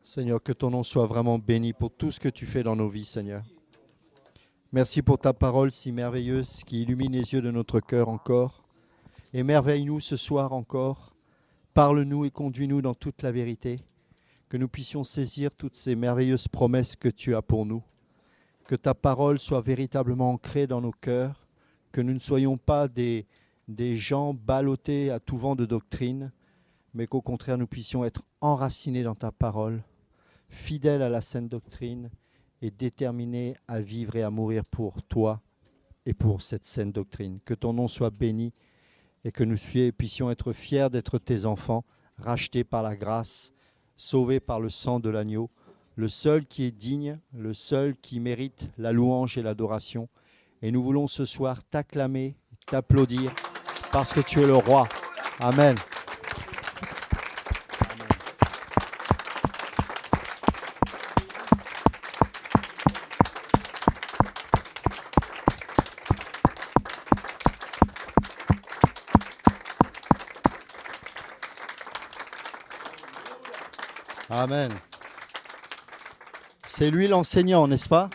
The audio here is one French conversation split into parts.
Seigneur, que ton nom soit vraiment béni pour tout ce que tu fais dans nos vies, Seigneur. Merci pour ta parole si merveilleuse qui illumine les yeux de notre cœur encore. Émerveille-nous ce soir encore. Parle-nous et conduis-nous dans toute la vérité. Que nous puissions saisir toutes ces merveilleuses promesses que tu as pour nous. Que ta parole soit véritablement ancrée dans nos cœurs. Que nous ne soyons pas des gens ballottés à tout vent de doctrine, mais qu'au contraire nous puissions être enracinés dans ta parole, fidèles à la sainte doctrine et déterminés à vivre et à mourir pour toi et pour cette sainte doctrine. Que ton nom soit béni et que nous puissions être fiers d'être tes enfants, rachetés par la grâce, sauvés par le sang de l'agneau, le seul qui est digne, le seul qui mérite la louange et l'adoration. Et nous voulons ce soir t'acclamer, t'applaudir, parce que tu es le roi. Amen. Amen. C'est lui l'enseignant, n'est-ce pas?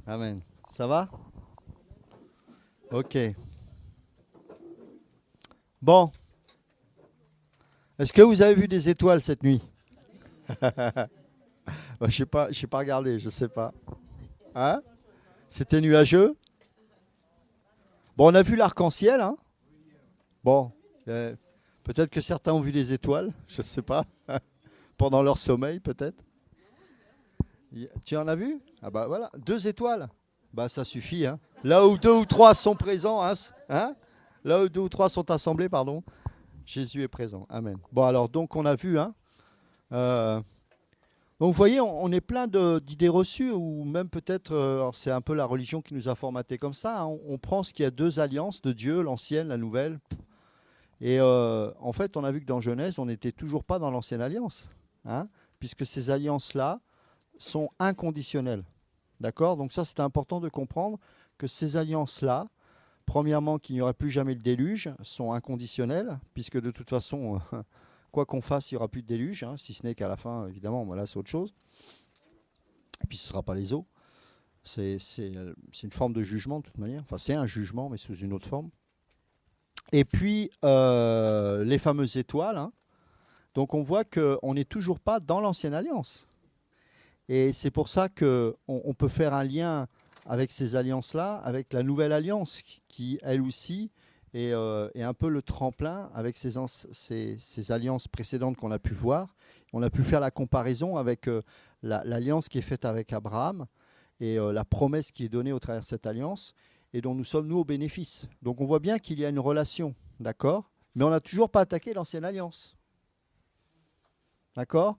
Amen. Ça va? Ok. Bon. Est-ce que vous avez vu des étoiles cette nuit? Je n'ai pas regardé, je ne sais pas. Hein? C'était nuageux? Bon, on a vu l'arc-en-ciel, hein? Bon, peut-être que certains ont vu des étoiles, je ne sais pas. Pendant leur sommeil, peut-être. Tu en as vu? Ah bah voilà, 2 étoiles. Bah ça suffit, hein. Là où 2 ou 3 sont présents, hein? Là où 2 ou 3 sont assemblés, pardon, Jésus est présent. Amen. Bon alors, donc on a vu, hein. Donc vous voyez, on est plein d'idées reçues, ou même peut-être, c'est un peu la religion qui nous a formatés comme ça, hein. On pense qu'il y a 2 alliances de Dieu, l'ancienne, la nouvelle. Et en fait, on a vu que dans Genèse, on n'était toujours pas dans l'ancienne alliance, hein, puisque ces alliances-là sont inconditionnelles. D'accord? Donc ça, c'est important de comprendre que ces alliances-là, premièrement, qu'il n'y aurait plus jamais le déluge, sont inconditionnelles, puisque de toute façon, quoi qu'on fasse, il n'y aura plus de déluge, hein, si ce n'est qu'à la fin, évidemment, voilà, c'est autre chose. Et puis ce ne sera pas les eaux. C'est une forme de jugement, de toute manière. Enfin, c'est un jugement, mais sous une autre forme. Et puis, les fameuses étoiles. Hein. Donc, on voit qu'on n'est toujours pas dans l'ancienne alliance. Et c'est pour ça qu'on peut faire un lien avec ces alliances-là, avec la nouvelle alliance, qui, elle aussi, est un peu le tremplin avec ces alliances précédentes qu'on a pu voir. On a pu faire la comparaison avec l'alliance qui est faite avec Abraham et la promesse qui est donnée au travers de cette alliance, et dont nous sommes, nous, au bénéfice. Donc on voit bien qu'il y a une relation, d'accord? Mais on n'a toujours pas attaqué l'ancienne alliance. D'accord?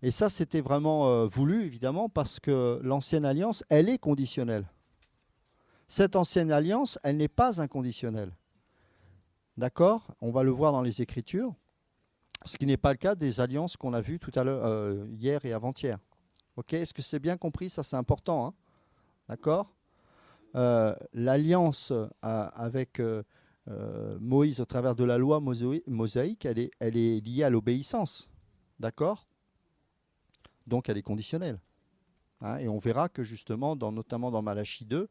Et ça, c'était vraiment voulu, évidemment, parce que l'ancienne alliance, elle est conditionnelle. Cette ancienne alliance, elle n'est pas inconditionnelle. D'accord? On va le voir dans les Écritures, ce qui n'est pas le cas des alliances qu'on a vues tout à l'heure, hier et avant-hier. Ok? Est-ce que c'est bien compris? Ça, c'est important. Hein? D'accord? L'alliance avec Moïse au travers de la loi mosaïque, elle est liée à l'obéissance. D'accord? Donc elle est conditionnelle. Hein, et on verra que justement, notamment dans Malachie 2,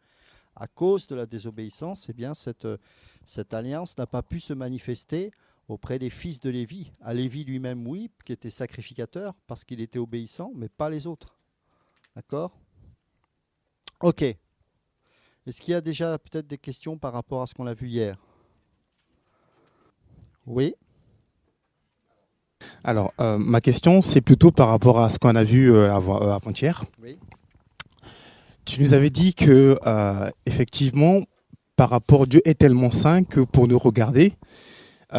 à cause de la désobéissance, eh bien, cette alliance n'a pas pu se manifester auprès des fils de Lévi. À Lévi lui-même, oui, qui était sacrificateur, parce qu'il était obéissant, mais pas les autres. D'accord? Ok. Est-ce qu'il y a déjà peut-être des questions par rapport à ce qu'on a vu hier? Oui. Alors, ma question, c'est plutôt par rapport à ce qu'on a vu avant-hier. Oui. Tu nous avais dit que, effectivement, par rapport, Dieu est tellement saint que pour nous regarder, je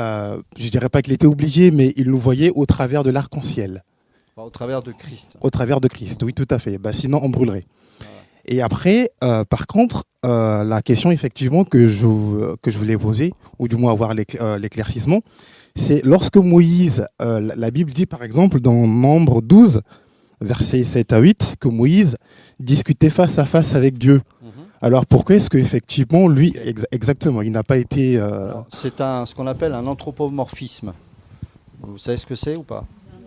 ne dirais pas qu'il était obligé, mais il nous voyait au travers de l'arc-en-ciel. Enfin, au travers de Christ. Au travers de Christ, oui, tout à fait. Bah, sinon, on brûlerait. Voilà. Et après, par contre, la question, effectivement, que je voulais poser, ou du moins avoir l'éclaircissement, c'est lorsque Moïse, la Bible dit par exemple dans Nombre 12, versets 7 à 8, que Moïse discutait face à face avec Dieu. Alors pourquoi est-ce qu'effectivement, lui, exactement, il n'a pas été... C'est ce qu'on appelle un anthropomorphisme. Vous savez ce que c'est ou pas?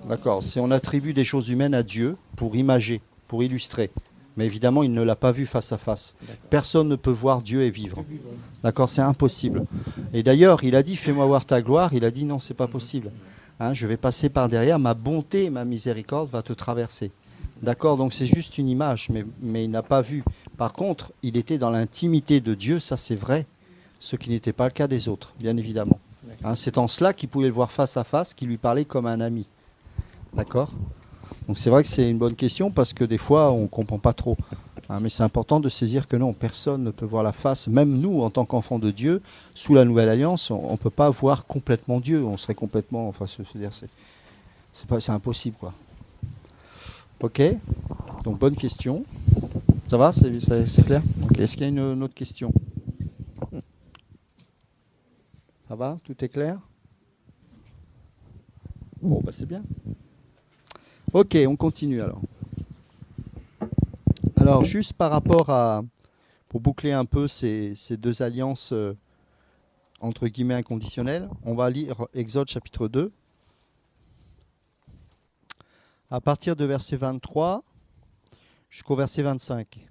D'accord. Si on attribue des choses humaines à Dieu pour imager, pour illustrer. Mais évidemment, il ne l'a pas vu face à face. Personne ne peut voir Dieu et vivre. D'accord, c'est impossible. Et d'ailleurs, il a dit, fais-moi voir ta gloire. Il a dit, non, c'est pas possible. Hein, je vais passer par derrière, ma bonté et ma miséricorde va te traverser. D'accord, donc c'est juste une image, mais il n'a pas vu. Par contre, il était dans l'intimité de Dieu, ça c'est vrai, ce qui n'était pas le cas des autres, bien évidemment. Hein, c'est en cela qu'il pouvait le voir face à face, qu'il lui parlait comme un ami. D'accord. Donc c'est vrai que c'est une bonne question parce que des fois on ne comprend pas trop. Hein, mais c'est important de saisir que non, personne ne peut voir la face. Même nous, en tant qu'enfants de Dieu, sous la Nouvelle Alliance, on ne peut pas voir complètement Dieu. On serait complètement... Enfin, c'est impossible, quoi. Ok. Donc bonne question. Ça va, c'est clair. Okay. Est-ce qu'il y a une autre question? Ça va? Tout est clair? Bon, bah c'est bien. Ok, on continue alors. Alors, juste par rapport à, pour boucler un peu ces deux alliances entre guillemets inconditionnelles, on va lire Exode chapitre 2, à partir de verset 23 jusqu'au verset 25.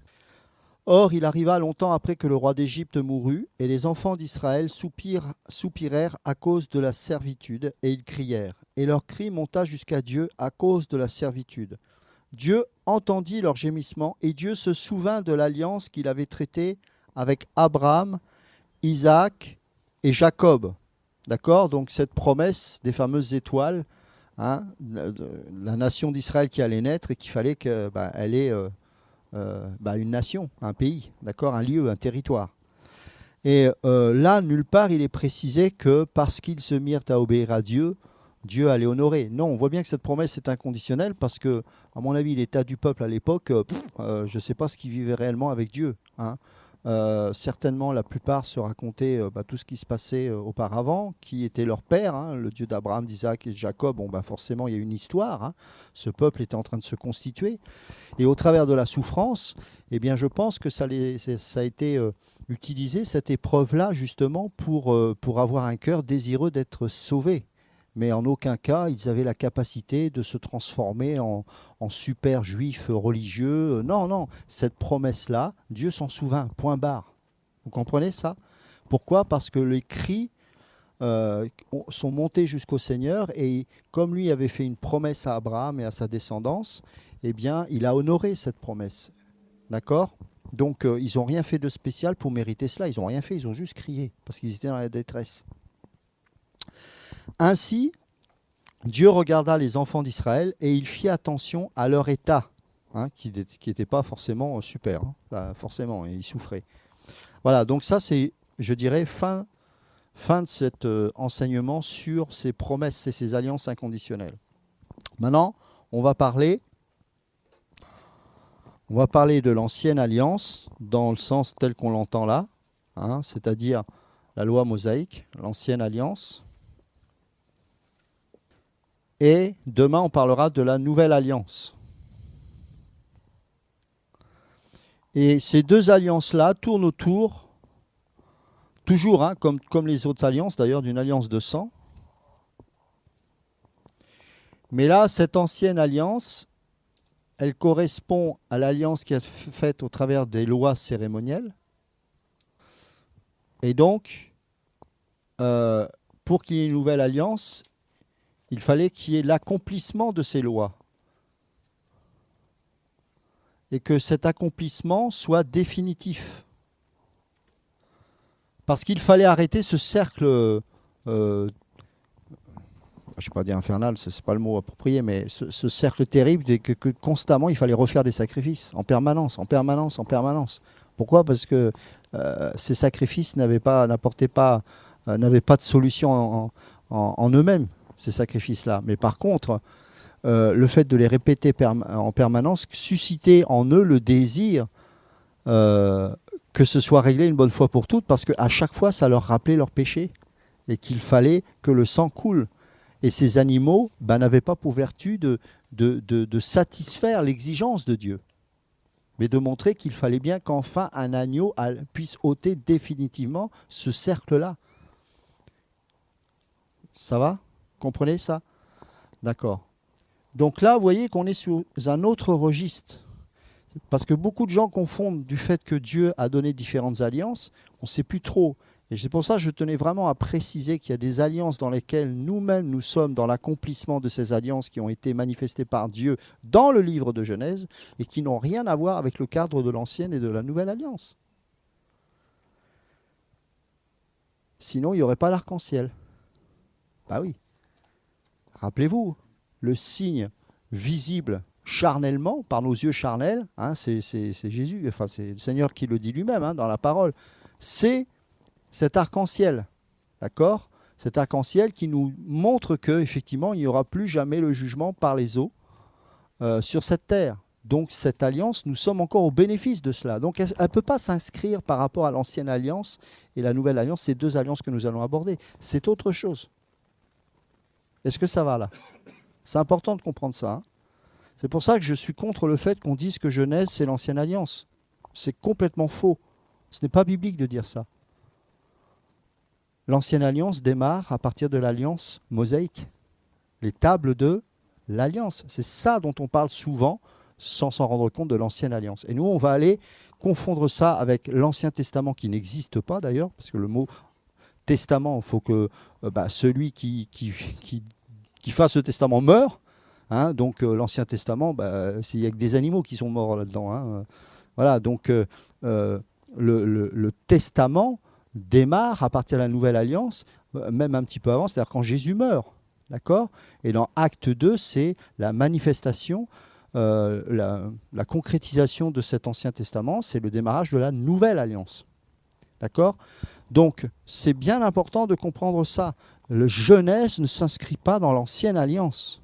Or, il arriva longtemps après que le roi d'Égypte mourut, et les enfants d'Israël soupirèrent à cause de la servitude, et ils crièrent. Et leur cri monta jusqu'à Dieu à cause de la servitude. Dieu entendit leurs gémissements, et Dieu se souvint de l'alliance qu'il avait traitée avec Abraham, Isaac et Jacob. D'accord? Donc cette promesse des fameuses étoiles, hein, la nation d'Israël qui allait naître et qu'il fallait qu'elle ait une nation, un pays, d'accord, un lieu, un territoire. Et là, nulle part, il est précisé que parce qu'ils se mirent à obéir à Dieu, Dieu allait honorer. Non, on voit bien que cette promesse est inconditionnelle parce que, à mon avis, l'état du peuple à l'époque, je ne sais pas ce qu'ils vivaient réellement avec Dieu. Hein. Certainement, la plupart se racontaient tout ce qui se passait auparavant, qui était leur père, hein, le Dieu d'Abraham, d'Isaac et de Jacob. Bon, forcément, il y a une histoire. Hein. Ce peuple était en train de se constituer. Et au travers de la souffrance, eh bien, je pense que ça a été utilisé, cette épreuve-là, justement, pour avoir un cœur désireux d'être sauvé. Mais en aucun cas, ils avaient la capacité de se transformer en super juifs religieux. Non, non, cette promesse-là, Dieu s'en souvint, point barre. Vous comprenez ça? Pourquoi? Parce que les cris sont montés jusqu'au Seigneur, et comme lui avait fait une promesse à Abraham et à sa descendance, eh bien, il a honoré cette promesse. D'accord? Donc, ils n'ont rien fait de spécial pour mériter cela. Ils n'ont rien fait, ils ont juste crié, parce qu'ils étaient dans la détresse. Ainsi, Dieu regarda les enfants d'Israël et il fit attention à leur état, hein, qui n'était pas forcément super, hein, forcément, ils souffraient. Voilà, donc ça c'est, je dirais, fin de cet enseignement sur ces promesses et ces alliances inconditionnelles. Maintenant, on va parler de l'ancienne alliance dans le sens tel qu'on l'entend là, hein, c'est-à-dire la loi mosaïque, l'ancienne alliance. Et demain, on parlera de la nouvelle alliance. Et ces deux alliances-là tournent autour, toujours, hein, comme les autres alliances, d'ailleurs, d'une alliance de sang. Mais là, cette ancienne alliance, elle correspond à l'alliance qui est faite au travers des lois cérémonielles. Et donc, pour qu'il y ait une nouvelle alliance, il fallait qu'il y ait l'accomplissement de ces lois. Et que cet accomplissement soit définitif. Parce qu'il fallait arrêter ce cercle, je ne vais pas dire infernal, ce n'est pas le mot approprié, mais ce cercle terrible que constamment il fallait refaire des sacrifices, en permanence, en permanence, en permanence. Pourquoi? Parce que ces sacrifices n'avaient pas de solution en eux-mêmes, ces sacrifices-là. Mais par contre, le fait de les répéter en permanence suscitait en eux le désir que ce soit réglé une bonne fois pour toutes, parce qu'à chaque fois, ça leur rappelait leur péché et qu'il fallait que le sang coule. Et ces animaux n'avaient pas pour vertu de satisfaire l'exigence de Dieu, mais de montrer qu'il fallait bien qu'enfin un agneau puisse ôter définitivement ce cercle-là. Ça va? Comprenez ça? D'accord. Donc là, vous voyez qu'on est sous un autre registre. Parce que beaucoup de gens confondent du fait que Dieu a donné différentes alliances, on ne sait plus trop. Et c'est pour ça que je tenais vraiment à préciser qu'il y a des alliances dans lesquelles nous-mêmes nous sommes dans l'accomplissement de ces alliances qui ont été manifestées par Dieu dans le livre de Genèse et qui n'ont rien à voir avec le cadre de l'ancienne et de la nouvelle alliance. Sinon, il n'y aurait pas l'arc-en-ciel. Bah oui. Rappelez-vous, le signe visible charnellement, par nos yeux charnels, hein, c'est Jésus, enfin c'est le Seigneur qui le dit lui-même hein, dans la parole, c'est cet arc-en-ciel, d'accord? Cet arc-en-ciel qui nous montre qu'effectivement, il n'y aura plus jamais le jugement par les eaux sur cette terre. Donc cette alliance, nous sommes encore au bénéfice de cela. Donc elle ne peut pas s'inscrire par rapport à l'ancienne alliance et la nouvelle alliance, ces deux alliances que nous allons aborder. C'est autre chose. Est-ce que ça va là? C'est important de comprendre ça. Hein. C'est pour ça que je suis contre le fait qu'on dise que Genèse, c'est l'ancienne alliance. C'est complètement faux. Ce n'est pas biblique de dire ça. L'ancienne alliance démarre à partir de l'alliance mosaïque. Les tables de l'alliance. C'est ça dont on parle souvent sans s'en rendre compte de l'ancienne alliance. Et nous, on va aller confondre ça avec l'Ancien Testament qui n'existe pas d'ailleurs, parce que le mot testament, il faut que celui qui fasse le testament meure. Hein, donc l'Ancien Testament, il n'y a que des animaux qui sont morts là-dedans. Hein. Voilà, donc le testament démarre à partir de la Nouvelle Alliance, même un petit peu avant, c'est-à-dire quand Jésus meurt. D'accord ? Et dans Acte 2, c'est la manifestation, la concrétisation de cet Ancien Testament, c'est le démarrage de la Nouvelle Alliance. D'accord ? Donc, c'est bien important de comprendre ça. Le Genèse ne s'inscrit pas dans l'Ancienne Alliance.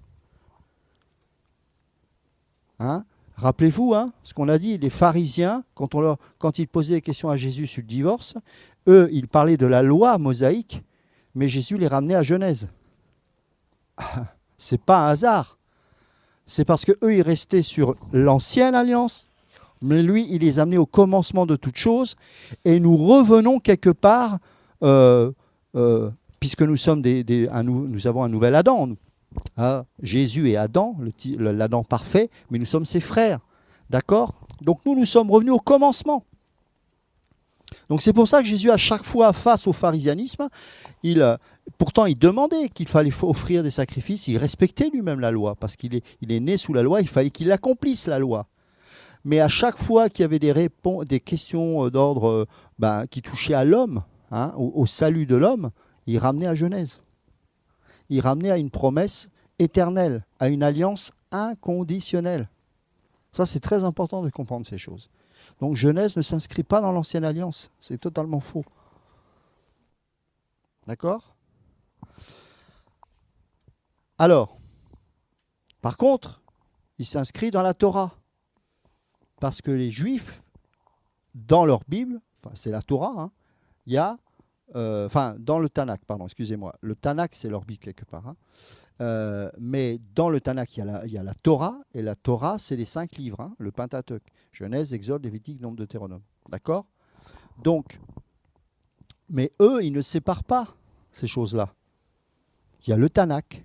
Hein? Rappelez-vous ce qu'on a dit, les pharisiens, quand ils posaient des questions à Jésus sur le divorce, eux, ils parlaient de la loi mosaïque, mais Jésus les ramenait à Genèse. C'est pas un hasard. C'est parce qu'eux, ils restaient sur l'ancienne alliance, mais lui, il les amenait au commencement de toute chose, et nous revenons quelque part, puisque nous sommes nous avons un nouvel Adam, nous. Ah, Jésus est Adam, l'Adam parfait, mais nous sommes ses frères. D'accord ? Donc nous sommes revenus au commencement. Donc c'est pour ça que Jésus, à chaque fois, face au pharisianisme, pourtant il demandait qu'il fallait offrir des sacrifices, il respectait lui-même la loi, parce qu'il est né sous la loi, il fallait qu'il accomplisse la loi. Mais à chaque fois qu'il y avait des questions d'ordre qui touchaient à l'homme, hein, au salut de l'homme, il ramenait à Genèse. Il ramenait à une promesse éternelle, à une alliance inconditionnelle. Ça, c'est très important de comprendre ces choses. Donc Genèse ne s'inscrit pas dans l'ancienne alliance. C'est totalement faux. D'accord ? Alors, par contre, il s'inscrit dans la Torah. Parce que les Juifs, dans leur Bible, c'est la Torah, hein, il y a... dans le Tanakh, pardon, excusez-moi. Le Tanakh, c'est leur Bible quelque part. Hein. Mais dans le Tanakh, il y a la Torah, et la Torah, c'est les 5 livres, hein, le Pentateuque. Genèse, Exode, Lévitique, Nombre, Deutéronome. D'accord ? Donc, mais eux, ils ne séparent pas ces choses-là. Il y a le Tanakh,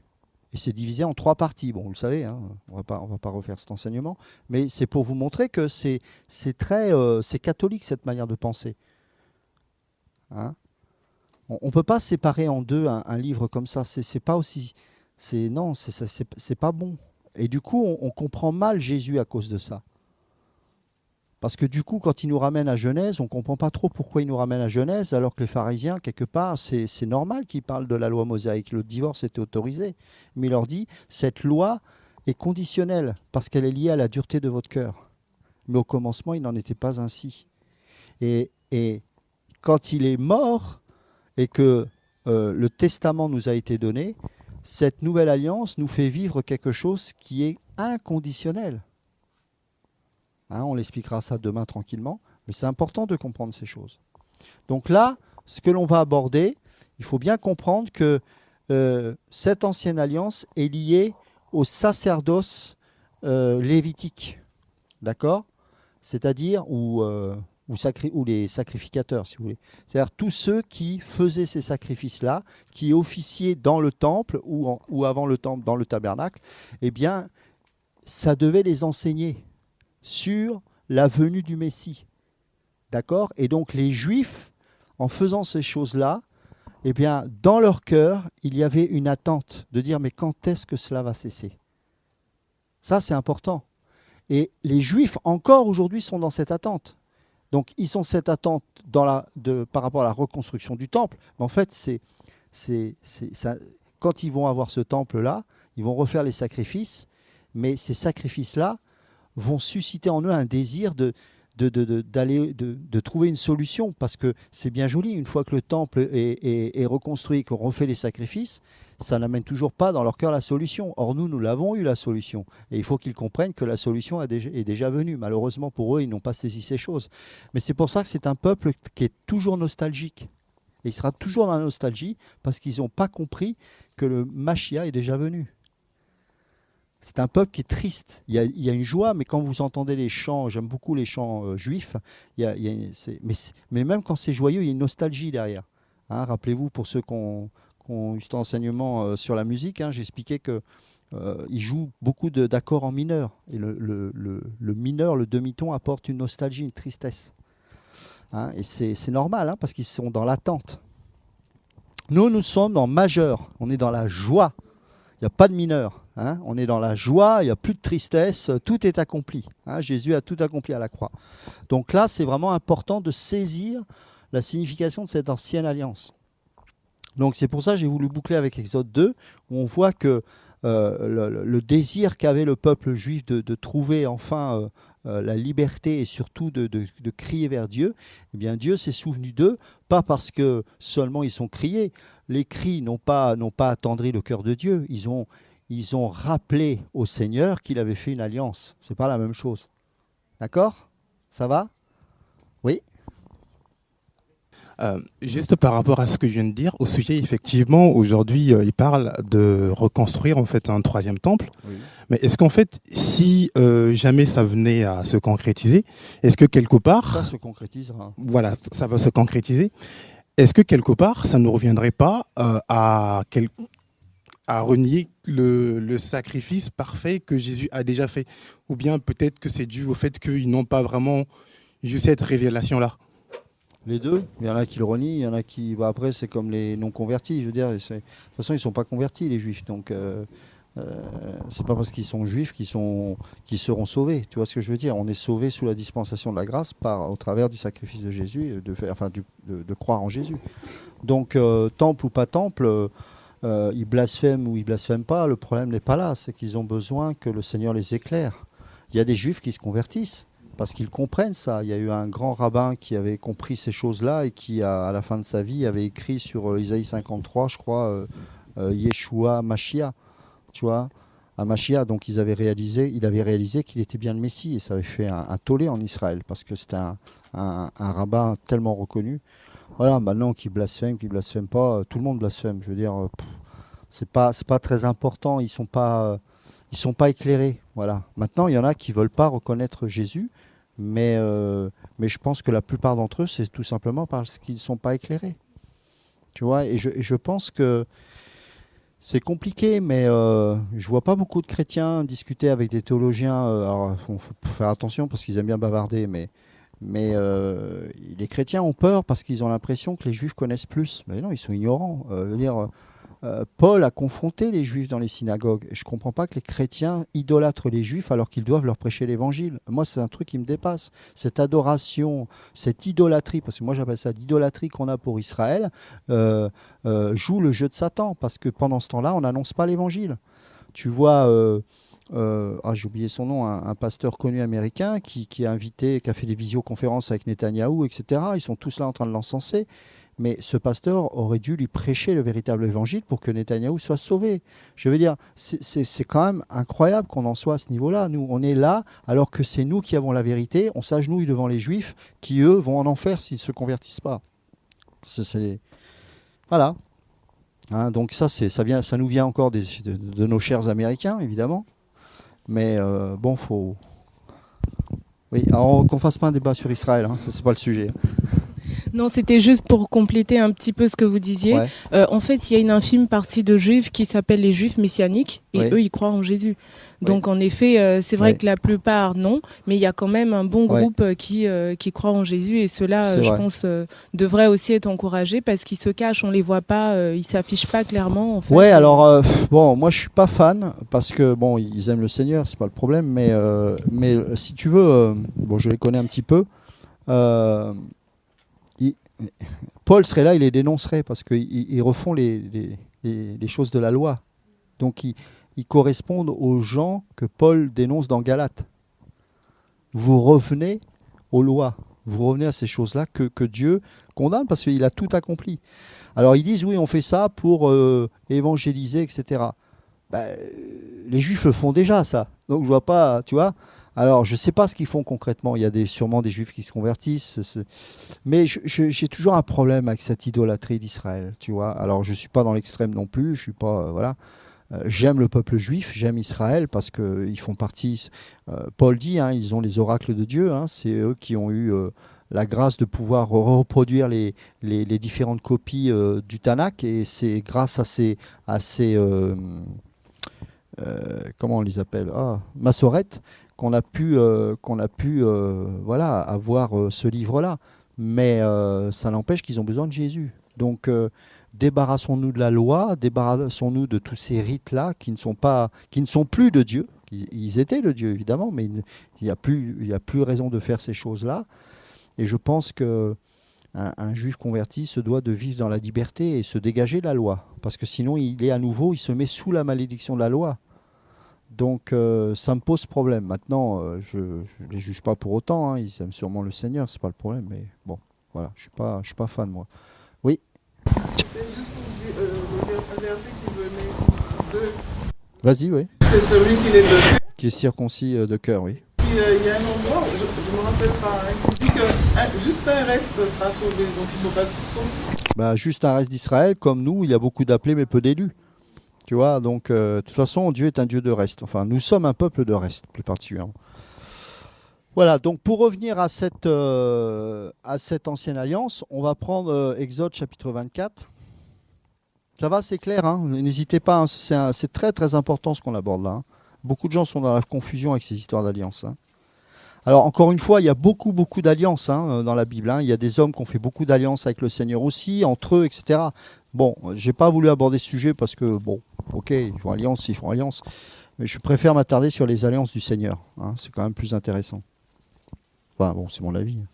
et c'est divisé en 3 parties. Bon, vous le savez, hein, on va pas refaire cet enseignement, mais c'est pour vous montrer que c'est catholique, cette manière de penser. Hein ? On ne peut pas séparer en deux un livre comme ça. C'est pas aussi... Non, c'est pas bon. Et du coup, on comprend mal Jésus à cause de ça. Parce que du coup, quand il nous ramène à Genèse, on ne comprend pas trop pourquoi il nous ramène à Genèse, alors que les pharisiens, quelque part, c'est normal qu'ils parlent de la loi mosaïque. Le divorce était autorisé. Mais il leur dit, cette loi est conditionnelle, parce qu'elle est liée à la dureté de votre cœur. Mais au commencement, il n'en était pas ainsi. Et quand il est mort... et que le testament nous a été donné, cette nouvelle alliance nous fait vivre quelque chose qui est inconditionnel. Hein, on l'expliquera ça demain tranquillement, mais c'est important de comprendre ces choses. Donc là, ce que l'on va aborder, il faut bien comprendre que cette ancienne alliance est liée au sacerdoce lévitique. D'accord ? C'est-à-dire, ou ou les sacrificateurs, si vous voulez. C'est-à-dire tous ceux qui faisaient ces sacrifices-là, qui officiaient dans le temple ou avant le temple, dans le tabernacle, eh bien, ça devait les enseigner sur la venue du Messie. D'accord ? Et donc les Juifs, en faisant ces choses-là, eh bien, dans leur cœur, il y avait une attente de dire mais quand est-ce que cela va cesser ? Ça, c'est important. Et les Juifs, encore aujourd'hui, sont dans cette attente. Donc, ils sont cette attente par rapport à la reconstruction du temple. Mais en fait, ça, quand ils vont avoir ce temple-là, ils vont refaire les sacrifices, mais ces sacrifices-là vont susciter en eux un désir de trouver une solution, parce que c'est bien joli, une fois que le temple est reconstruit, qu'on refait les sacrifices, ça n'amène toujours pas dans leur cœur la solution. Or nous l'avons eu la solution, et il faut qu'ils comprennent que la solution est déjà venue. Malheureusement pour eux, ils n'ont pas saisi ces choses. Mais c'est pour ça que c'est un peuple qui est toujours nostalgique, et il sera toujours dans la nostalgie, parce qu'ils n'ont pas compris que le Machia est déjà venu. C'est un peuple qui est triste. Il y a une joie, mais quand vous entendez les chants, j'aime beaucoup les chants juifs, mais même quand c'est joyeux, il y a une nostalgie derrière. Hein, rappelez-vous, pour ceux qui ont eu cet enseignement sur la musique, hein, j'expliquais qu'ils jouent beaucoup d'accords en mineur. Et le mineur, le demi-ton, apporte une nostalgie, une tristesse. Hein, et c'est normal, hein, parce qu'ils sont dans l'attente. Nous sommes en majeur. On est dans la joie. Il n'y a pas de mineur. Hein, on est dans la joie, il n'y a plus de tristesse, tout est accompli. Hein, Jésus a tout accompli à la croix. Donc là, c'est vraiment important de saisir la signification de cette ancienne alliance. Donc c'est pour ça que j'ai voulu boucler avec Exode 2, où on voit que le désir qu'avait le peuple juif de trouver enfin la liberté et surtout de crier vers Dieu, eh bien Dieu s'est souvenu d'eux, pas parce que seulement ils sont criés. Les cris n'ont pas attendri le cœur de Dieu, ils ont rappelé au Seigneur qu'il avait fait une alliance. Ce n'est pas la même chose. D'accord ? Ça va ? Oui ? Juste par rapport à ce que je viens de dire, au sujet, effectivement, aujourd'hui, il parle de reconstruire en fait un troisième temple. Oui. Mais est-ce qu'en fait, si jamais ça venait à se concrétiser, est-ce que quelque part... Ça se concrétisera. Voilà, ça va se concrétiser. Est-ce que quelque part, ça ne reviendrait pas à renier le sacrifice parfait que Jésus a déjà fait? Ou bien peut-être que c'est dû au fait qu'ils n'ont pas vraiment eu cette révélation-là? Les deux. Il y en a qui le renient, il y en a qui... Bah après, c'est comme les non-convertis. Je veux dire, de toute façon, ils ne sont pas convertis, les juifs. Donc, c'est pas parce qu'ils sont juifs qu'ils seront sauvés. Tu vois ce que je veux dire? On est sauvés sous la dispensation de la grâce au travers du sacrifice de Jésus, de croire en Jésus. Donc, temple ou pas temple... ils blasphèment ou ils blasphèment pas, le problème n'est pas là, c'est qu'ils ont besoin que le Seigneur les éclaire. Il y a des Juifs qui se convertissent parce qu'ils comprennent ça. Il y a eu un grand rabbin qui avait compris ces choses-là et qui, à la fin de sa vie, avait écrit sur Isaïe 53, je crois, Yeshua Mashiach, tu vois, à Mashiach. Donc il avait réalisé qu'il était bien le Messie, et ça avait fait un tollé en Israël parce que c'était un rabbin tellement reconnu. Voilà, maintenant qu'ils blasphèment pas, tout le monde blasphème. Je veux dire, c'est pas très important. Ils sont pas éclairés. Voilà. Maintenant, il y en a qui veulent pas reconnaître Jésus, mais je pense que la plupart d'entre eux, c'est tout simplement parce qu'ils sont pas éclairés. Tu vois, et je pense que c'est compliqué, mais je vois pas beaucoup de chrétiens discuter avec des théologiens. Alors, faut faire attention parce qu'ils aiment bien bavarder, mais les chrétiens ont peur parce qu'ils ont l'impression que les juifs connaissent plus. Mais non, ils sont ignorants. Paul a confronté les juifs dans les synagogues. Je ne comprends pas que les chrétiens idolâtrent les juifs alors qu'ils doivent leur prêcher l'évangile. Moi, c'est un truc qui me dépasse. Cette adoration, cette idolâtrie, parce que moi j'appelle ça l'idolâtrie qu'on a pour Israël, joue le jeu de Satan, parce que pendant ce temps-là, on n'annonce pas l'évangile. Tu vois... j'ai oublié son nom, un pasteur connu américain qui a fait des visioconférences avec Netanyahou, etc. Ils sont tous là en train de l'encenser. Mais ce pasteur aurait dû lui prêcher le véritable évangile pour que Netanyahou soit sauvé. Je veux dire, c'est quand même incroyable qu'on en soit à ce niveau-là. Nous, on est là alors que c'est nous qui avons la vérité. On s'agenouille devant les Juifs qui, eux, vont en enfer s'ils ne se convertissent pas. Voilà. Hein, donc ça nous vient encore de nos chers Américains, évidemment. Mais bon, Oui, alors qu'on fasse pas un débat sur Israël, hein, ça c'est pas le sujet. Non, c'était juste pour compléter un petit peu ce que vous disiez. Ouais. En fait, il y a une infime partie de juifs qui s'appelle les juifs messianiques et Oui. eux, ils croient en Jésus. Donc, en effet, c'est vrai Ouais. que la plupart, non, mais il y a quand même un bon Ouais. groupe qui croit en Jésus et ceux-là, C'est je vrai. pense, devraient aussi être encouragés parce qu'ils se cachent, on les voit pas, ils s'affichent pas clairement. En fait, Ouais, alors bon, moi je suis pas fan parce que bon, ils aiment le Seigneur, c'est pas le problème, mais si tu veux, bon, je les connais un petit peu. euh, il- Paul serait là, il les dénoncerait parce qu'ils refont les choses de la loi. Donc ils correspondent aux gens que Paul dénonce dans Galates. Vous revenez aux lois, vous revenez à ces choses-là que Dieu condamne parce qu'il a tout accompli. Alors ils disent oui, on fait ça pour évangéliser, etc. Ben, les Juifs le font déjà, ça. Donc je vois pas, tu vois. Alors je ne sais pas ce qu'ils font concrètement. Il y a sûrement des Juifs qui se convertissent. Mais j'ai toujours un problème avec cette idolâtrie d'Israël, tu vois. Alors je ne suis pas dans l'extrême non plus. Je suis pas, voilà. J'aime le peuple juif, j'aime Israël parce qu'ils font partie. Paul dit, hein, ils ont les oracles de Dieu. Hein, c'est eux qui ont eu la grâce de pouvoir reproduire les différentes copies du Tanakh, et c'est grâce à ces comment on les appelle, massorètes, qu'on a pu voilà, avoir ce livre-là. Mais ça n'empêche qu'ils ont besoin de Jésus. Donc débarrassons-nous de la loi, débarrassons-nous de tous ces rites-là qui ne sont plus de Dieu. Ils étaient de Dieu, évidemment, mais il n'y a plus raison de faire ces choses-là. Et je pense que un juif converti se doit de vivre dans la liberté et se dégager de la loi. Parce que sinon, il se met sous la malédiction de la loi. Donc ça me pose problème. Maintenant, je ne les juge pas pour autant. Hein. Ils aiment sûrement le Seigneur, c'est pas le problème. Mais bon, voilà, je suis pas fan, moi. Oui. C'est juste pour dire un verset qui venait de... Vas-y, oui. C'est celui qui est de cœur. Qui est circoncis de cœur, oui. Puis il y a un endroit, je ne me rappelle pas, hein, qui dit que juste un reste sera sauvé, donc ils ne sont pas tous sauvés. Bah, juste un reste d'Israël, comme nous, il y a beaucoup d'appelés mais peu d'élus. Tu vois, donc de toute façon, Dieu est un Dieu de reste. Enfin, nous sommes un peuple de reste, plus particulièrement. Voilà, donc pour revenir à cette ancienne alliance, on va prendre Exode chapitre 24. Ça va, c'est clair, hein. N'hésitez pas, hein, c'est très très important ce qu'on aborde là. Hein. Beaucoup de gens sont dans la confusion avec ces histoires d'alliance. Hein. Alors encore une fois, il y a beaucoup d'alliances hein, dans la Bible. Hein. Il y a des hommes qui ont fait beaucoup d'alliances avec le Seigneur aussi, entre eux, etc. Bon, j'ai pas voulu aborder ce sujet parce que, bon, ok, ils font alliance. Mais je préfère m'attarder sur les alliances du Seigneur. Hein. C'est quand même plus intéressant. Enfin bon, c'est mon avis. Il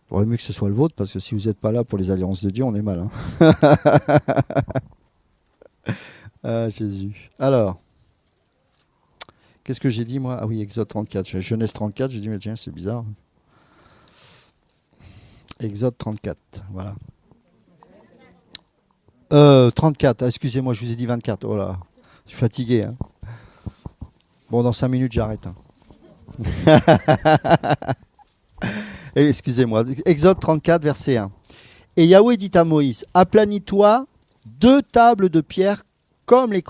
vaudrait mieux que ce soit le vôtre, parce que si vous n'êtes pas là pour les alliances de Dieu, on est mal. Hein. Ah, Jésus. Alors, qu'est-ce que j'ai dit, moi? Ah oui, Exode 34. Genèse 34, j'ai dit, mais tiens, c'est bizarre. Exode 34, voilà. 34, excusez-moi, je vous ai dit 24. Oh là, je suis fatigué. Hein. Bon, dans 5 minutes, j'arrête. Hein. Excusez-moi. Exode 34, verset 1. Et Yahweh dit à Moïse, aplanis-toi 2 tables de pierre comme les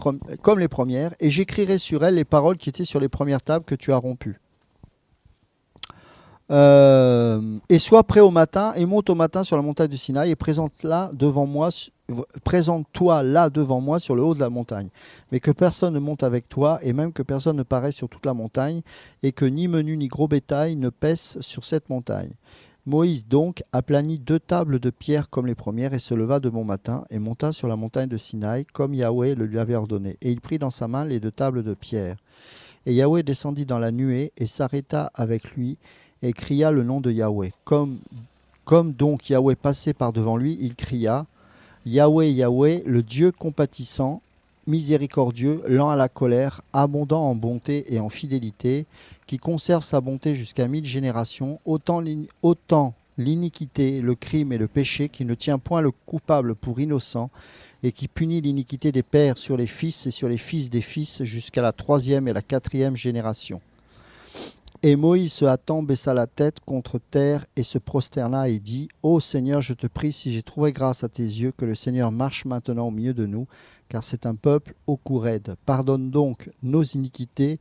premières, et j'écrirai sur elles les paroles qui étaient sur les premières tables que tu as rompues. Et sois prêt au matin, et monte au matin sur la montagne du Sinaï, et présente-toi là devant moi sur le haut de la montagne. Mais que personne ne monte avec toi, et même que personne ne paraisse sur toute la montagne, et que ni menu ni gros bétail ne pèse sur cette montagne. Moïse donc aplanit 2 tables de pierre comme les premières, et se leva de bon matin, et monta sur la montagne de Sinaï, comme Yahweh le lui avait ordonné. Et il prit dans sa main les 2 tables de pierre. Et Yahweh descendit dans la nuée, et s'arrêta avec lui, et cria le nom de Yahweh. Comme donc Yahweh passait par devant lui, il cria, Yahweh, Yahweh, le Dieu compatissant, miséricordieux, lent à la colère, abondant en bonté et en fidélité, qui conserve sa bonté jusqu'à 1000 générations, autant l'iniquité, le crime et le péché, qui ne tient point le coupable pour innocent, et qui punit l'iniquité des pères sur les fils et sur les fils des fils jusqu'à la 3e et la 4e génération. Et Moïse se hâtant baissa la tête contre terre et se prosterna et dit, ô Seigneur, je te prie, si j'ai trouvé grâce à tes yeux, que le Seigneur marche maintenant au milieu de nous, car c'est un peuple au cou raide. Pardonne donc nos iniquités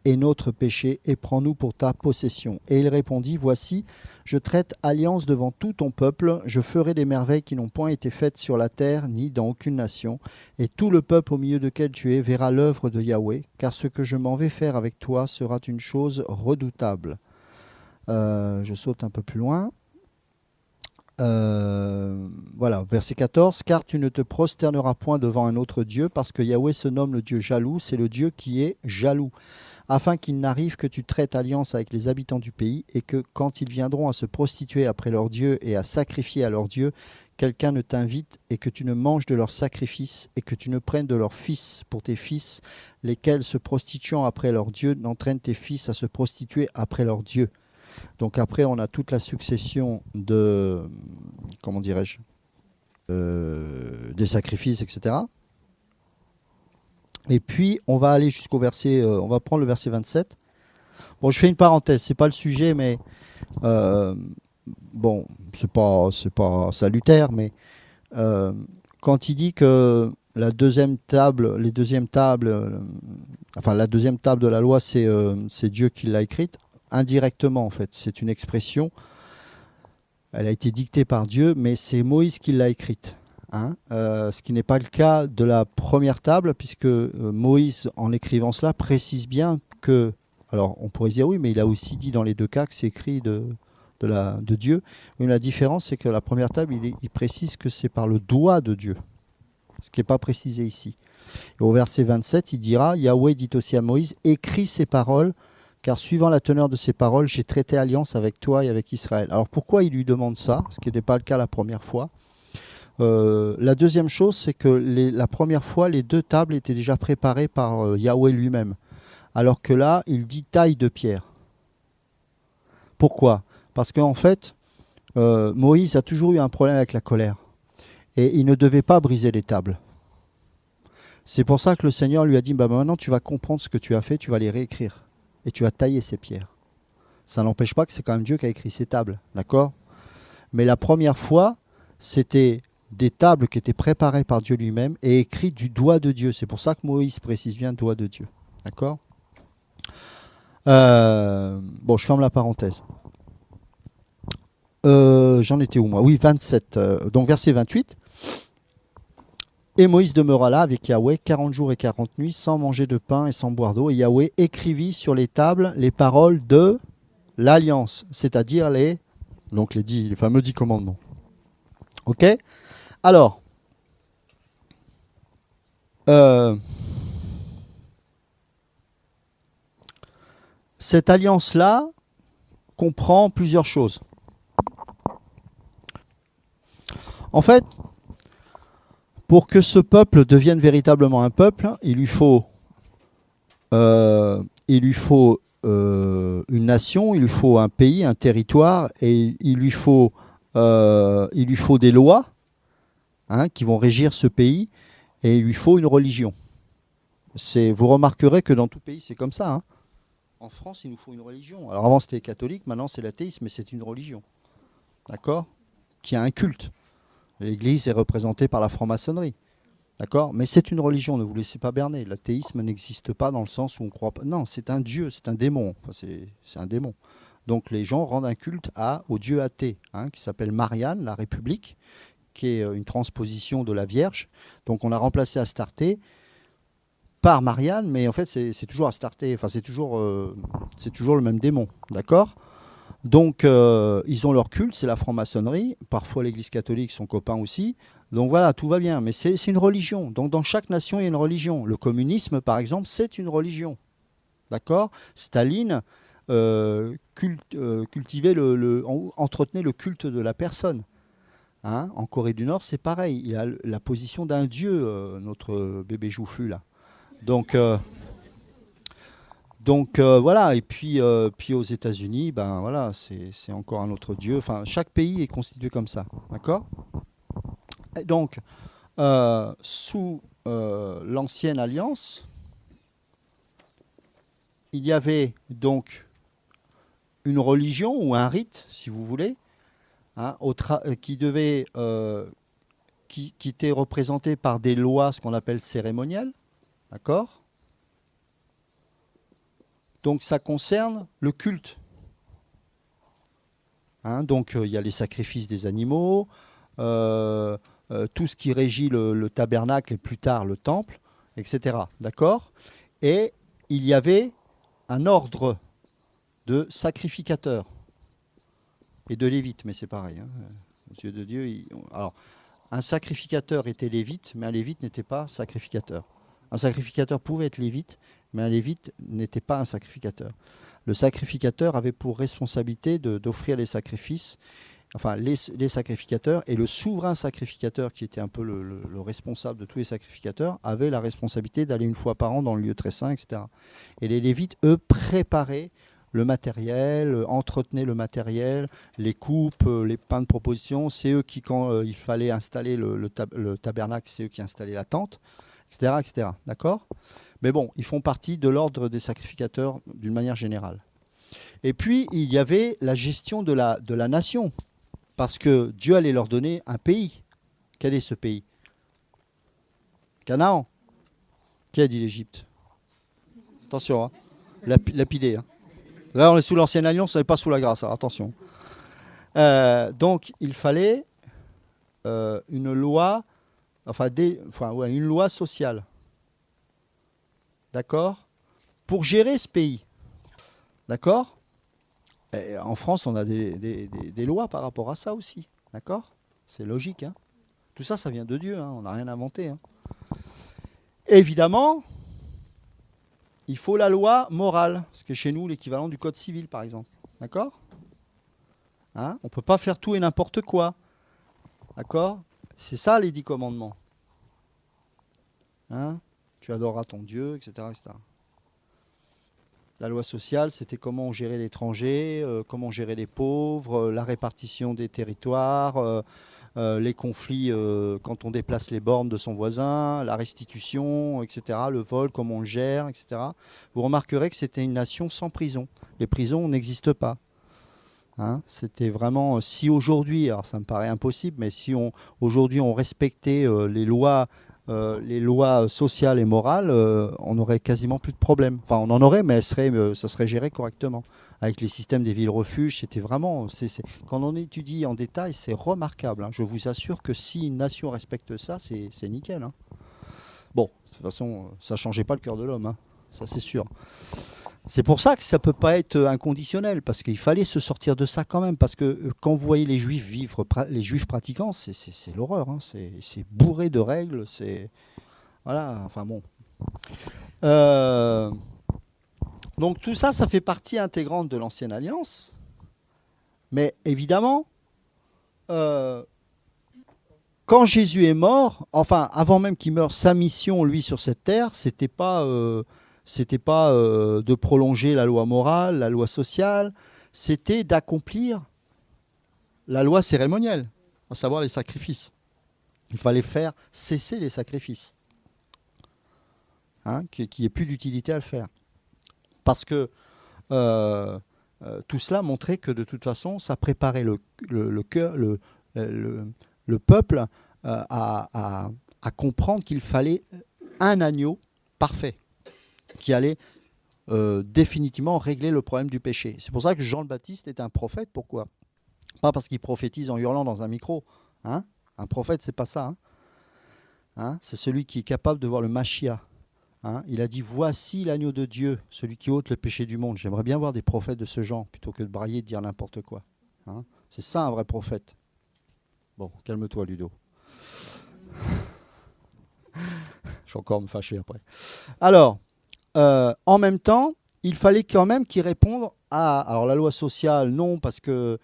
et notre péché, et prends-nous pour ta possession. Et il répondit, voici, je traite alliance devant tout ton peuple, je ferai des merveilles qui n'ont point été faites sur la terre, ni dans aucune nation, et tout le peuple au milieu duquel tu es verra l'œuvre de Yahweh, car ce que je m'en vais faire avec toi sera une chose redoutable. Je saute un peu plus loin. Voilà, verset 14, car tu ne te prosterneras point devant un autre Dieu, parce que Yahweh se nomme le Dieu jaloux, c'est le Dieu qui est jaloux, afin qu'il n'arrive que tu traites alliance avec les habitants du pays, et que quand ils viendront à se prostituer après leur Dieu et à sacrifier à leur Dieu, quelqu'un ne t'invite, et que tu ne manges de leurs sacrifices, et que tu ne prennes de leurs fils pour tes fils, lesquels se prostituant après leur Dieu n'entraînent tes fils à se prostituer après leur Dieu. Donc après, on a toute la succession de, comment dirais-je, des sacrifices, etc. Et puis, on va aller jusqu'au verset, on va prendre le verset 27. Bon, je fais une parenthèse, c'est pas le sujet, mais bon, c'est pas salutaire, mais quand il dit que la deuxième table, les deuxièmes tables, enfin la deuxième table de la loi, c'est Dieu qui l'a écrite. Indirectement, en fait, c'est une expression. Elle a été dictée par Dieu, mais c'est Moïse qui l'a écrite. Hein, ce qui n'est pas le cas de la première table, puisque Moïse, en écrivant cela, précise bien que. Alors, on pourrait dire oui, mais il a aussi dit dans les deux cas que c'est écrit de Dieu. Mais la différence, c'est que la première table, il précise que c'est par le doigt de Dieu, ce qui n'est pas précisé ici. Et au verset 27, il dira, Yahweh dit aussi à Moïse, écris ces paroles, car suivant la teneur de ces paroles, j'ai traité alliance avec toi et avec Israël. Alors pourquoi il lui demande ça, ce qui n'était pas le cas la première fois? La deuxième chose, c'est que la première fois, les deux tables étaient déjà préparées par Yahweh lui-même. Alors que là, il dit taille de pierre. Pourquoi? Parce qu'en fait, Moïse a toujours eu un problème avec la colère. Et il ne devait pas briser les tables. C'est pour ça que le Seigneur lui a dit, bah, maintenant tu vas comprendre ce que tu as fait, tu vas les réécrire. Et tu vas tailler ces pierres. Ça n'empêche pas que c'est quand même Dieu qui a écrit ces tables, d'accord? Mais la première fois, c'était des tables qui étaient préparées par Dieu lui-même et écrites du doigt de Dieu. C'est pour ça que Moïse précise bien doigt de Dieu, d'accord? Bon, je ferme la parenthèse. J'en étais où moi? Oui, 27. Donc verset 28. Et Moïse demeura là avec Yahweh 40 jours et 40 nuits, sans manger de pain et sans boire d'eau. Et Yahweh écrivit sur les tables les paroles de l'alliance, c'est-à-dire les fameux 10 commandements. Ok? Alors, cette alliance-là comprend plusieurs choses. En fait, pour que ce peuple devienne véritablement un peuple, il lui faut une nation, il lui faut un pays, un territoire, et il lui faut des lois qui vont régir ce pays, et il lui faut une religion. Vous remarquerez que dans tout pays, c'est comme ça. Hein. En France, il nous faut une religion. Alors avant, c'était catholique, maintenant, c'est l'athéisme, mais c'est une religion. D'accord? Qui a un culte. L'Église est représentée par la franc-maçonnerie. D'accord? Mais c'est une religion, ne vous laissez pas berner. L'athéisme n'existe pas dans le sens où on croit pas. Non, c'est un dieu, c'est un démon. Enfin, c'est un démon. Donc les gens rendent un culte au dieu athée, qui s'appelle Marianne, la République, qui est une transposition de la Vierge. Donc on a remplacé Astarté par Marianne, mais en fait c'est toujours Astarté. Enfin c'est toujours le même démon. D'accord? Donc, ils ont leur culte, c'est la franc-maçonnerie. Parfois, l'Église catholique sont copains aussi. Donc voilà, tout va bien. Mais c'est une religion. Donc, dans chaque nation, il y a une religion. Le communisme, par exemple, c'est une religion. D'accord? Staline entretenait le culte de la personne. Hein? En Corée du Nord, c'est pareil. Il a la position d'un dieu, notre bébé joufflu, là. Donc voilà, et puis aux États-Unis, ben voilà, c'est encore un autre dieu. Enfin, chaque pays est constitué comme ça, d'accord? Donc, sous l'ancienne alliance, il y avait donc une religion ou un rite, si vous voulez, qui était représenté par des lois, ce qu'on appelle cérémoniales, d'accord? Donc ça concerne le culte. Hein, donc il y a les sacrifices des animaux, tout ce qui régit le tabernacle et plus tard le temple, etc. D'accord ? Et il y avait un ordre de sacrificateurs et de lévites, mais c'est pareil. Hein. Aux yeux de Dieu, alors, un sacrificateur était lévite, mais un lévite n'était pas sacrificateur. Un sacrificateur pouvait être lévite, mais un lévite n'était pas un sacrificateur. Le sacrificateur avait pour responsabilité d'offrir les sacrifices, enfin les sacrificateurs, et le souverain sacrificateur, qui était un peu le responsable de tous les sacrificateurs, avait la responsabilité d'aller une fois par an dans le lieu très saint, etc. Et les lévites, eux, préparaient le matériel, entretenaient le matériel, les coupes, les pains de proposition. C'est eux qui, quand il fallait installer le tabernacle, c'est eux qui installaient la tente, etc. etc. D'accord ? Mais bon, ils font partie de l'ordre des sacrificateurs d'une manière générale. Et puis, il y avait la gestion de la nation, parce que Dieu allait leur donner un pays. Quel est ce pays ? Canaan. Qui a dit l'Égypte ? Attention, hein. Lapidé. Hein. Là, on est sous l'ancienne alliance, on n'est pas sous la grâce, alors attention. Donc, il fallait une loi, une loi sociale. D'accord ? Pour gérer ce pays. D'accord ? Et en France, on a des lois par rapport à ça aussi. D'accord ? C'est logique. Hein ? Tout ça, ça vient de Dieu. Hein ? On n'a rien inventé. Hein ? Évidemment, il faut la loi morale. Ce qui est chez nous l'équivalent du code civil, par exemple. D'accord ? Hein ? On ne peut pas faire tout et n'importe quoi. D'accord ? C'est ça les 10 commandements. Hein ? Tu adoreras ton Dieu, etc., etc. La loi sociale, c'était comment on gérait l'étranger, comment on gérait les pauvres, la répartition des territoires, les conflits quand on déplace les bornes de son voisin, la restitution, etc., le vol, comment on le gère, etc. Vous remarquerez que c'était une nation sans prison. Les prisons n'existent pas. Hein, c'était vraiment, si aujourd'hui, alors ça me paraît impossible, mais si aujourd'hui on respectait les lois sociales et morales, on n'aurait quasiment plus de problèmes. Enfin, on en aurait, mais ça serait géré correctement. Avec les systèmes des villes-refuges, c'était vraiment... quand on étudie en détail, c'est remarquable. Hein. Je vous assure que si une nation respecte ça, c'est nickel. Hein. Bon, de toute façon, ça ne changeait pas le cœur de l'homme, hein. Ça c'est sûr. C'est pour ça que ça ne peut pas être inconditionnel, parce qu'il fallait se sortir de ça quand même, parce que quand vous voyez les juifs vivre, les juifs pratiquants, c'est l'horreur, hein. C'est bourré de règles, c'est... Voilà, enfin bon. Donc tout ça, ça fait partie intégrante de l'Ancienne Alliance, mais évidemment, quand Jésus est mort, enfin avant même qu'il meure, sa mission, lui, sur cette terre, c'était pas de prolonger la loi morale, la loi sociale, c'était d'accomplir la loi cérémonielle, à savoir les sacrifices. Il fallait faire cesser les sacrifices, hein, qu'il n'y ait plus d'utilité à le faire. Parce que tout cela montrait que de toute façon, ça préparait le peuple à comprendre qu'il fallait un agneau parfait, qui allait définitivement régler le problème du péché. C'est pour ça que Jean le Baptiste est un prophète. Pourquoi ? Pas parce qu'il prophétise en hurlant dans un micro. Hein ? Un prophète, c'est pas ça. Hein ? Hein ? C'est celui qui est capable de voir le Machia. Hein ? Il a dit « Voici l'agneau de Dieu, celui qui ôte le péché du monde ». J'aimerais bien voir des prophètes de ce genre, plutôt que de brailler et de dire n'importe quoi. Hein ? C'est ça un vrai prophète. Bon, calme-toi, Ludo. Je vais encore me fâcher après. Alors, en même temps, il fallait quand même qu'ils répondent à... Alors la loi sociale, non, parce que...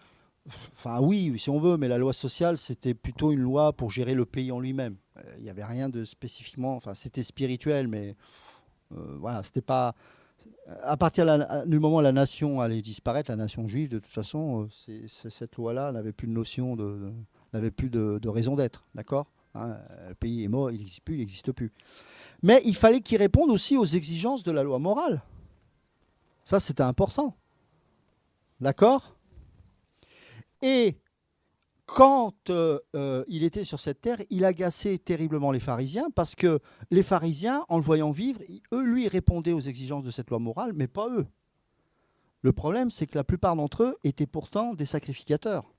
Enfin oui, si on veut, mais la loi sociale, c'était plutôt une loi pour gérer le pays en lui-même. Il n'y avait rien de spécifiquement... Enfin, c'était spirituel, mais voilà, c'était pas... À partir du moment où la nation allait disparaître, la nation juive, de toute façon, cette loi-là n'avait plus de notion n'avait plus de raison d'être, d'accord ? Hein, le pays est mort, il n'existe plus. Mais il fallait qu'ils répondent aussi aux exigences de la loi morale. Ça, c'était important. D'accord ? Et quand il était sur cette terre, il agaçait terriblement les pharisiens, parce que les pharisiens, en le voyant vivre, eux, lui, répondaient aux exigences de cette loi morale, mais pas eux. Le problème, c'est que la plupart d'entre eux étaient pourtant des sacrificateurs.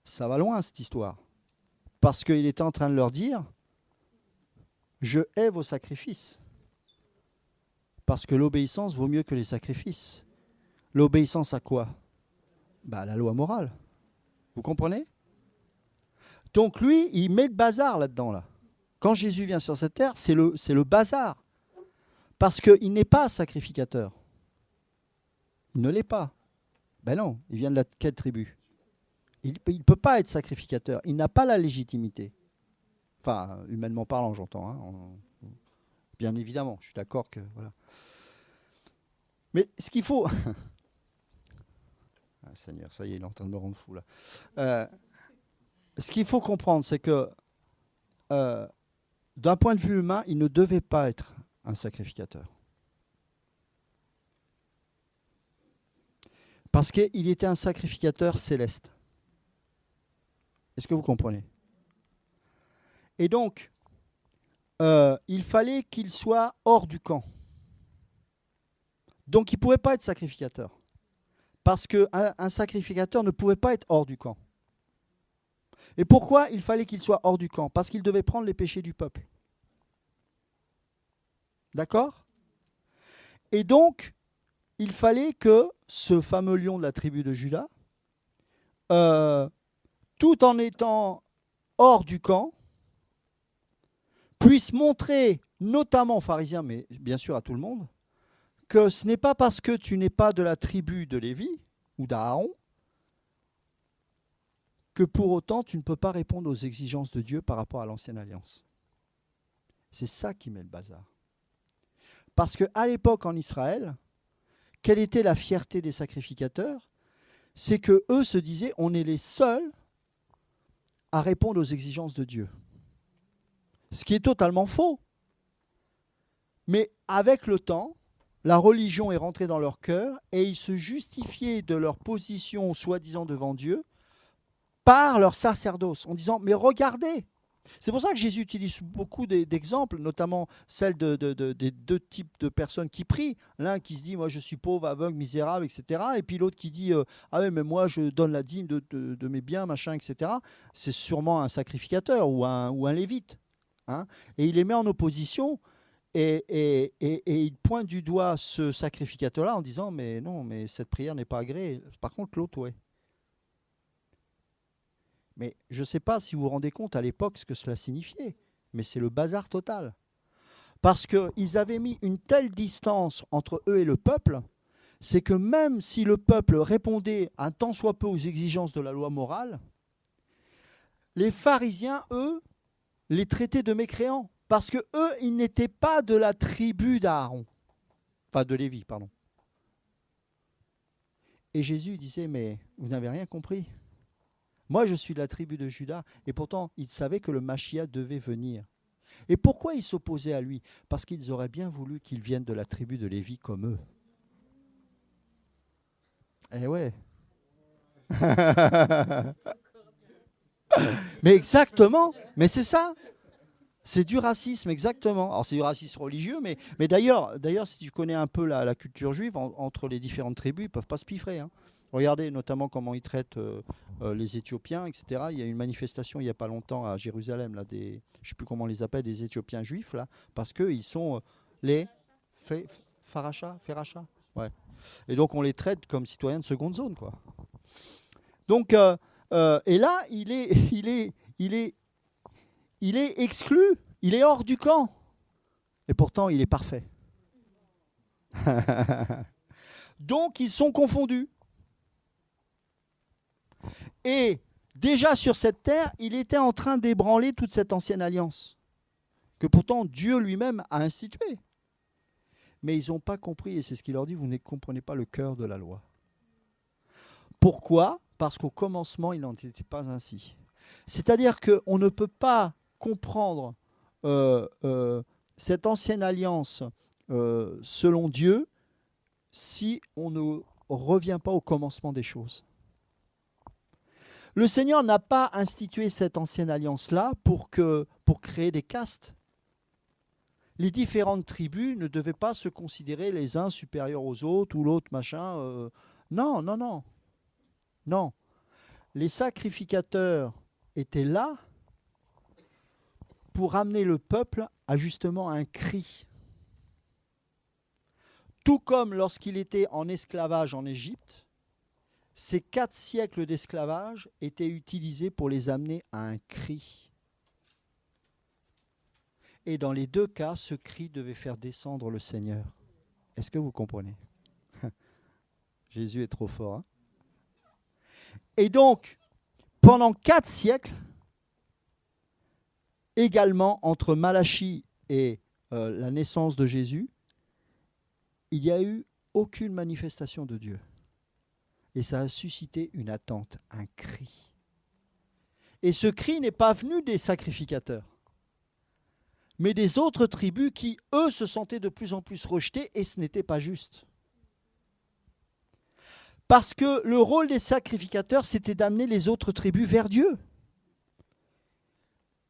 Ça va loin, cette histoire. Parce qu'il était en train de leur dire, je hais vos sacrifices. Parce que l'obéissance vaut mieux que les sacrifices. L'obéissance à quoi? À la loi morale. Vous comprenez? Donc lui, il met le bazar là-dedans. Là. Quand Jésus vient sur cette terre, c'est le bazar. Parce qu'il n'est pas sacrificateur. Il ne l'est pas. Ben non, il vient de quelle tribu? Il ne peut pas être sacrificateur. Il n'a pas la légitimité. Enfin, humainement parlant, j'entends. Hein, bien évidemment, je suis d'accord que... Voilà. Mais ce qu'il faut... Ah, Seigneur, ça y est, il est en train de me rendre fou là. Ce qu'il faut comprendre, c'est que d'un point de vue humain, il ne devait pas être un sacrificateur. Parce qu'il était un sacrificateur céleste. Est-ce que vous comprenez? Et donc, il fallait qu'il soit hors du camp. Donc, il ne pouvait pas être sacrificateur. Parce qu'un sacrificateur ne pouvait pas être hors du camp. Et pourquoi il fallait qu'il soit hors du camp? Parce qu'il devait prendre les péchés du peuple. D'accord? Et donc, il fallait que ce fameux lion de la tribu de Juda, tout en étant hors du camp, puisse montrer, notamment aux pharisiens, mais bien sûr à tout le monde, que ce n'est pas parce que tu n'es pas de la tribu de Lévi ou d'Aaron que pour autant tu ne peux pas répondre aux exigences de Dieu par rapport à l'ancienne alliance. C'est ça qui met le bazar. Parce qu'à l'époque en Israël, quelle était la fierté des sacrificateurs? C'est qu'eux se disaient, on est les seuls à répondre aux exigences de Dieu. Ce qui est totalement faux. Mais avec le temps, la religion est rentrée dans leur cœur et ils se justifiaient de leur position soi-disant devant Dieu par leur sacerdoce, en disant, mais regardez. C'est pour ça que Jésus utilise beaucoup d'exemples, notamment celle des deux types de personnes qui prient. L'un qui se dit, moi je suis pauvre, aveugle, misérable, etc. Et puis l'autre qui dit, ah oui, mais moi je donne la dîme de mes biens, machin, etc. C'est sûrement un sacrificateur ou un lévite. Hein, et il les met en opposition et il pointe du doigt ce sacrificateur-là en disant, mais non, mais cette prière n'est pas agréée. Par contre, l'autre, ouais. Mais je ne sais pas si vous vous rendez compte à l'époque ce que cela signifiait, mais c'est le bazar total. Parce qu'ils avaient mis une telle distance entre eux et le peuple, c'est que même si le peuple répondait un tant soit peu aux exigences de la loi morale, les pharisiens, eux, les traitaient de mécréants. Parce que eux, ils n'étaient pas de la tribu d'Aaron. Enfin, de Lévi, pardon. Et Jésus disait, mais vous n'avez rien compris. Moi, je suis de la tribu de Juda, et pourtant, ils savaient que le Machia devait venir. Et pourquoi ils s'opposaient à lui? Parce qu'ils auraient bien voulu qu'il vienne de la tribu de Lévi comme eux. Eh ouais. Mais exactement, mais c'est ça. C'est du racisme, exactement. Alors c'est du racisme religieux, mais d'ailleurs, si tu connais un peu la culture juive, entre les différentes tribus, ils ne peuvent pas se piffrer. Hein. Regardez notamment comment ils traitent les Éthiopiens, etc. Il y a une manifestation il n'y a pas longtemps à Jérusalem, là, je ne sais plus comment on les appelle, des Éthiopiens juifs, là, parce qu'ils sont les Faracha. Ouais. Et donc on les traite comme citoyens de seconde zone, quoi. Donc, et là, il est exclu, il est hors du camp. Et pourtant, il est parfait. Donc, ils sont confondus. Et déjà sur cette terre, il était en train d'ébranler toute cette ancienne alliance, que pourtant Dieu lui-même a instituée. Mais ils n'ont pas compris, et c'est ce qu'il leur dit, vous ne comprenez pas le cœur de la loi. Pourquoi? Parce qu'au commencement, il n'en était pas ainsi. C'est-à-dire qu'on ne peut pas comprendre cette ancienne alliance selon Dieu si on ne revient pas au commencement des choses. Le Seigneur n'a pas institué cette ancienne alliance-là pour créer des castes. les différentes tribus ne devaient pas se considérer les uns supérieurs aux autres ou l'autre machin. Non, non, non. Non. Les sacrificateurs étaient là pour amener le peuple à justement un cri. Tout comme lorsqu'il était en esclavage en Égypte, ces 4 siècles d'esclavage étaient utilisés pour les amener à un cri. Et dans les 2 cas, ce cri devait faire descendre le Seigneur. Est-ce que vous comprenez? Jésus est trop fort. Hein? Et donc, pendant 4 siècles, également entre Malachie et la naissance de Jésus, il n'y a eu aucune manifestation de Dieu. Et ça a suscité une attente, un cri. Et ce cri n'est pas venu des sacrificateurs, mais des autres tribus qui, eux, se sentaient de plus en plus rejetés, et ce n'était pas juste. Parce que le rôle des sacrificateurs, c'était d'amener les autres tribus vers Dieu.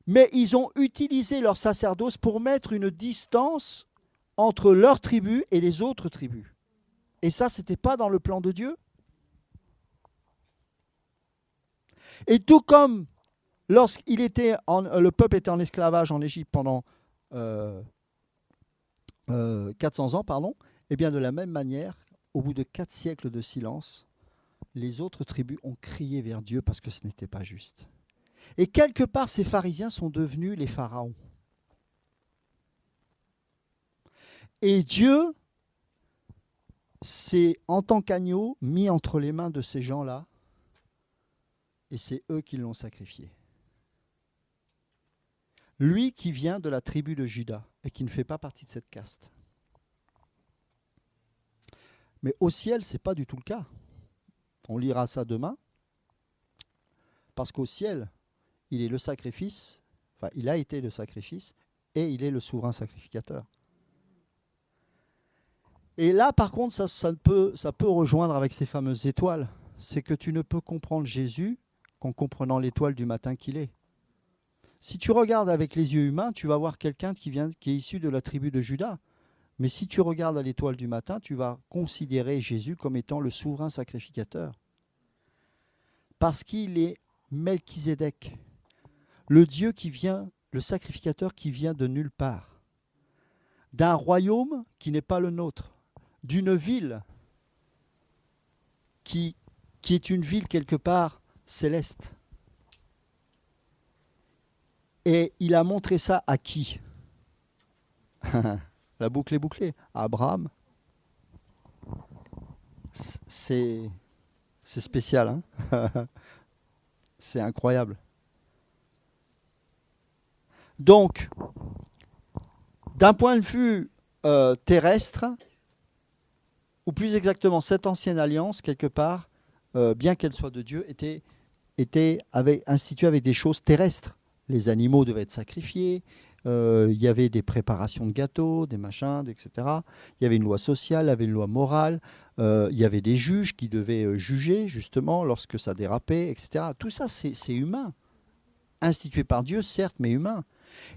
Mais ils ont utilisé leur sacerdoce pour mettre une distance entre leur tribu et les autres tribus. Et ça, ce n'était pas dans le plan de Dieu. Et tout comme le peuple était en esclavage en Égypte pendant 400 ans, et bien de la même manière, au bout de 4 siècles de silence, les autres tribus ont crié vers Dieu parce que ce n'était pas juste. Et quelque part, ces pharisiens sont devenus les pharaons. Et Dieu s'est, en tant qu'agneau, mis entre les mains de ces gens-là, et c'est eux qui l'ont sacrifié. Lui qui vient de la tribu de Juda et qui ne fait pas partie de cette caste. Mais au ciel, ce n'est pas du tout le cas. On lira ça demain. Parce qu'au ciel, il est le sacrifice, enfin, il a été le sacrifice et il est le souverain sacrificateur. Et là, par contre, ça peut rejoindre avec ces fameuses étoiles. C'est que tu ne peux comprendre Jésus qu'en comprenant l'étoile du matin qu'il est. Si tu regardes avec les yeux humains, tu vas voir quelqu'un qui est issu de la tribu de Juda. Mais si tu regardes à l'étoile du matin, tu vas considérer Jésus comme étant le souverain sacrificateur. Parce qu'il est Melchizedek, le Dieu qui vient, le sacrificateur qui vient de nulle part, d'un royaume qui n'est pas le nôtre, d'une ville qui est une ville quelque part céleste. Et il a montré ça à qui? La boucle est bouclée. À Abraham. C'est spécial, hein. C'est incroyable. Donc, d'un point de vue terrestre, ou plus exactement, cette ancienne alliance, quelque part, bien qu'elle soit de Dieu, était instituée avec des choses terrestres. Les animaux devaient être sacrifiés, il y avait des préparations de gâteaux, des machins, etc. Il y avait une loi sociale, il y avait une loi morale, il y avait des juges qui devaient juger, justement, lorsque ça dérapait, etc. Tout ça, c'est humain. Institué par Dieu, certes, mais humain.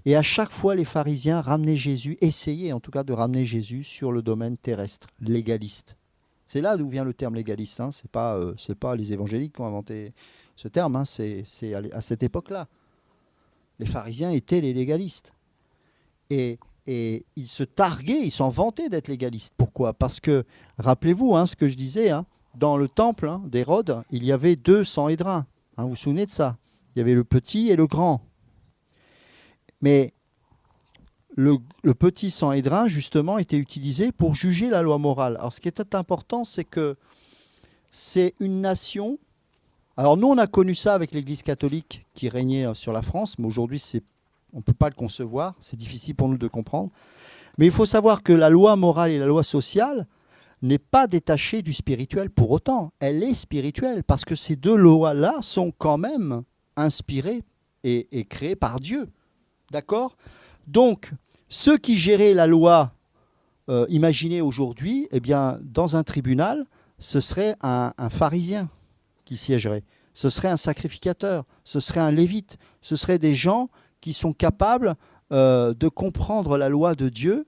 Et à chaque fois, les pharisiens ramenaient Jésus, essayaient en tout cas de ramener Jésus sur le domaine terrestre, légaliste. C'est là d'où vient le terme légaliste. Hein. C'est pas les évangéliques qui ont inventé ce terme, hein. C'est à cette époque-là. Les pharisiens étaient les légalistes. Et ils se targuaient, ils s'en vantaient d'être légalistes. Pourquoi? Parce que, rappelez-vous ce que je disais, dans le temple d'Hérode, il y avait 2 Sanhédrins. Vous vous souvenez de ça? Il y avait le petit et le grand. Mais le petit Sanhédrin, justement, était utilisé pour juger la loi morale. Alors, ce qui est important, c'est que c'est une nation. Alors, nous, on a connu ça avec l'Église catholique qui régnait sur la France, mais aujourd'hui, on ne peut pas le concevoir. C'est difficile pour nous de comprendre. Mais il faut savoir que la loi morale et la loi sociale n'est pas détachée du spirituel pour autant. Elle est spirituelle parce que ces 2 lois-là sont quand même inspirées et créées par Dieu. D'accord? Donc, ceux qui géraient la loi imaginée aujourd'hui, eh bien, dans un tribunal, ce serait un pharisien qui siégerait. Ce serait un sacrificateur, ce serait un lévite, ce serait des gens qui sont capables de comprendre la loi de Dieu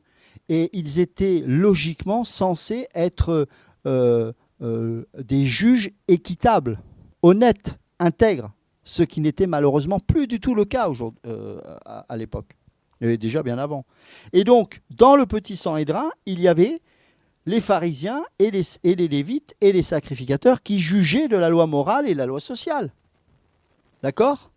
et ils étaient logiquement censés être des juges équitables, honnêtes, intègres, ce qui n'était malheureusement plus du tout le cas à l'époque, et déjà bien avant. Et donc, dans le petit Sanhédrin, il y avait les pharisiens et les lévites et les sacrificateurs qui jugeaient de la loi morale et la loi sociale. D'accord ?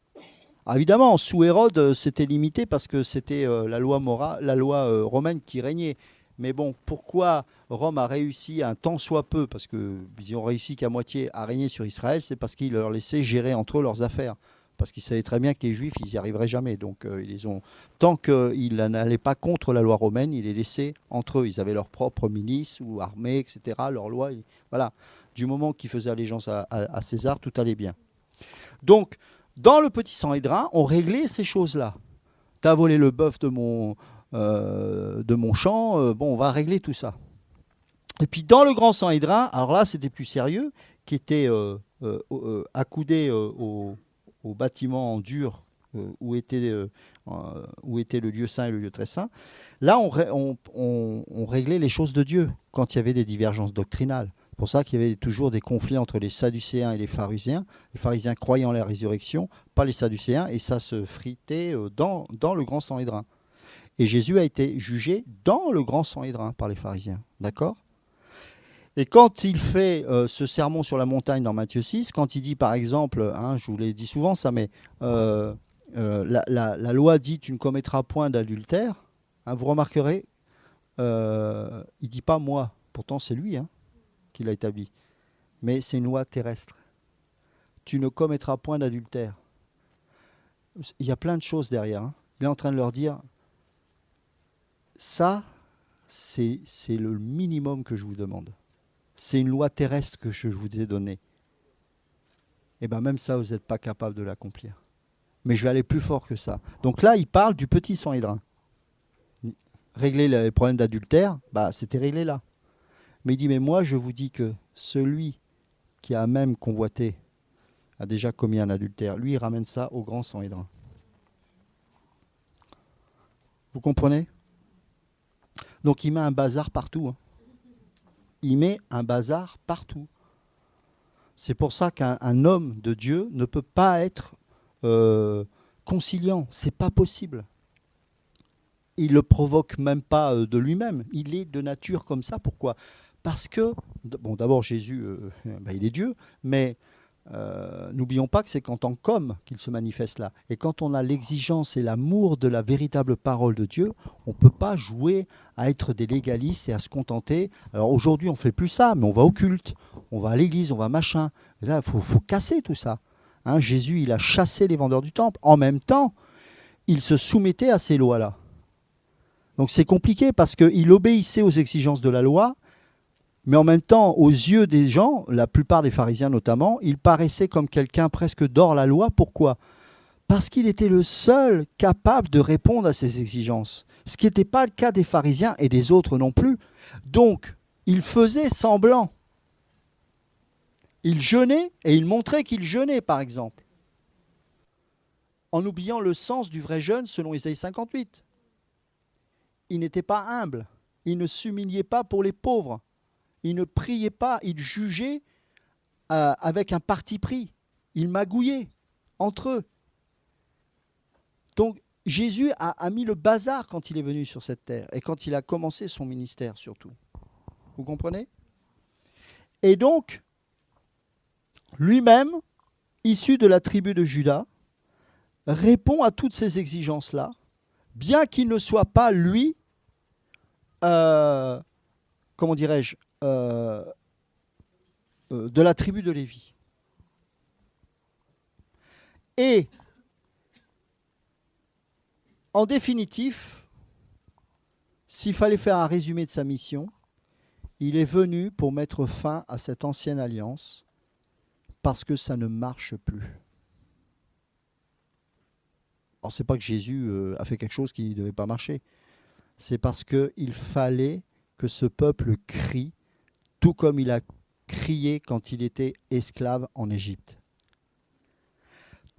Alors évidemment, sous Hérode, c'était limité parce que c'était la loi morale, la loi romaine qui régnait. Mais bon, pourquoi Rome a réussi un tant soit peu, parce qu'ils ont réussi qu'à moitié à régner sur Israël, c'est parce qu'ils leur laissaient gérer entre eux leurs affaires. Parce qu'ils savaient très bien que les Juifs, ils n'y arriveraient jamais. Donc, tant qu'ils n'allaient pas contre la loi romaine, ils les laissaient entre eux. Ils avaient leur propre milice ou armée, etc., leur loi. Voilà. Du moment qu'ils faisaient allégeance à César, tout allait bien. Donc, dans le petit Sanhédrin, on réglait ces choses-là. Tu as volé le bœuf de mon champ, bon, on va régler tout ça. Et puis dans le grand Sanhédrin, alors là, c'était plus sérieux, qui était accoudé au bâtiment en dur où était le lieu saint et le lieu très saint. Là, on réglait les choses de Dieu quand il y avait des divergences doctrinales. C'est pour ça qu'il y avait toujours des conflits entre les Sadducéens et les pharisiens. Les pharisiens croyaient en la résurrection, pas les Sadducéens, et ça se fritait dans le grand Sanhédrin. Et Jésus a été jugé dans le grand Sanhédrin par les pharisiens. D'accord ? Et quand il fait ce sermon sur la montagne dans Matthieu 6, quand il dit par exemple, je vous l'ai dit souvent ça, mais la loi dit tu ne commettras point d'adultère, vous remarquerez, il ne dit pas moi, pourtant c'est lui qui l'a établi, mais c'est une loi terrestre. Tu ne commettras point d'adultère. Il y a plein de choses derrière. Il est en train de leur dire, ça, c'est le minimum que je vous demande. C'est une loi terrestre que je vous ai donnée. Et bien même ça, vous n'êtes pas capable de l'accomplir. Mais je vais aller plus fort que ça. Donc là, il parle du petit Sanhédrin. Régler les problèmes d'adultère, c'était réglé là. Mais il dit, mais moi, je vous dis que celui qui a même convoité a déjà commis un adultère. Lui, il ramène ça au grand Sanhédrin. Vous comprenez ? Donc il met un bazar partout. Il met un bazar partout. C'est pour ça qu'un homme de Dieu ne peut pas être conciliant. C'est pas possible. Il le provoque même pas de lui-même. Il est de nature comme ça. Pourquoi ? Parce que, bon, d'abord Jésus, il est Dieu, mais n'oublions pas que c'est qu'en tant qu'homme qu'il se manifeste là. Et quand on a l'exigence et l'amour de la véritable parole de Dieu, on ne peut pas jouer à être des légalistes et à se contenter. Alors aujourd'hui, on ne fait plus ça, mais on va au culte, on va à l'église, on va machin. Et là, il faut casser tout ça. Jésus, il a chassé les vendeurs du temple. En même temps, il se soumettait à ces lois-là. Donc c'est compliqué parce qu'il obéissait aux exigences de la loi, mais en même temps, aux yeux des gens, la plupart des pharisiens notamment, il paraissait comme quelqu'un presque d'hors la loi. Pourquoi ? Parce qu'il était le seul capable de répondre à ces exigences, ce qui n'était pas le cas des pharisiens et des autres non plus. Donc, il faisait semblant. Il jeûnait et il montrait qu'il jeûnait, par exemple, en oubliant le sens du vrai jeûne selon Isaïe 58. Il n'était pas humble, il ne s'humiliait pas pour les pauvres. Il ne priait pas, il jugeait avec un parti pris. Il magouillait entre eux. Donc Jésus a mis le bazar quand il est venu sur cette terre et quand il a commencé son ministère surtout. Vous comprenez ? Et donc, lui-même, issu de la tribu de Juda, répond à toutes ces exigences-là, bien qu'il ne soit pas, lui, comment dirais-je, de la tribu de Lévi. Et en définitif, s'il fallait faire un résumé de sa mission, il est venu pour mettre fin à cette ancienne alliance parce que ça ne marche plus. Alors c'est pas que Jésus a fait quelque chose qui ne devait pas marcher, c'est parce qu'il fallait que ce peuple crie tout comme il a crié quand il était esclave en Égypte.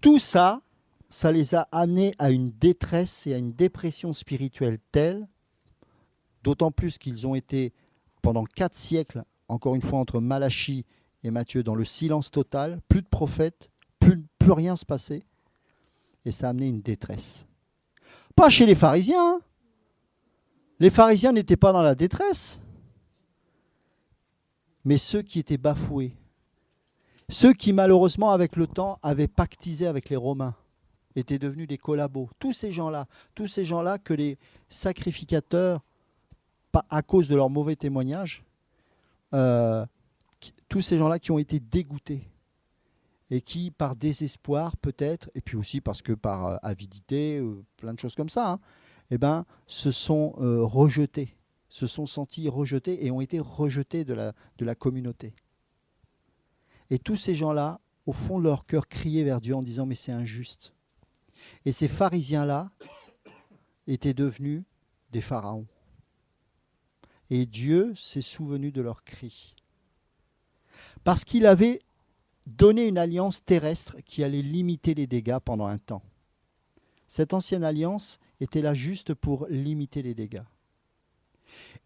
Tout ça ça les a amenés à une détresse et à une dépression spirituelle telle, d'autant plus qu'ils ont été pendant 4 siècles, encore une fois entre Malachie et Matthieu, dans le silence total, plus de prophètes, plus rien se passait, et ça a amené une détresse. Pas chez les pharisiens, hein. Les pharisiens n'étaient pas dans la détresse, mais ceux qui étaient bafoués, ceux qui malheureusement avec le temps avaient pactisé avec les Romains, étaient devenus des collabos. Tous ces gens-là que les sacrificateurs, à cause de leur mauvais témoignages, tous ces gens-là qui ont été dégoûtés et qui, par désespoir peut-être, et puis aussi parce que par avidité, plein de choses comme ça, hein, eh ben, se sont rejetés, se sont sentis rejetés et ont été rejetés de la communauté. Et tous ces gens-là, au fond de leur cœur, criaient vers Dieu en disant « mais c'est injuste ». Et ces pharisiens-là étaient devenus des pharaons. Et Dieu s'est souvenu de leurs cris. Parce qu'il avait donné une alliance terrestre qui allait limiter les dégâts pendant un temps. Cette ancienne alliance était là juste pour limiter les dégâts.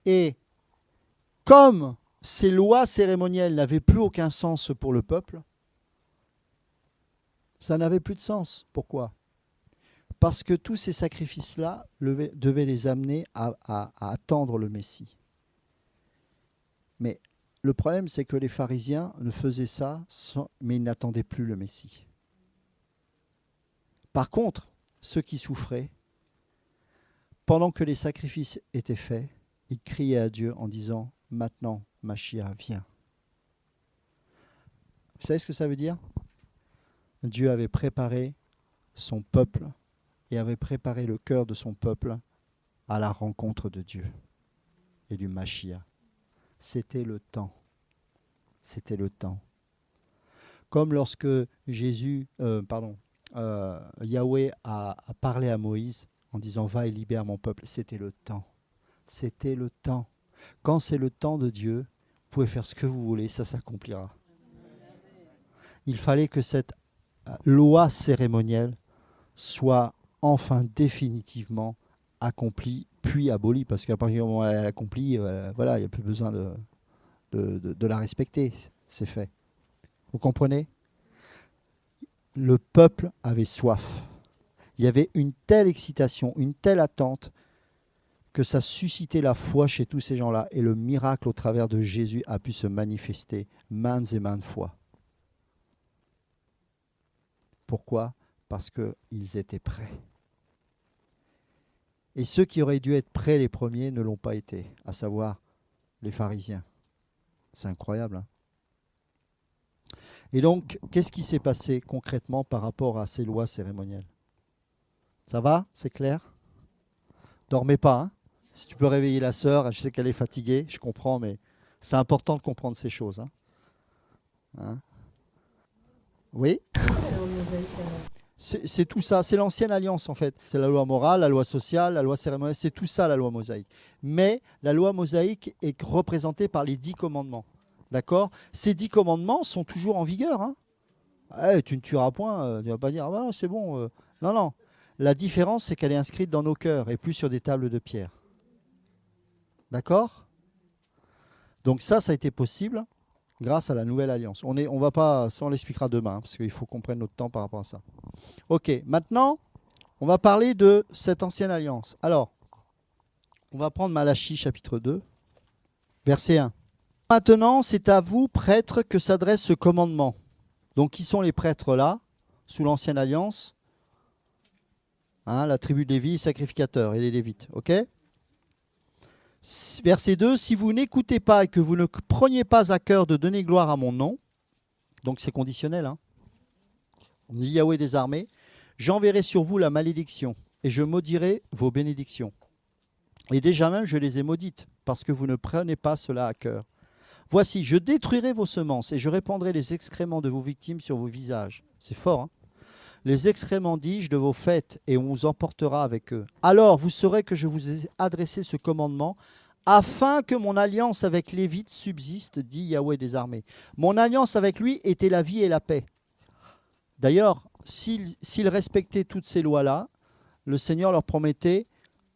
Et comme ces lois cérémonielles n'avaient plus aucun sens pour le peuple, ça n'avait plus de sens. Pourquoi ? Parce que tous ces sacrifices-là devaient les amener à attendre le Messie. Mais le problème, c'est que les pharisiens ne faisaient ça, mais ils n'attendaient plus le Messie. Par contre, ceux qui souffraient, pendant que les sacrifices étaient faits, ils criaient à Dieu en disant « Maintenant, Mashiach, viens ». Vous savez ce que ça veut dire ? Dieu avait préparé son peuple et avait préparé le cœur de son peuple à la rencontre de Dieu et du Mashiach. C'était le temps. C'était le temps. Comme lorsque Yahweh a parlé à Moïse en disant « Va et libère mon peuple », c'était le temps. C'était le temps. Quand c'est le temps de Dieu, vous pouvez faire ce que vous voulez, ça s'accomplira. Il fallait que cette loi cérémonielle soit enfin définitivement accomplie, puis abolie, parce qu'à partir du moment où elle est accomplie, voilà, il n'y a plus besoin de la respecter, c'est fait. Vous comprenez ? Le peuple avait soif. Il y avait une telle excitation, une telle attente, que ça suscitait la foi chez tous ces gens-là, et le miracle au travers de Jésus a pu se manifester maintes et maintes fois. Pourquoi ? Parce qu'ils étaient prêts. Et ceux qui auraient dû être prêts les premiers ne l'ont pas été, à savoir les pharisiens. C'est incroyable, hein ? Et donc, qu'est-ce qui s'est passé concrètement par rapport à ces lois cérémonielles ? Ça va ? C'est clair ? Dormez pas, hein ? Si tu peux réveiller la sœur, je sais qu'elle est fatiguée, je comprends, mais c'est important de comprendre ces choses. Hein ? Oui ? C'est tout ça, c'est l'ancienne alliance en fait. C'est la loi morale, la loi sociale, la loi cérémonielle, c'est tout ça la loi mosaïque. Mais la loi mosaïque est représentée par les 10 commandements. D'accord ? Ces 10 commandements sont toujours en vigueur. Hein ? Tu ne tueras point, tu ne vas pas dire ah ben, c'est bon. Non, non. La différence, c'est qu'elle est inscrite dans nos cœurs et plus sur des tables de pierre. D'accord ? Donc ça a été possible grâce à la nouvelle alliance. On va pas, ça on l'expliquera demain, parce qu'il faut qu'on prenne notre temps par rapport à ça. Ok, maintenant, on va parler de cette ancienne alliance. Alors, on va prendre Malachie chapitre 2, verset 1. Maintenant, c'est à vous, prêtres, que s'adresse ce commandement. Donc, qui sont les prêtres là, sous l'ancienne alliance ? La tribu de Lévi, sacrificateurs, et les Lévites. Ok ? Verset 2, si vous n'écoutez pas et que vous ne preniez pas à cœur de donner gloire à mon nom, donc c'est conditionnel, hein, on dit Yahweh des armées, j'enverrai sur vous la malédiction et je maudirai vos bénédictions. Et déjà même je les ai maudites parce que vous ne prenez pas cela à cœur. Voici, je détruirai vos semences et je répandrai les excréments de vos victimes sur vos visages. C'est fort, hein ? Les excréments, dis-je, de vos fêtes, et on vous emportera avec eux. Alors vous saurez que je vous ai adressé ce commandement, afin que mon alliance avec Lévite subsiste, dit Yahweh des armées. Mon alliance avec lui était la vie et la paix. D'ailleurs, s'ils respectaient toutes ces lois-là, le Seigneur leur promettait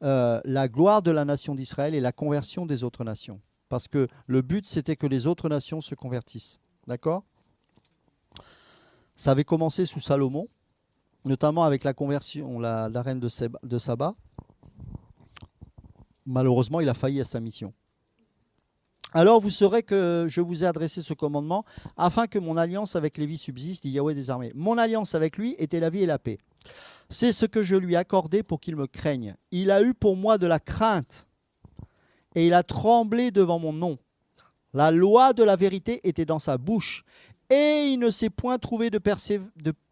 la gloire de la nation d'Israël et la conversion des autres nations. Parce que le but, c'était que les autres nations se convertissent. D'accord ? Ça avait commencé sous Salomon, notamment avec la conversion, la reine de Saba. Malheureusement, il a failli à sa mission. Alors vous saurez que je vous ai adressé ce commandement afin que mon alliance avec Lévi subsiste, dit Yahweh des armées. Mon alliance avec lui était la vie et la paix. C'est ce que je lui ai accordé pour qu'il me craigne. Il a eu pour moi de la crainte et il a tremblé devant mon nom. La loi de la vérité était dans sa bouche et il ne s'est point trouvé de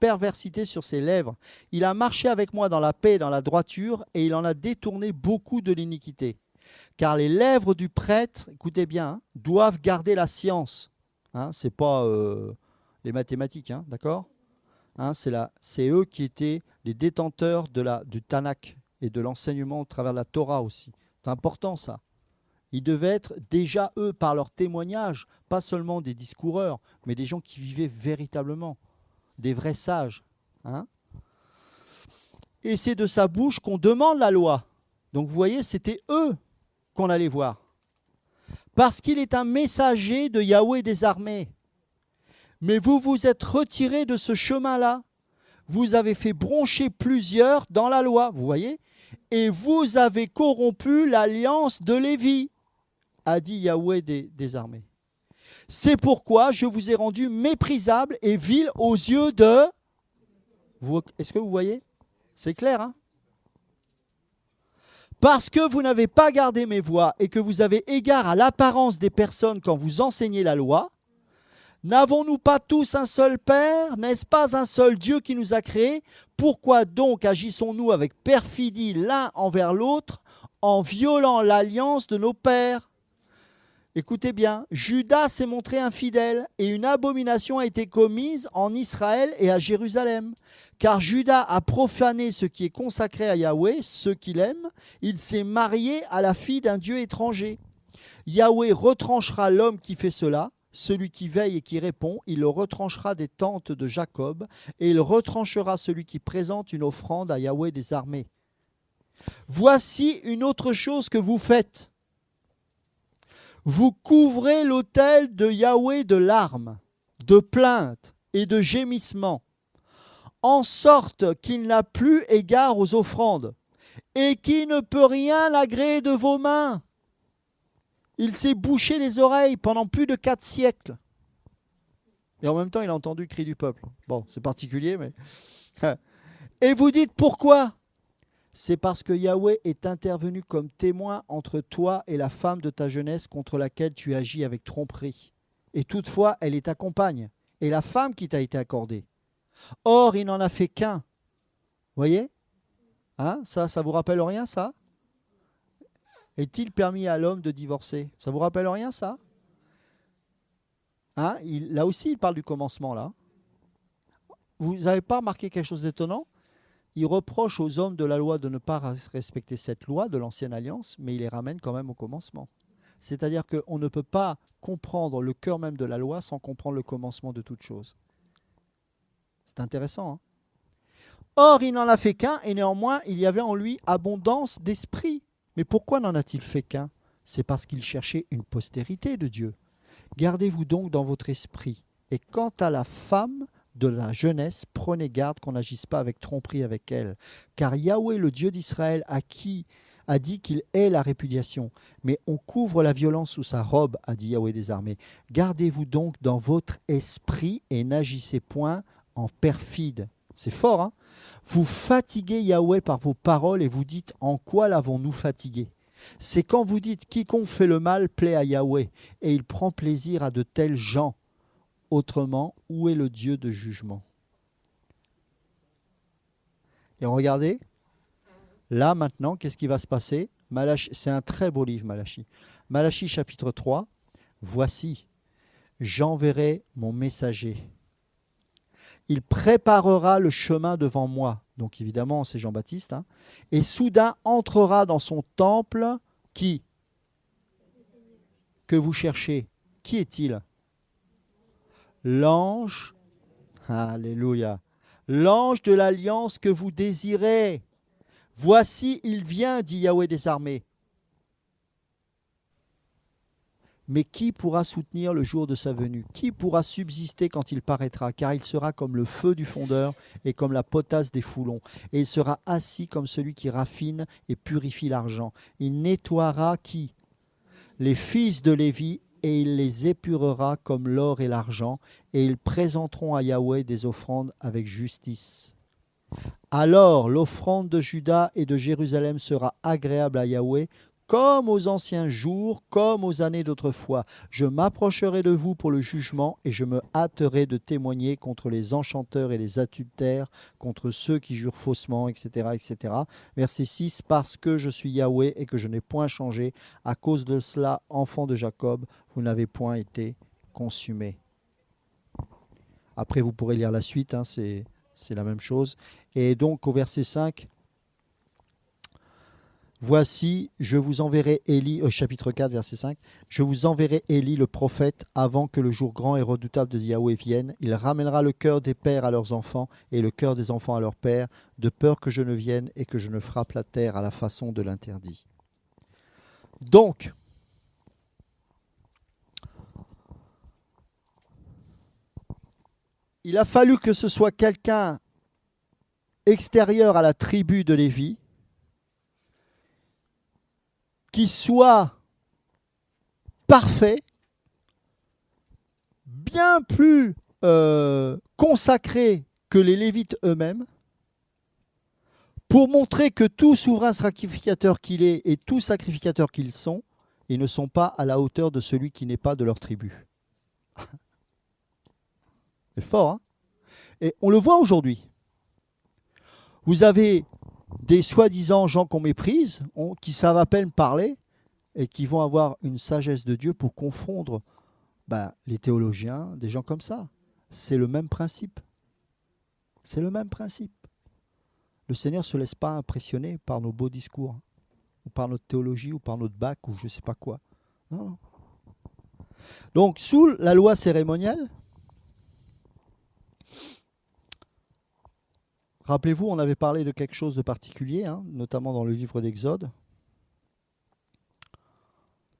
perversité sur ses lèvres. Il a marché avec moi dans la paix et dans la droiture et il en a détourné beaucoup de l'iniquité. Car les lèvres du prêtre, écoutez bien, hein, doivent garder la science. Hein, ce n'est pas les mathématiques, hein, d'accord, hein, c'est eux qui étaient les détenteurs du Tanakh et de l'enseignement au travers de la Torah aussi. C'est important ça. Ils devaient être déjà, eux, par leur témoignage, pas seulement des discoureurs, mais des gens qui vivaient véritablement, des vrais sages. Hein. Et c'est de sa bouche qu'on demande la loi. Donc vous voyez, c'était eux qu'on allait voir. Parce qu'il est un messager de Yahweh des armées. Mais vous vous êtes retirés de ce chemin-là. Vous avez fait broncher plusieurs dans la loi, vous voyez, et vous avez corrompu l'alliance de Lévi, a dit Yahweh des armées. C'est pourquoi je vous ai rendu méprisable et vil aux yeux de... Est-ce que vous voyez? C'est clair, hein? Parce que vous n'avez pas gardé mes voies et que vous avez égard à l'apparence des personnes quand vous enseignez la loi, n'avons-nous pas tous un seul Père? N'est-ce pas un seul Dieu qui nous a créés? Pourquoi donc agissons-nous avec perfidie l'un envers l'autre en violant l'alliance de nos pères? Écoutez bien, Judas s'est montré infidèle et une abomination a été commise en Israël et à Jérusalem. Car Judas a profané ce qui est consacré à Yahweh, ce qu'il aime. Il s'est marié à la fille d'un Dieu étranger. Yahweh retranchera l'homme qui fait cela, celui qui veille et qui répond. Il le retranchera des tentes de Jacob et il retranchera celui qui présente une offrande à Yahweh des armées. Voici une autre chose que vous faites. Vous couvrez l'autel de Yahweh de larmes, de plaintes et de gémissements, en sorte qu'il n'a plus égard aux offrandes, et qui ne peut rien agréer de vos mains. Il s'est bouché les oreilles pendant plus de 4 siècles. Et en même temps, il a entendu le cri du peuple. Bon, c'est particulier, mais... Et vous dites pourquoi ? C'est parce que Yahweh est intervenu comme témoin entre toi et la femme de ta jeunesse contre laquelle tu agis avec tromperie. Et toutefois, elle est ta compagne, et la femme qui t'a été accordée. Or, il n'en a fait qu'un. Voyez, hein, ça vous rappelle rien, ça? Est-il permis à l'homme de divorcer? Ça vous rappelle rien, ça? Hein, là aussi, il parle du commencement, là. Vous n'avez pas remarqué quelque chose d'étonnant? Il reproche aux hommes de la loi de ne pas respecter cette loi de l'ancienne alliance, mais il les ramène quand même au commencement. C'est-à-dire qu'on ne peut pas comprendre le cœur même de la loi sans comprendre le commencement de toute chose. C'est intéressant. Hein? Or, il n'en a fait qu'un, et néanmoins, il y avait en lui abondance d'esprit. Mais pourquoi n'en a-t-il fait qu'un? C'est parce qu'il cherchait une postérité de Dieu. Gardez-vous donc dans votre esprit. Et quant à la femme de la jeunesse, prenez garde qu'on n'agisse pas avec tromperie avec elle. Car Yahweh, le Dieu d'Israël, a dit qu'il hait la répudiation. Mais on couvre la violence sous sa robe, a dit Yahweh des armées. Gardez-vous donc dans votre esprit et n'agissez point en perfide. C'est fort, hein? Vous fatiguez Yahweh par vos paroles et vous dites, en quoi l'avons-nous fatigué? C'est quand vous dites, quiconque fait le mal plaît à Yahweh et il prend plaisir à de tels gens. Autrement, où est le Dieu de jugement? Et regardez, là maintenant, qu'est-ce qui va se passer? C'est un très beau livre, Malachie. Malachie chapitre 3, voici, j'enverrai mon messager. Il préparera le chemin devant moi. Donc évidemment, c'est Jean-Baptiste. Hein, et soudain entrera dans son temple, qui? Que vous cherchez. Qui est-il? L'ange, alléluia, l'ange de l'alliance que vous désirez. Voici, il vient, dit Yahweh des armées. Mais qui pourra soutenir le jour de sa venue? Qui pourra subsister quand il paraîtra? Car il sera comme le feu du fondeur et comme la potasse des foulons. Et il sera assis comme celui qui raffine et purifie l'argent. Il nettoiera qui? Les fils de Lévi, et il les épurera comme l'or et l'argent, et ils présenteront à Yahweh des offrandes avec justice. Alors l'offrande de Juda et de Jérusalem sera agréable à Yahweh, comme aux anciens jours, comme aux années d'autrefois. Je m'approcherai de vous pour le jugement, et je me hâterai de témoigner contre les enchanteurs et les adultères, contre ceux qui jurent faussement, etc., etc. Verset 6, parce que je suis Yahweh et que je n'ai point changé, à cause de cela, enfants de Jacob, vous n'avez point été consumés. Après, vous pourrez lire la suite, hein, c'est la même chose. Et donc, au verset 5, voici, je vous enverrai Élie, chapitre 4, verset 5, je vous enverrai Élie le prophète avant que le jour grand et redoutable de Yahweh vienne. Il ramènera le cœur des pères à leurs enfants et le cœur des enfants à leurs pères, de peur que je ne vienne et que je ne frappe la terre à la façon de l'interdit. Donc, il a fallu que ce soit quelqu'un extérieur à la tribu de Lévi, qui soit parfait, bien plus consacré que les Lévites eux-mêmes, pour montrer que tout souverain sacrificateur qu'il est et tout sacrificateur qu'ils sont, ils ne sont pas à la hauteur de celui qui n'est pas de leur tribu. C'est fort, hein? Et on le voit aujourd'hui. Vous avez des soi-disant gens qu'on méprise, qui savent à peine parler, et qui vont avoir une sagesse de Dieu pour confondre les théologiens, des gens comme ça. C'est le même principe. C'est le même principe. Le Seigneur ne se laisse pas impressionner par nos beaux discours, ou par notre théologie, ou par notre bac, ou je ne sais pas quoi. Non. Donc, sous la loi cérémonielle, rappelez-vous, on avait parlé de quelque chose de particulier, hein, notamment dans le livre d'Exode.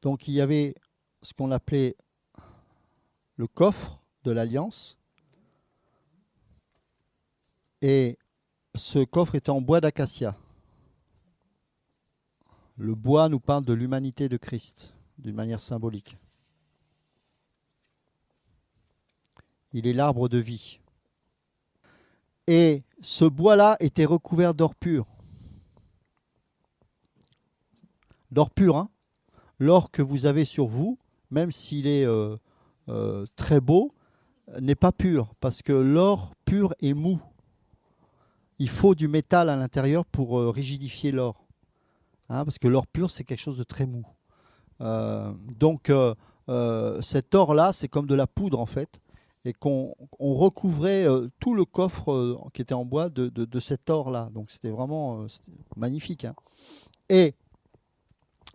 Donc il y avait ce qu'on appelait le coffre de l'Alliance. Et ce coffre était en bois d'acacia. Le bois nous parle de l'humanité de Christ, d'une manière symbolique. Il est l'arbre de vie. Et ce bois-là était recouvert d'or pur. D'or pur, hein. L'or que vous avez sur vous, même s'il est très beau, n'est pas pur, parce que l'or pur est mou. Il faut du métal à l'intérieur pour rigidifier l'or. Hein, parce que l'or pur, c'est quelque chose de très mou. Donc, cet or-là, c'est comme de la poudre, en fait, et qu'on recouvrait tout le coffre qui était en bois de cet or-là. Donc, c'était vraiment magnifique. Hein. Et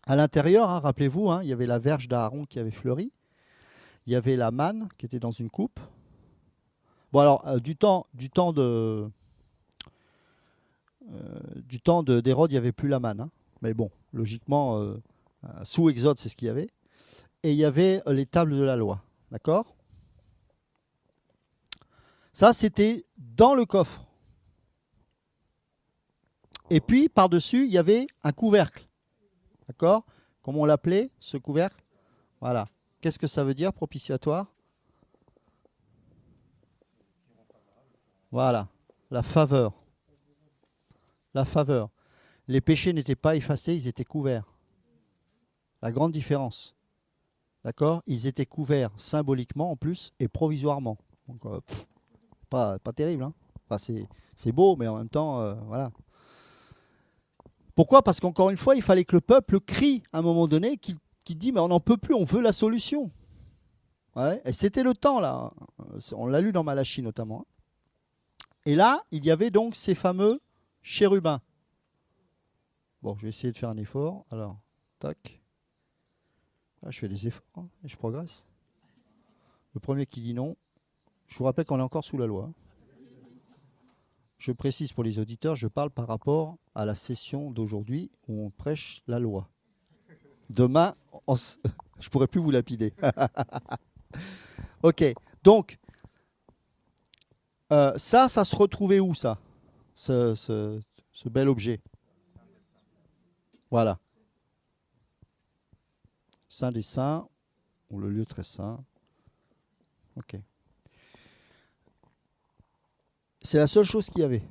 à l'intérieur, hein, rappelez-vous, hein, il y avait la verge d'Aaron qui avait fleuri. Il y avait la manne qui était dans une coupe. Bon, alors, du temps d'Hérode, il n'y avait plus la manne. Hein. Mais bon, logiquement, sous Exode, c'est ce qu'il y avait. Et il y avait les tables de la loi. D'accord ? Ça, c'était dans le coffre. Et puis, par-dessus, il y avait un couvercle. D'accord ? Comment on l'appelait, ce couvercle ? Voilà. Qu'est-ce que ça veut dire, propitiatoire ? Voilà. La faveur. La faveur. Les péchés n'étaient pas effacés, ils étaient couverts. La grande différence. D'accord ? Ils étaient couverts symboliquement en plus et provisoirement. Donc, pas terrible. Hein. Enfin, c'est beau, mais en même temps, voilà. Pourquoi ? Parce qu'encore une fois, il fallait que le peuple crie à un moment donné, qu'il dit, mais on n'en peut plus, on veut la solution. Ouais. Et c'était le temps, là. On l'a lu dans Malachie, notamment. Et là, il y avait donc ces fameux chérubins. Bon, je vais essayer de faire un effort. Alors, tac. Là, je fais des efforts, hein, et je progresse. Le premier qui dit non, je vous rappelle qu'on est encore sous la loi. je précise pour les auditeurs, je parle par rapport à la session d'aujourd'hui où on prêche la loi. Demain, je ne pourrai plus vous lapider. Ok, donc, ça se retrouvait où, ça, ce bel objet? Voilà. Saint des saints, ou le lieu très saint. Ok. C'est la seule chose qu'il y avait.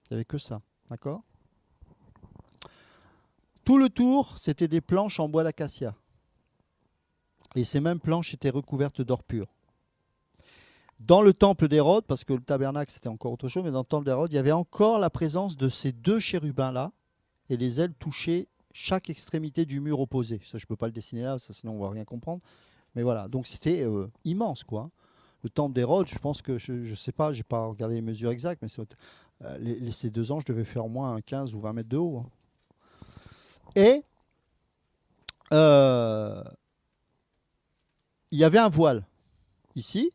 Il n'y avait que ça, d'accord? Tout le tour, c'était des planches en bois d'acacia. Et ces mêmes planches étaient recouvertes d'or pur. Dans le temple d'Hérode, parce que le tabernacle c'était encore autre chose, mais dans le temple d'Hérode, il y avait encore la présence de ces deux chérubins-là, et les ailes touchaient chaque extrémité du mur opposé. Ça, je ne peux pas le dessiner là, ça, sinon on ne va rien comprendre. Mais voilà, donc c'était immense, quoi. Le temple d'Hérode, je pense que, je ne sais pas, je n'ai pas regardé les mesures exactes, mais ces deux anges devaient faire au moins 15 ou 20 mètres de haut. Hein. Et il y avait un voile ici.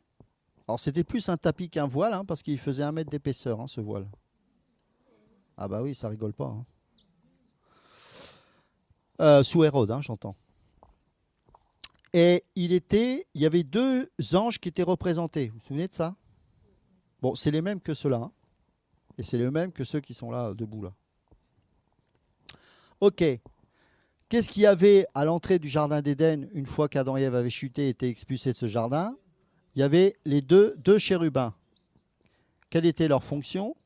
Alors c'était plus un tapis qu'un voile, hein, parce qu'il faisait 1 mètre d'épaisseur, hein, ce voile. Ah bah oui, ça rigole pas. Hein. Sous Hérode, hein, j'entends. Et il y avait 2 anges qui étaient représentés. Vous vous souvenez de ça? Bon, c'est les mêmes que ceux-là. Hein, et c'est les mêmes que ceux qui sont là, debout là. Ok. Qu'est-ce qu'il y avait à l'entrée du jardin d'Éden une fois qu'Adam et Ève avaient chuté et été expulsés de ce jardin? Il y avait les deux chérubins. Quelle était leur fonction?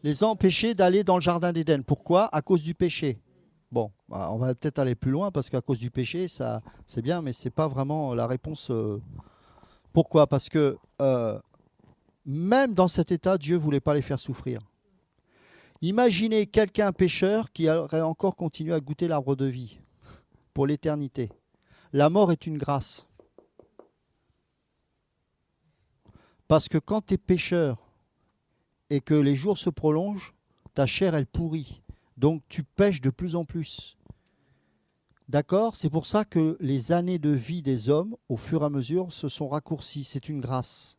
Les empêcher d'aller dans le jardin d'Éden. Pourquoi? À cause du péché. Bon, bah, on va peut-être aller plus loin parce qu'à cause du péché, ça, c'est bien, mais ce n'est pas vraiment la réponse. Pourquoi? Parce que même dans cet état, Dieu ne voulait pas les faire souffrir. Imaginez quelqu'un pécheur qui aurait encore continué à goûter l'arbre de vie pour l'éternité. La mort est une grâce. Parce que quand tu es pécheur et que les jours se prolongent, ta chair, elle pourrit. Donc tu pèches de plus en plus. D'accord? C'est pour ça que les années de vie des hommes, au fur et à mesure, se sont raccourcies. C'est une grâce.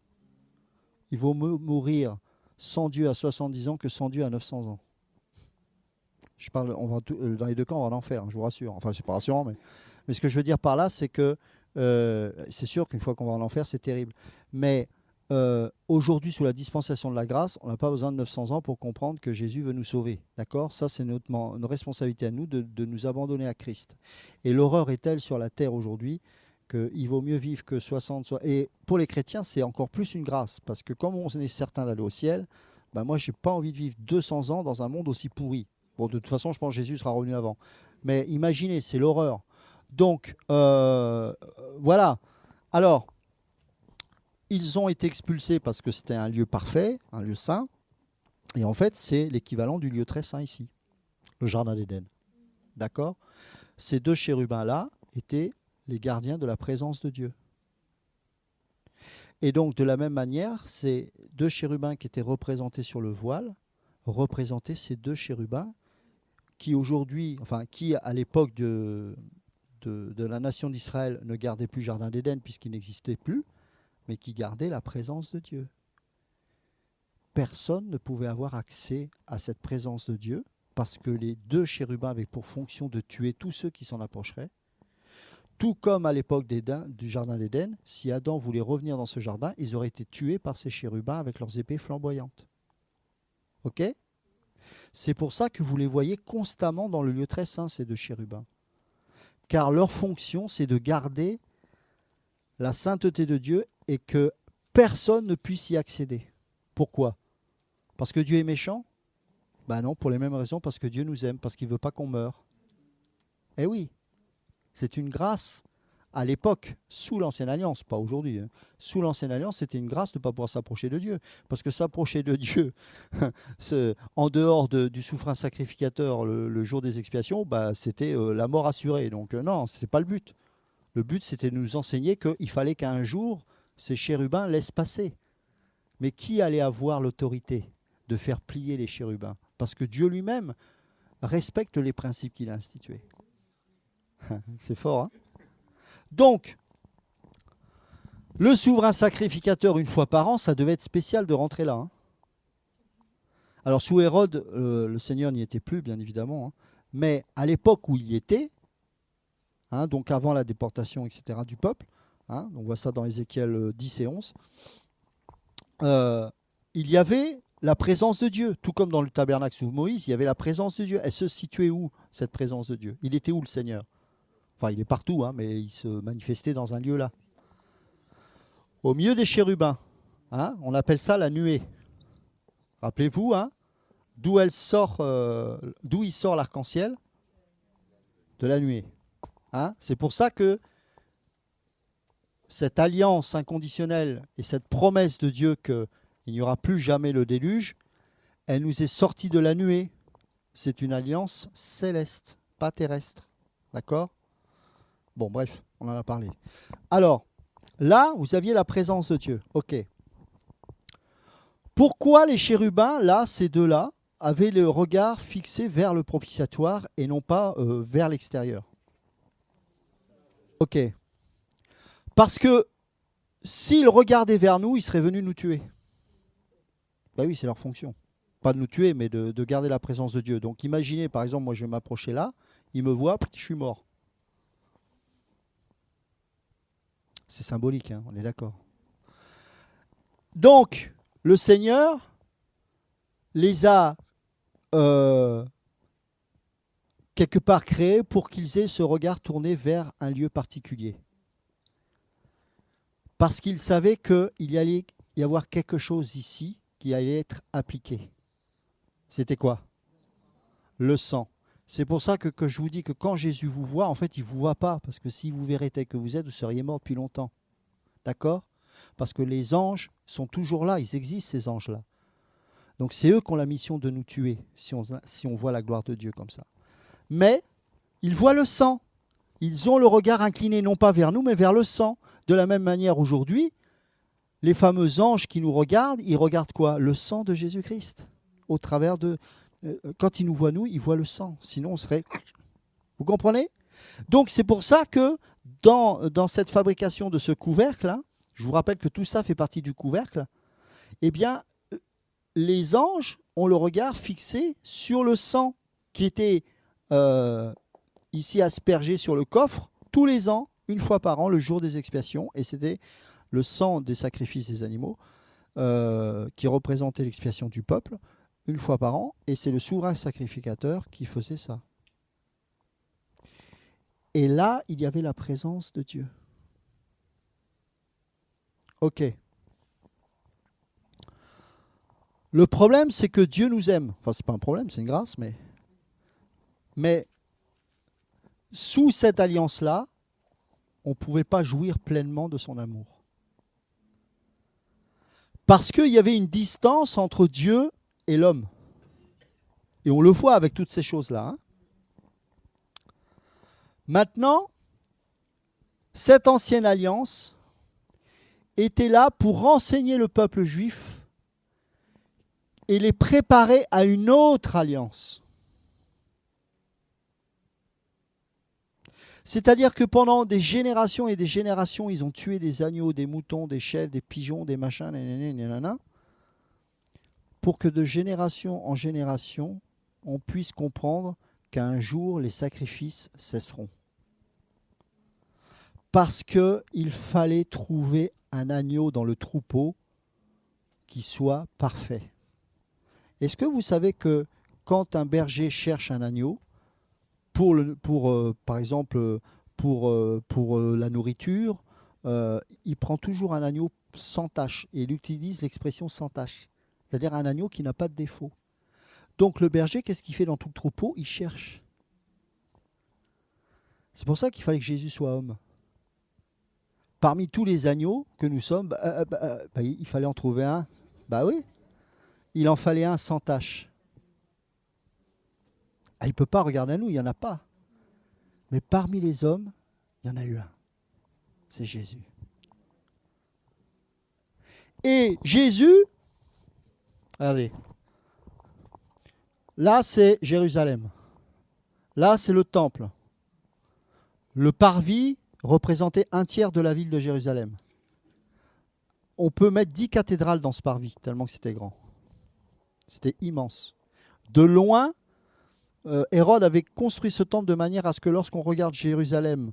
Il vaut mieux mourir sans Dieu à 70 ans que sans Dieu à 900 ans. Je parle, dans les deux cas, on va en enfer, hein, je vous rassure. Enfin, c'est pas rassurant, mais ce que je veux dire par là, c'est que c'est sûr qu'une fois qu'on va en enfer, c'est terrible. Mais aujourd'hui, sous la dispensation de la grâce, on n'a pas besoin de 900 ans pour comprendre que Jésus veut nous sauver. D'accord? Ça, c'est notre responsabilité à nous de nous abandonner à Christ. Et l'horreur est telle sur la terre aujourd'hui qu'il vaut mieux vivre que 60. Et pour les chrétiens, c'est encore plus une grâce. Parce que comme on est certain d'aller au ciel, ben moi, je n'ai pas envie de vivre 200 ans dans un monde aussi pourri. Bon, de toute façon, je pense que Jésus sera revenu avant. Mais imaginez, c'est l'horreur. Donc, voilà. Alors, ils ont été expulsés parce que c'était un lieu parfait, un lieu saint. Et en fait, c'est l'équivalent du lieu très saint ici, le jardin d'Éden. D'accord? Ces 2 chérubins-là étaient les gardiens de la présence de Dieu. Et donc, de la même manière, ces 2 chérubins qui étaient représentés sur le voile représentaient ces 2 chérubins qui aujourd'hui, enfin, qui à l'époque de la nation d'Israël ne gardaient plus le jardin d'Éden puisqu'il n'existait plus, mais qui gardaient la présence de Dieu. Personne ne pouvait avoir accès à cette présence de Dieu parce que les 2 chérubins avaient pour fonction de tuer tous ceux qui s'en approcheraient. Tout comme à l'époque du jardin d'Éden, si Adam voulait revenir dans ce jardin, ils auraient été tués par ces chérubins avec leurs épées flamboyantes. Ok? C'est pour ça que vous les voyez constamment dans le lieu très saint, ces 2 chérubins. Car leur fonction, c'est de garder la sainteté de Dieu et que personne ne puisse y accéder. Pourquoi? Parce que Dieu est méchant? Ben non, pour les mêmes raisons, parce que Dieu nous aime, parce qu'il ne veut pas qu'on meure. Eh oui, c'est une grâce à l'époque, sous l'Ancienne Alliance, pas aujourd'hui. Hein. Sous l'Ancienne Alliance, c'était une grâce de ne pas pouvoir s'approcher de Dieu. Parce que s'approcher de Dieu, en dehors du souverain sacrificateur le jour des expiations, bah, c'était la mort assurée. Donc non, ce n'était pas le but. Le but, c'était de nous enseigner qu'il fallait qu'un jour, ces chérubins laissent passer. Mais qui allait avoir l'autorité de faire plier les chérubins? Parce que Dieu lui-même respecte les principes qu'il a institués. C'est fort, hein? Donc, Le souverain sacrificateur, une fois par an, ça devait être spécial de rentrer là. Hein. Alors sous Hérode, le Seigneur n'y était plus, bien évidemment. Hein. Mais à l'époque où il y était, hein, donc avant la déportation, etc., du peuple, hein, on voit ça dans Ézéchiel 10 et 11, il y avait la présence de Dieu. Tout comme dans le tabernacle sous Moïse, il y avait la présence de Dieu. Elle se situait où, cette présence de Dieu? Il était où, le Seigneur? Enfin, il est partout, hein, mais il se manifestait dans un lieu là. Au milieu des chérubins, hein, on appelle ça la nuée. Rappelez-vous, hein, d'où il sort l'arc-en-ciel? De la nuée. Hein. C'est pour ça que cette alliance inconditionnelle et cette promesse de Dieu qu'il n'y aura plus jamais le déluge, elle nous est sortie de la nuée. C'est une alliance céleste, pas terrestre. D'accord? Bon, bref, on en a parlé. Alors, là, vous aviez la présence de Dieu. Ok. Pourquoi les chérubins, là, ces deux-là, avaient le regard fixé vers le propitiatoire et non pas vers l'extérieur? Ok. Parce que s'ils regardaient vers nous, ils seraient venus nous tuer. Ben oui, c'est leur fonction. Pas de nous tuer, mais de garder la présence de Dieu. Donc imaginez, par exemple, moi je vais m'approcher là, il me voit, je suis mort. C'est symbolique, hein, on est d'accord. Donc, le Seigneur les a quelque part créés pour qu'ils aient ce regard tourné vers un lieu particulier. Parce qu'il savait qu'il allait y avoir quelque chose ici qui allait être appliqué. C'était quoi? Le sang. C'est pour ça que je vous dis que quand Jésus vous voit, en fait, il ne vous voit pas. Parce que si vous verrez tel que vous êtes, vous seriez mort depuis longtemps. D'accord? Parce que les anges sont toujours là. Ils existent, ces anges-là. Donc c'est eux qui ont la mission de nous tuer, si on voit la gloire de Dieu comme ça. Mais ils voient le sang. Ils ont le regard incliné non pas vers nous, mais vers le sang. De la même manière, aujourd'hui, les fameux anges qui nous regardent, ils regardent quoi? Le sang de Jésus-Christ. Au travers de... quand ils nous voient, nous, ils voient le sang. Sinon, on serait... Vous comprenez? Donc, c'est pour ça que dans cette fabrication de ce couvercle, hein, je vous rappelle que tout ça fait partie du couvercle, eh bien, les anges ont le regard fixé sur le sang qui était ici aspergé sur le coffre tous les ans, une fois par an, le jour des expiations, et c'était le sang des sacrifices des animaux qui représentait l'expiation du peuple, une fois par an, et c'est le souverain sacrificateur qui faisait ça. Et là, il y avait la présence de Dieu. Ok. Le problème, c'est que Dieu nous aime. Enfin, c'est pas un problème, c'est une grâce, mais sous cette alliance-là, on ne pouvait pas jouir pleinement de son amour. Parce qu'il y avait une distance entre Dieu et l'homme. Et on le voit avec toutes ces choses-là. Hein. Maintenant, cette ancienne alliance était là pour renseigner le peuple juif et les préparer à une autre alliance. C'est-à-dire que pendant des générations et des générations, ils ont tué des agneaux, des moutons, des chèvres, des pigeons, des machins, nanana, pour que de génération en génération, on puisse comprendre qu'un jour, les sacrifices cesseront. Parce qu'il fallait trouver un agneau dans le troupeau qui soit parfait. Est-ce que vous savez que quand un berger cherche un agneau, par exemple, pour la nourriture, il prend toujours un agneau sans tache. Et il utilise l'expression sans tache. C'est-à-dire un agneau qui n'a pas de défaut. Donc le berger, qu'est-ce qu'il fait dans tout le troupeau? Il cherche. C'est pour ça qu'il fallait que Jésus soit homme. Parmi tous les agneaux que nous sommes, il fallait en trouver un. Bah oui, il en fallait un sans tache. Ah, il ne peut pas regarder à nous, il n'y en a pas. Mais parmi les hommes, il y en a eu un. C'est Jésus. Et Jésus, regardez, là c'est Jérusalem. Là c'est le temple. Le parvis représentait un tiers de la ville de Jérusalem. on peut mettre 10 cathédrales dans ce parvis, tellement que c'était grand. C'était immense. De loin, Hérode avait construit ce temple de manière à ce que lorsqu'on regarde Jérusalem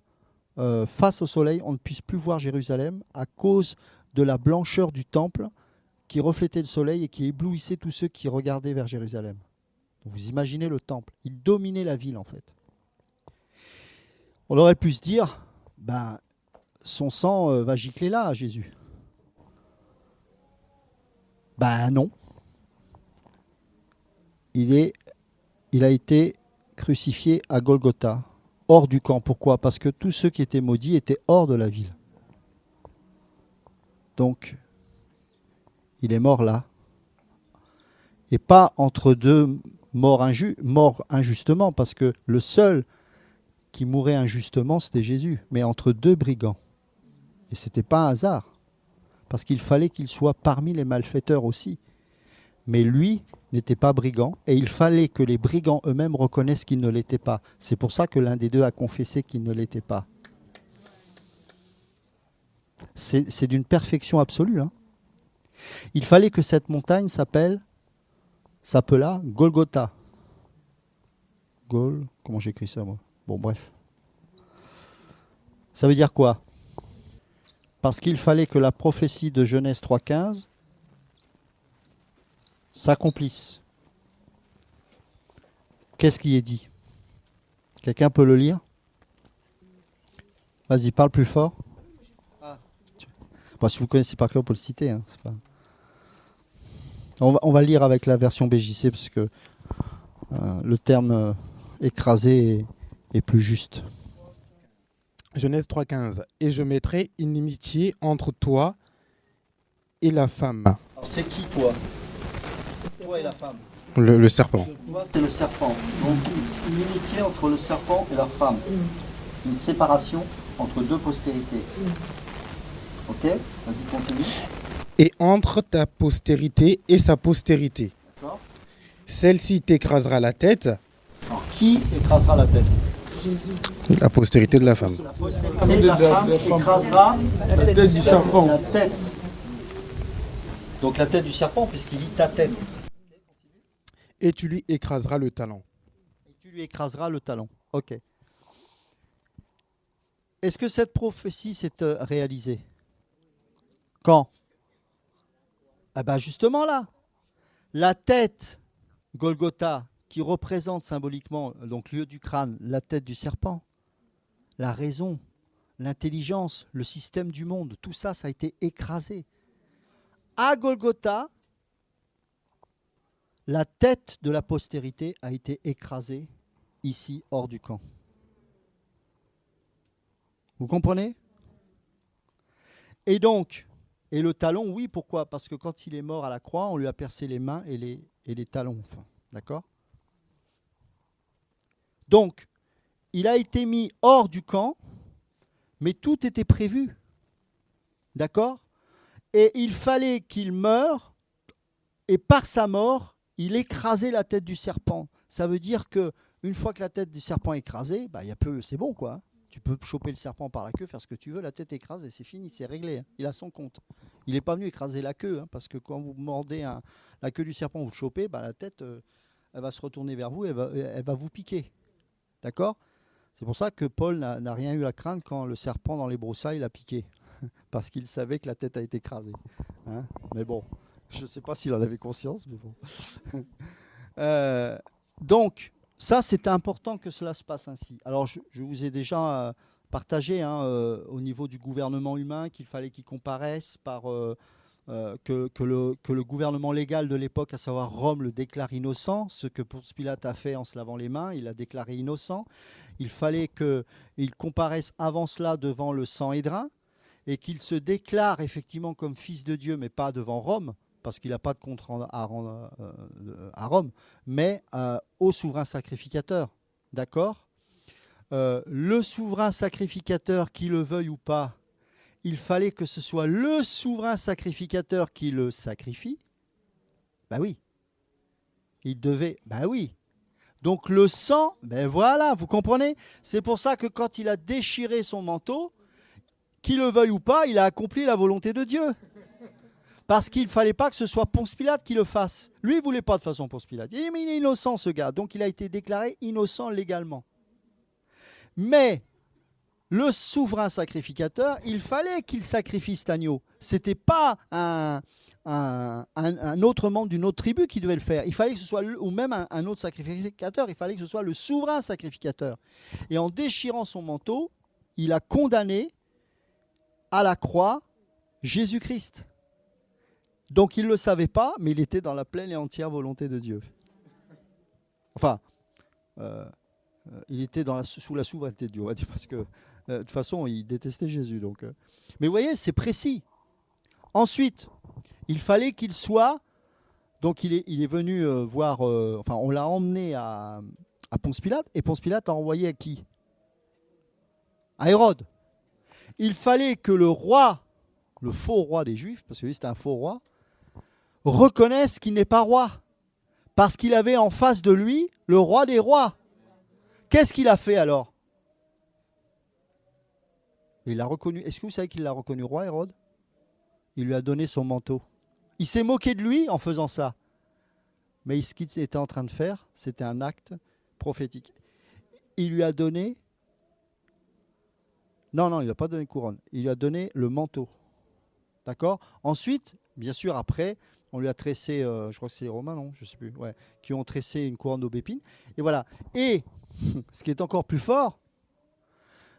face au soleil, on ne puisse plus voir Jérusalem à cause de la blancheur du temple qui reflétait le soleil et qui éblouissait tous ceux qui regardaient vers Jérusalem. Vous imaginez le temple. Il dominait la ville, en fait. On aurait pu se dire, ben, son sang va gicler là, à Jésus. Ben non. Il a été crucifié à Golgotha, hors du camp. Pourquoi? Parce que tous ceux qui étaient maudits étaient hors de la ville. Donc, il est mort là. Et pas entre deux morts injustement, parce que le seul qui mourait injustement, c'était Jésus, mais entre deux brigands. Et ce n'était pas un hasard, parce qu'il fallait qu'il soit parmi les malfaiteurs aussi. Mais lui n'était pas brigand, et il fallait que les brigands eux-mêmes reconnaissent qu'il ne l'était pas. C'est pour ça que l'un des deux a confessé qu'il ne l'était pas. C'est d'une perfection absolue. Hein. Il fallait que cette montagne s'appela Golgotha. Comment j'écris ça, moi? Bon, bref. Ça veut dire quoi? Parce qu'il fallait que la prophétie de Genèse 3,15 s'accomplisse. Qu'est-ce qui est dit? Quelqu'un peut le lire? Vas-y, parle plus fort. Bon, si vous connaissez par cœur, on peut le citer. Hein, c'est pas... on va lire avec la version BJC parce que le terme écrasé est plus juste. Genèse 3,15. Et je mettrai inimitié entre toi et la femme. Alors c'est qui toi? Toi et la femme. Le serpent. Toi c'est le serpent. Donc une inimitié entre le serpent et la femme. Une séparation entre deux postérités. Ok? Vas-y, continue. Et entre ta postérité et sa postérité. D'accord. Celle-ci t'écrasera la tête. Alors qui écrasera la tête? La postérité de la femme. La postérité de la femme écrasera La tête du serpent. la tête. Donc la tête du serpent puisqu'il dit ta tête. Et tu lui écraseras le talon. Et tu lui écraseras le talon. Ok. Est-ce que cette prophétie s'est réalisée? Quand? Ah ben justement là. La tête, Golgotha, qui représente symboliquement, donc lieu du crâne, la tête du serpent, la raison, l'intelligence, le système du monde, tout ça, ça a été écrasé. À Golgotha, la tête de la postérité a été écrasée ici, hors du camp. Vous comprenez? Et donc, et le talon, oui, pourquoi? Parce que quand il est mort à la croix, on lui a percé les mains et les talons. Enfin, d'accord? Donc, il a été mis hors du camp, mais tout était prévu. D'accord? Et il fallait qu'il meure, et par sa mort, il écrasait la tête du serpent. Ça veut dire que une fois que la tête du serpent est écrasée, bah, c'est bon, quoi. Tu peux choper le serpent par la queue, faire ce que tu veux, la tête écrasée, c'est fini, c'est réglé. Hein. Il a son compte. Il n'est pas venu écraser la queue, hein, parce que quand vous mordez la queue du serpent, vous le chopez, bah, la tête, elle va se retourner vers vous, elle va vous piquer. D'accord? C'est pour ça que Paul n'a rien eu à craindre quand le serpent dans les broussailles l'a piqué, parce qu'il savait que la tête a été écrasée. Hein? Mais bon, je ne sais pas s'il en avait conscience, mais bon. Donc, ça, c'est important que cela se passe ainsi. Alors, je vous ai déjà partagé au niveau du gouvernement humain qu'il fallait qu'il comparaisse que le gouvernement légal de l'époque, à savoir Rome, le déclare innocent, ce que Ponce Pilate a fait en se lavant les mains, il l'a déclaré innocent. Il fallait qu'il comparaisse avant cela devant le Sanhédrin et qu'il se déclare effectivement comme fils de Dieu, mais pas devant Rome, parce qu'il n'a pas de compte à rendre à Rome, mais au souverain sacrificateur. D'accord? Le souverain sacrificateur, qu'il le veuille ou pas, il fallait que ce soit le souverain sacrificateur qui le sacrifie. Ben oui. Il devait... Ben oui. Donc le sang, ben voilà, vous comprenez? C'est pour ça que quand il a déchiré son manteau, qu'il le veuille ou pas, il a accompli la volonté de Dieu. Parce qu'il ne fallait pas que ce soit Ponce Pilate qui le fasse. Lui, il ne voulait pas de toute façon Ponce Pilate. Il dit, mais il est innocent ce gars. Donc il a été déclaré innocent légalement. Mais le souverain sacrificateur, il fallait qu'il sacrifie cet agneau. Ce n'était pas un autre membre d'une autre tribu qui devait le faire. Il fallait que ce soit, ou même un autre sacrificateur, il fallait que ce soit le souverain sacrificateur. Et en déchirant son manteau, il a condamné à la croix Jésus-Christ. Donc il ne le savait pas, mais il était dans la pleine et entière volonté de Dieu. Enfin, il était sous la souveraineté de Dieu, on va dire, parce que de toute façon, il détestait Jésus. Donc, mais vous voyez, c'est précis. Ensuite, il fallait qu'il soit... Donc il est venu voir... enfin, on l'a emmené à Ponce Pilate, et Ponce Pilate l'a envoyé à qui? À Hérode. Il fallait que le roi, le faux roi des Juifs, parce que lui c'était un faux roi, reconnaisse qu'il n'est pas roi. Parce qu'il avait en face de lui le roi des rois. Qu'est-ce qu'il a fait alors? Il l'a reconnu. Est-ce que vous savez qu'il l'a reconnu roi, Hérode? Il lui a donné son manteau. Il s'est moqué de lui en faisant ça. Mais ce qu'il était en train de faire, c'était un acte prophétique. Il lui a donné... Non, il ne lui a pas donné couronne. Il lui a donné le manteau. D'accord? Ensuite, bien sûr, après, on lui a tressé, je crois que c'est les Romains, non? Je ne sais plus. Ouais, qui ont tressé une couronne d'aubépine. Et voilà. Et ce qui est encore plus fort,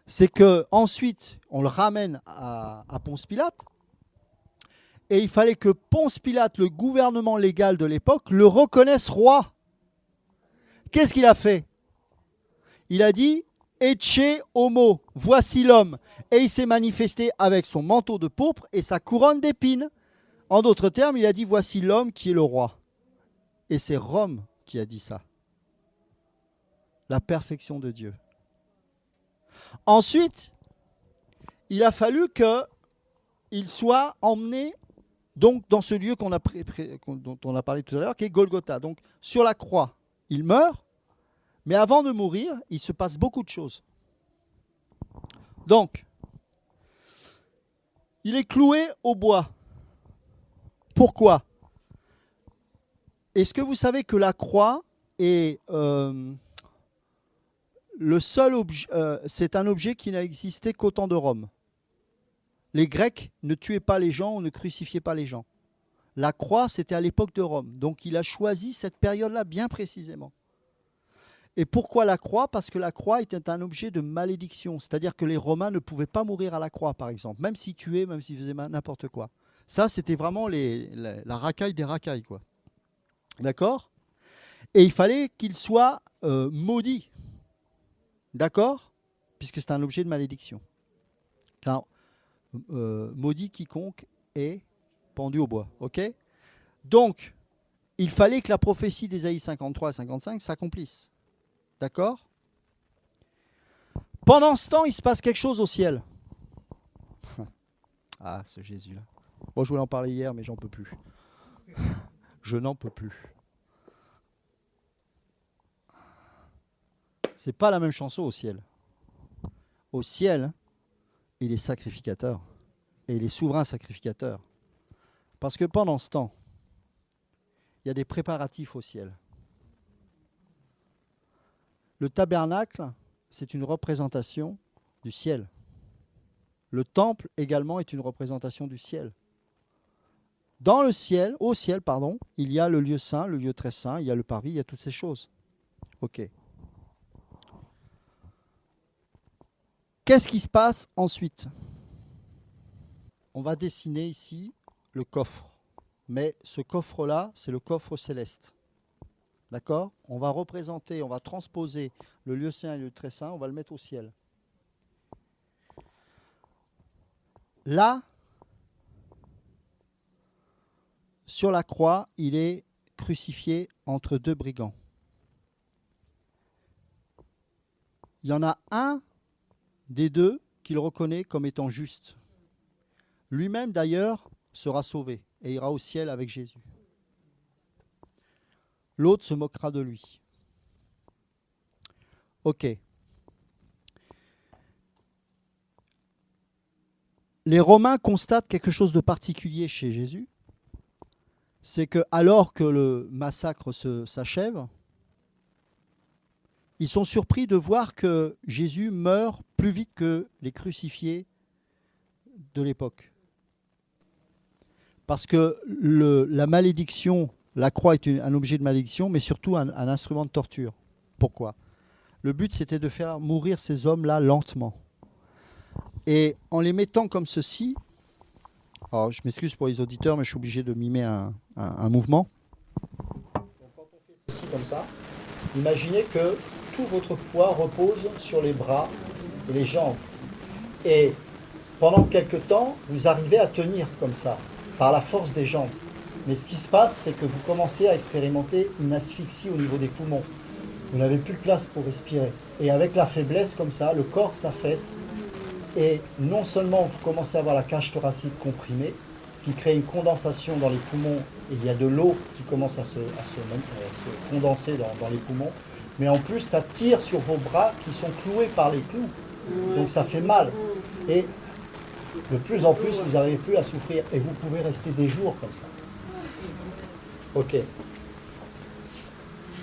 c'est qu'ensuite, on le ramène à Ponce Pilate. Et il fallait que Ponce Pilate, le gouvernement légal de l'époque, le reconnaisse roi. Qu'est-ce qu'il a fait? Il a dit « Ecce homo », voici l'homme. Et il s'est manifesté avec son manteau de pourpre et sa couronne d'épines. En d'autres termes, il a dit « Voici l'homme qui est le roi ». Et c'est Rome qui a dit ça. La perfection de Dieu. Ensuite, il a fallu qu'il soit emmené donc, dans ce lieu dont on a parlé tout à l'heure, qui est Golgotha. Donc, sur la croix, il meurt, mais avant de mourir, il se passe beaucoup de choses. Donc, il est cloué au bois. Pourquoi? Est-ce que vous savez que la croix est le seul objet, c'est un objet qui n'a existé qu'au temps de Rome. Les Grecs ne tuaient pas les gens, on ne crucifiait pas les gens. La croix, c'était à l'époque de Rome. Donc il a choisi cette période-là bien précisément. Et pourquoi la croix? Parce que la croix était un objet de malédiction. C'est-à-dire que les Romains ne pouvaient pas mourir à la croix, par exemple. Même s'ils tuaient, même s'ils faisaient n'importe quoi. Ça, c'était vraiment la racaille des racailles, quoi. D'accord? Et il fallait qu'il soit maudit. D'accord? Puisque c'est un objet de malédiction. Alors, maudit quiconque est pendu au bois. Ok? Donc, il fallait que la prophétie d'Ésaïe 53 et 55 s'accomplisse. D'accord? Pendant ce temps, il se passe quelque chose au ciel. Ah, ce Jésus-là. Bon, je voulais en parler hier, mais j'en peux plus. Je n'en peux plus. C'est pas la même chanson au ciel. Au ciel, il est sacrificateur. Et il est souverain sacrificateur. Parce que pendant ce temps, il y a des préparatifs au ciel. Le tabernacle, c'est une représentation du ciel. Le temple également est une représentation du ciel. Dans le ciel, au ciel, pardon, il y a le lieu saint, le lieu très saint, il y a le parvis, il y a toutes ces choses. Ok. Qu'est-ce qui se passe ensuite? On va dessiner ici le coffre. Mais ce coffre-là, c'est le coffre céleste. D'accord? On va représenter, on va transposer le lieu saint et le lieu très saint, on va le mettre au ciel. Là, sur la croix, il est crucifié entre deux brigands. Il y en a un des deux qu'il reconnaît comme étant juste. Lui-même, d'ailleurs, sera sauvé et ira au ciel avec Jésus. L'autre se moquera de lui. Ok. Les Romains constatent quelque chose de particulier chez Jésus, c'est que alors que le massacre s'achève, ils sont surpris de voir que Jésus meurt plus vite que les crucifiés de l'époque. Parce que la malédiction, la croix est un objet de malédiction, mais surtout un instrument de torture. Pourquoi ? Le but, c'était de faire mourir ces hommes-là lentement. Et en les mettant comme ceci, alors je m'excuse pour les auditeurs, mais je suis obligé de mimer un mouvement. Donc, quand on fait ceci comme ça, imaginez que tout votre poids repose sur les bras et les jambes. Et pendant quelque temps, vous arrivez à tenir comme ça, par la force des jambes. Mais ce qui se passe, c'est que vous commencez à expérimenter une asphyxie au niveau des poumons. Vous n'avez plus de place pour respirer. Et avec la faiblesse comme ça, le corps s'affaisse. Et non seulement vous commencez à avoir la cage thoracique comprimée, ce qui crée une condensation dans les poumons, et il y a de l'eau qui commence à se condenser dans les poumons, mais en plus ça tire sur vos bras qui sont cloués par les clous. Donc ça fait mal. Et de plus en plus, vous n'arrivez plus à souffrir. Et vous pouvez rester des jours comme ça. Ok.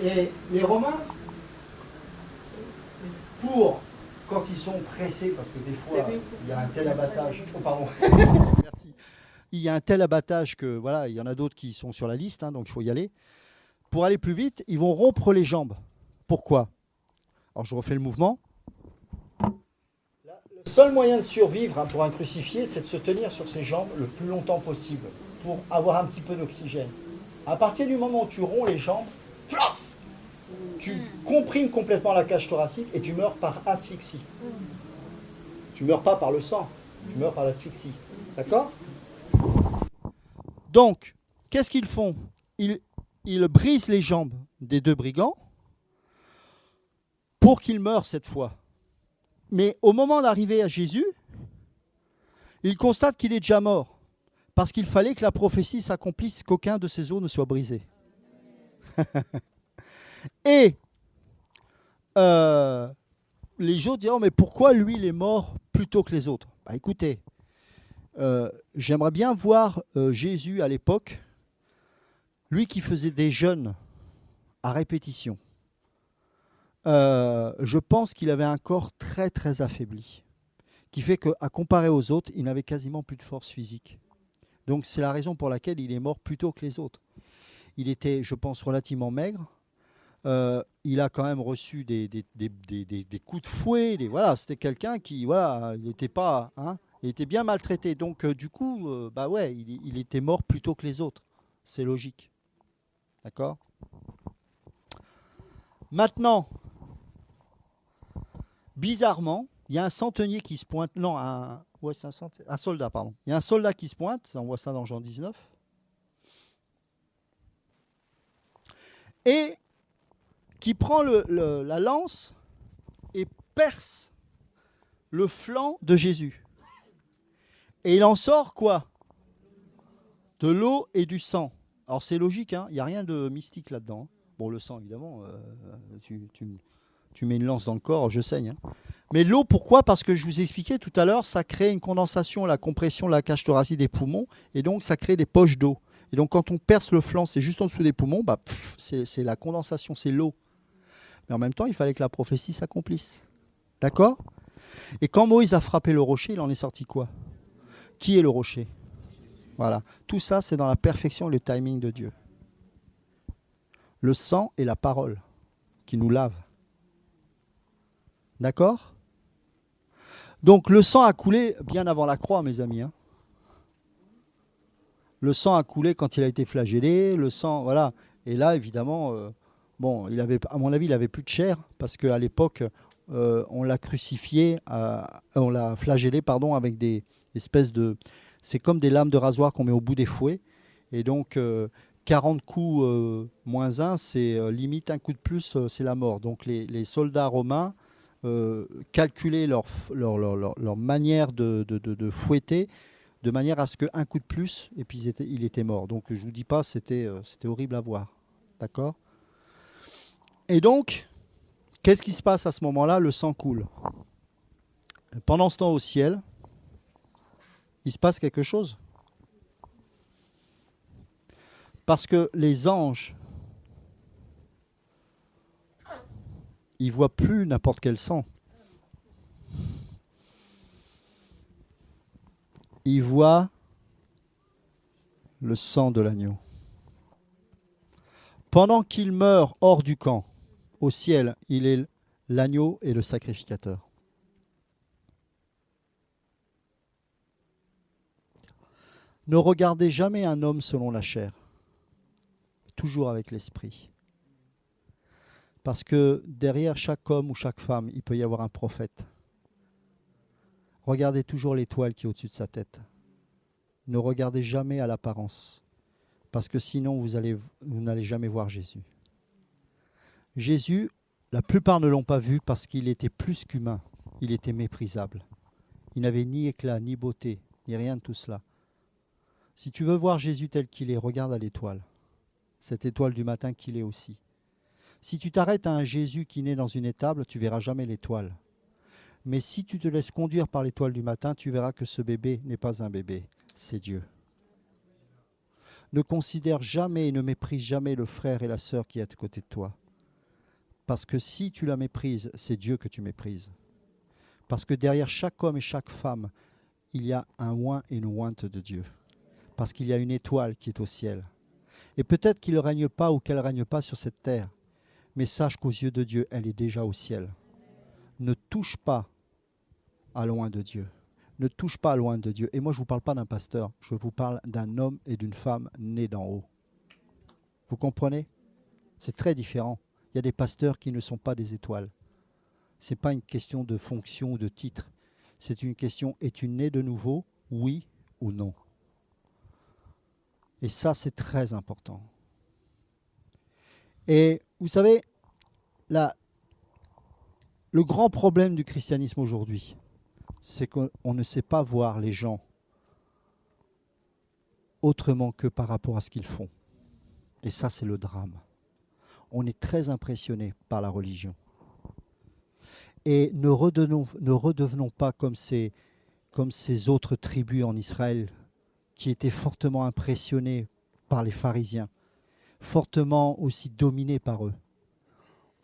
Et les Romains, quand ils sont pressés, parce que des fois, il y a un tel abattage. Oh, pardon. Merci. Il y a un tel abattage que, voilà, il y en a d'autres qui sont sur la liste, donc il faut y aller. Pour aller plus vite, ils vont rompre les jambes. Pourquoi ? Alors, je refais le mouvement. Le seul moyen de survivre pour un crucifié, c'est de se tenir sur ses jambes le plus longtemps possible pour avoir un petit peu d'oxygène. À partir du moment où tu romps les jambes, flaf, tu comprimes complètement la cage thoracique et tu meurs par asphyxie. Tu ne meurs pas par le sang, tu meurs par l'asphyxie. D'accord ? Donc, qu'est-ce qu'ils font ? Ils brisent les jambes des deux brigands pour qu'ils meurent cette fois. Mais au moment d'arriver à Jésus, ils constatent qu'il est déjà mort. Parce qu'il fallait que la prophétie s'accomplisse, qu'aucun de ses os ne soit brisé. Et les autres diront, mais pourquoi lui, il est mort plutôt que les autres ? Bah, écoutez, j'aimerais bien voir Jésus à l'époque, lui qui faisait des jeûnes à répétition. Je pense qu'il avait un corps très très affaibli, qui fait qu'à comparer aux autres, il n'avait quasiment plus de force physique. Donc c'est la raison pour laquelle il est mort plus tôt que les autres. Il était, je pense, relativement maigre. Il a quand même reçu des coups de fouet. Voilà, c'était quelqu'un qui, voilà, il n'était pas, il était bien maltraité. Donc du coup, bah ouais, il était mort plus tôt que les autres. C'est logique. D'accord ? Maintenant, bizarrement, il y a un centenier qui se pointe. Non, c'est un soldat, pardon. Il y a un soldat qui se pointe, on voit ça dans Jean 19. Et qui prend la lance et perce le flanc de Jésus. Et il en sort quoi ? De l'eau et du sang. Alors c'est logique, il n'y a rien de mystique là-dedans. Bon, le sang, évidemment, tu mets une lance dans le corps, je saigne. Mais l'eau, pourquoi ? Parce que je vous ai expliqué tout à l'heure, ça crée une condensation, la compression de la cage thoracique des poumons, et donc ça crée des poches d'eau. Et donc quand on perce le flanc, c'est juste en dessous des poumons, c'est la condensation, c'est l'eau. Mais en même temps, il fallait que la prophétie s'accomplisse. D'accord ? Et quand Moïse a frappé le rocher, il en est sorti quoi ? Qui est le rocher ? Voilà. Tout ça, c'est dans la perfection et le timing de Dieu. Le sang et la parole qui nous lave. D'accord ? Donc le sang a coulé bien avant la croix, mes amis. Le sang a coulé quand il a été flagellé, le sang, voilà. Et là, évidemment, il avait, à mon avis, il avait plus de chair, parce qu'à l'époque, on l'a crucifié, on l'a flagellé, avec des espèces de... C'est comme des lames de rasoir qu'on met au bout des fouets. Et donc, 40 coups moins 1, c'est limite un coup de plus, c'est la mort. Donc les soldats romains calculaient leur manière de fouetter, de manière à ce qu'un coup de plus, et puis il était mort. Donc je ne vous dis pas, c'était horrible à voir. D'accord ? Et donc, qu'est-ce qui se passe à ce moment-là ? Le sang coule. Pendant ce temps, au ciel, il se passe quelque chose. Parce que les anges, ils ne voient plus n'importe quel sang. Ils voient le sang de l'agneau. Pendant qu'il meurt hors du camp, au ciel, il est l'agneau et le sacrificateur. Ne regardez jamais un homme selon la chair, toujours avec l'esprit. Parce que derrière chaque homme ou chaque femme, il peut y avoir un prophète. Regardez toujours l'étoile qui est au-dessus de sa tête. Ne regardez jamais à l'apparence, parce que sinon vous n'allez jamais voir Jésus. Jésus, la plupart ne l'ont pas vu parce qu'il était plus qu'humain, il était méprisable. Il n'avait ni éclat, ni beauté, ni rien de tout cela. Si tu veux voir Jésus tel qu'il est, regarde à l'étoile, cette étoile du matin qu'il est aussi. Si tu t'arrêtes à un Jésus qui naît dans une étable, tu ne verras jamais l'étoile. Mais si tu te laisses conduire par l'étoile du matin, tu verras que ce bébé n'est pas un bébé, c'est Dieu. Ne considère jamais et ne méprise jamais le frère et la sœur qui est à côté de toi. Parce que si tu la méprises, c'est Dieu que tu méprises. Parce que derrière chaque homme et chaque femme, il y a un oint et une ointe de Dieu. Parce qu'il y a une étoile qui est au ciel. Et peut-être qu'il ne règne pas ou qu'elle ne règne pas sur cette terre, mais sache qu'aux yeux de Dieu, elle est déjà au ciel. Ne touche pas à loin de Dieu. Ne touche pas à loin de Dieu. Et moi, je ne vous parle pas d'un pasteur, je vous parle d'un homme et d'une femme nés d'en haut. Vous comprenez? C'est très différent. Il y a des pasteurs qui ne sont pas des étoiles. Ce n'est pas une question de fonction ou de titre. C'est une question, es-tu né de nouveau, oui ou non? Et ça, c'est très important. Et vous savez, le grand problème du christianisme aujourd'hui, c'est qu'on ne sait pas voir les gens autrement que par rapport à ce qu'ils font. Et ça, c'est le drame. On est très impressionné par la religion. Et ne redevenons pas comme ces autres tribus en Israël qui étaient fortement impressionnés par les pharisiens, fortement aussi dominés par eux,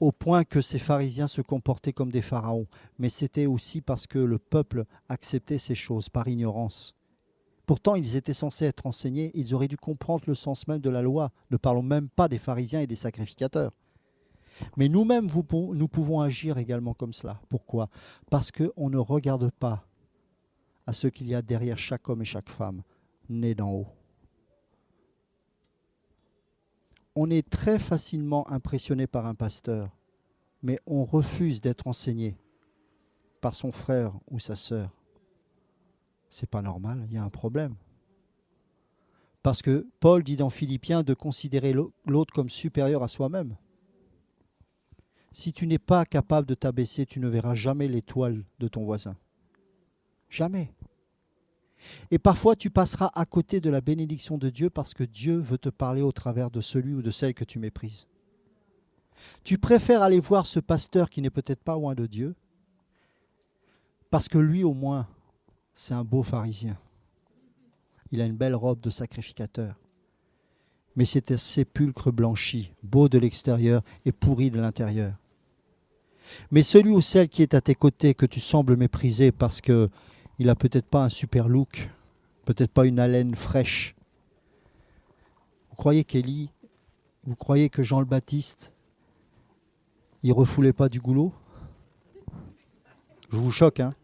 au point que ces pharisiens se comportaient comme des pharaons. Mais c'était aussi parce que le peuple acceptait ces choses par ignorance. Pourtant, ils étaient censés être enseignés, ils auraient dû comprendre le sens même de la loi. Ne parlons même pas des pharisiens et des sacrificateurs. Mais nous-mêmes, nous pouvons agir également comme cela. Pourquoi? Parce qu'on ne regarde pas à ce qu'il y a derrière chaque homme et chaque femme nés d'en haut. On est très facilement impressionné par un pasteur, mais on refuse d'être enseigné par son frère ou sa sœur. C'est pas normal, il y a un problème. Parce que Paul dit dans Philippiens de considérer l'autre comme supérieur à soi-même. Si tu n'es pas capable de t'abaisser, tu ne verras jamais l'étoile de ton voisin. Jamais. Et parfois, tu passeras à côté de la bénédiction de Dieu parce que Dieu veut te parler au travers de celui ou de celle que tu méprises. Tu préfères aller voir ce pasteur qui n'est peut-être pas loin de Dieu parce que lui, au moins, c'est un beau pharisien. Il a une belle robe de sacrificateur. Mais c'est un sépulcre blanchi, beau de l'extérieur et pourri de l'intérieur. Mais celui ou celle qui est à tes côtés, que tu sembles mépriser parce qu'il n'a peut-être pas un super look, peut-être pas une haleine fraîche. Vous croyez qu'Élie, vous croyez que Jean le Baptiste, il refoulait pas du goulot? Je vous choque, hein?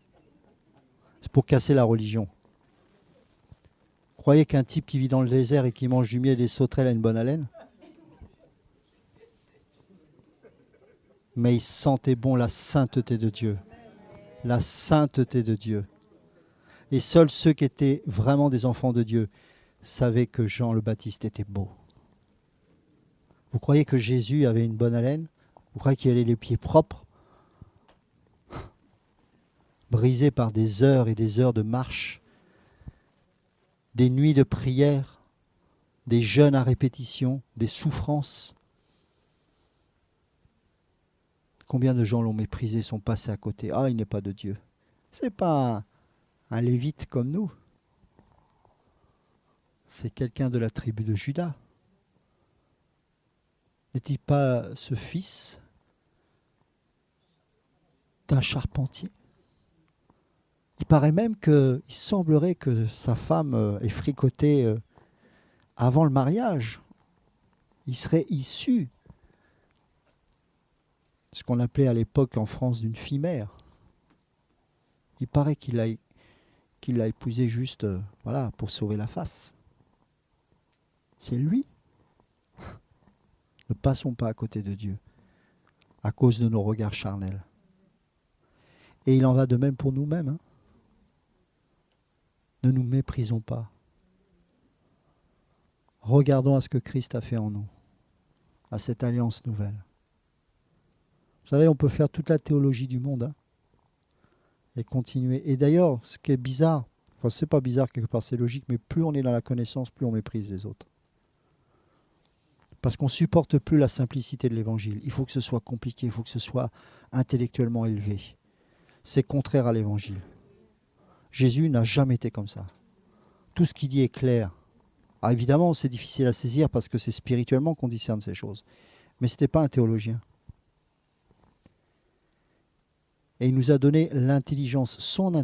C'est pour casser la religion. Vous croyez qu'un type qui vit dans le désert et qui mange du miel et des sauterelles a une bonne haleine? Mais il sentait bon la sainteté de Dieu. La sainteté de Dieu. Et seuls ceux qui étaient vraiment des enfants de Dieu savaient que Jean le Baptiste était beau. Vous croyez que Jésus avait une bonne haleine? Vous croyez qu'il avait les pieds propres? Brisé par des heures et des heures de marche, des nuits de prière, des jeûnes à répétition, des souffrances. Combien de gens l'ont méprisé, sont passés à côté? Ah, il n'est pas de Dieu. Ce n'est pas un lévite comme nous. C'est quelqu'un de la tribu de Juda. N'est-il pas ce fils d'un charpentier? Il paraît même qu'il semblerait que sa femme ait fricoté avant le mariage. Il serait issu, ce qu'on appelait à l'époque en France d'une fille-mère. Il paraît qu'il l'a épousée juste voilà, pour sauver la face. C'est lui. Ne passons pas à côté de Dieu à cause de nos regards charnels. Et il en va de même pour nous-mêmes. Hein. Ne nous méprisons pas. Regardons à ce que Christ a fait en nous, à cette alliance nouvelle. Vous savez, on peut faire toute la théologie du monde hein, et continuer. Et d'ailleurs, ce qui est bizarre, enfin c'est pas bizarre quelque part, c'est logique, mais plus on est dans la connaissance, plus on méprise les autres. Parce qu'on ne supporte plus la simplicité de l'évangile. Il faut que ce soit compliqué, il faut que ce soit intellectuellement élevé. C'est contraire à l'évangile. Jésus n'a jamais été comme ça. Tout ce qu'il dit est clair. Alors évidemment, c'est difficile à saisir parce que c'est spirituellement qu'on discerne ces choses. Mais ce n'était pas un théologien. Et il nous a donné l'intelligence, son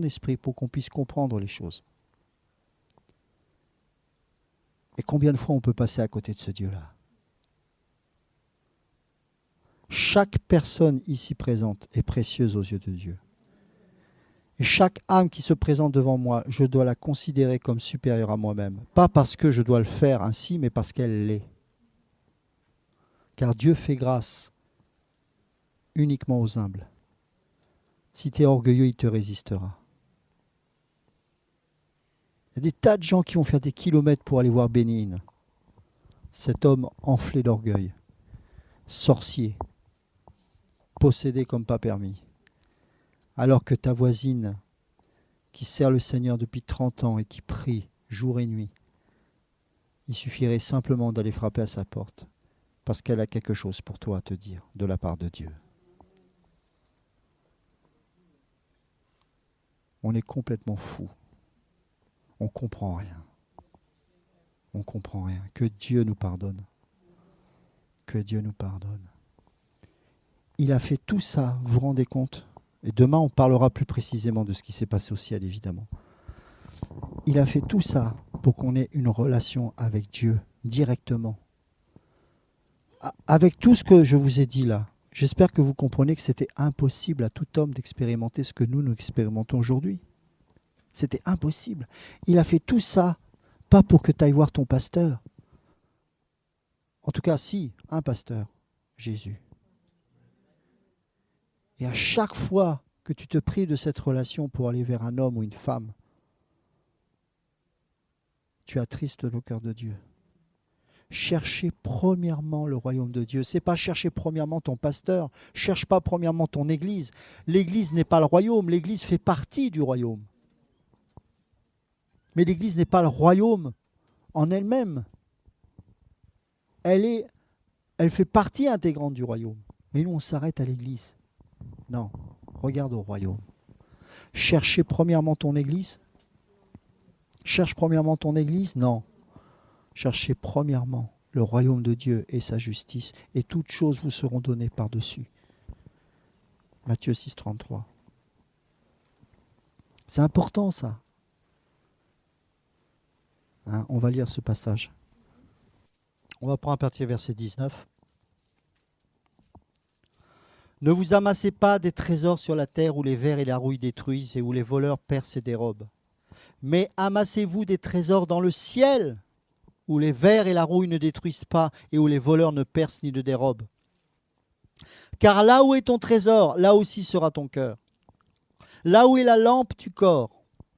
esprit pour qu'on puisse comprendre les choses. Et combien de fois on peut passer à côté de ce Dieu-là? Chaque personne ici présente est précieuse aux yeux de Dieu. Et chaque âme qui se présente devant moi, je dois la considérer comme supérieure à moi-même. Pas parce que je dois le faire ainsi, mais parce qu'elle l'est. Car Dieu fait grâce uniquement aux humbles. Si tu es orgueilleux, il te résistera. Il y a des tas de gens qui vont faire des kilomètres pour aller voir Bénigne. Cet homme enflé d'orgueil, sorcier, possédé comme pas permis. Alors que ta voisine, qui sert le Seigneur depuis 30 ans et qui prie jour et nuit, il suffirait simplement d'aller frapper à sa porte, parce qu'elle a quelque chose pour toi à te dire, de la part de Dieu. On est complètement fou. On ne comprend rien. On ne comprend rien. Que Dieu nous pardonne. Que Dieu nous pardonne. Il a fait tout ça, vous vous rendez compte? Et demain, on parlera plus précisément de ce qui s'est passé au ciel, évidemment. Il a fait tout ça pour qu'on ait une relation avec Dieu directement. Avec tout ce que je vous ai dit là, j'espère que vous comprenez que c'était impossible à tout homme d'expérimenter ce que nous expérimentons aujourd'hui. C'était impossible. Il a fait tout ça, pas pour que tu ailles voir ton pasteur. En tout cas, si, un pasteur, Jésus. Et à chaque fois que tu te prives de cette relation pour aller vers un homme ou une femme, tu attristes le cœur de Dieu. Cherchez premièrement le royaume de Dieu. Ce n'est pas chercher premièrement ton pasteur. Cherche pas premièrement ton église. L'église n'est pas le royaume. L'église fait partie du royaume. Mais l'église n'est pas le royaume en elle-même. Elle fait partie intégrante du royaume. Mais nous, on s'arrête à l'église. Non, regarde au royaume. Cherchez premièrement ton église. Cherche premièrement ton église. Non. Cherchez premièrement le royaume de Dieu et sa justice, et toutes choses vous seront données par-dessus. Matthieu 6, 33. C'est important ça. Hein, on va lire ce passage. On va prendre à partir du verset 19. Ne vous amassez pas des trésors sur la terre où les vers et la rouille détruisent et où les voleurs percent et dérobent. Mais amassez-vous des trésors dans le ciel où les vers et la rouille ne détruisent pas et où les voleurs ne percent ni ne dérobent. Car là où est ton trésor, là aussi sera ton cœur. Là où est la lampe du corps,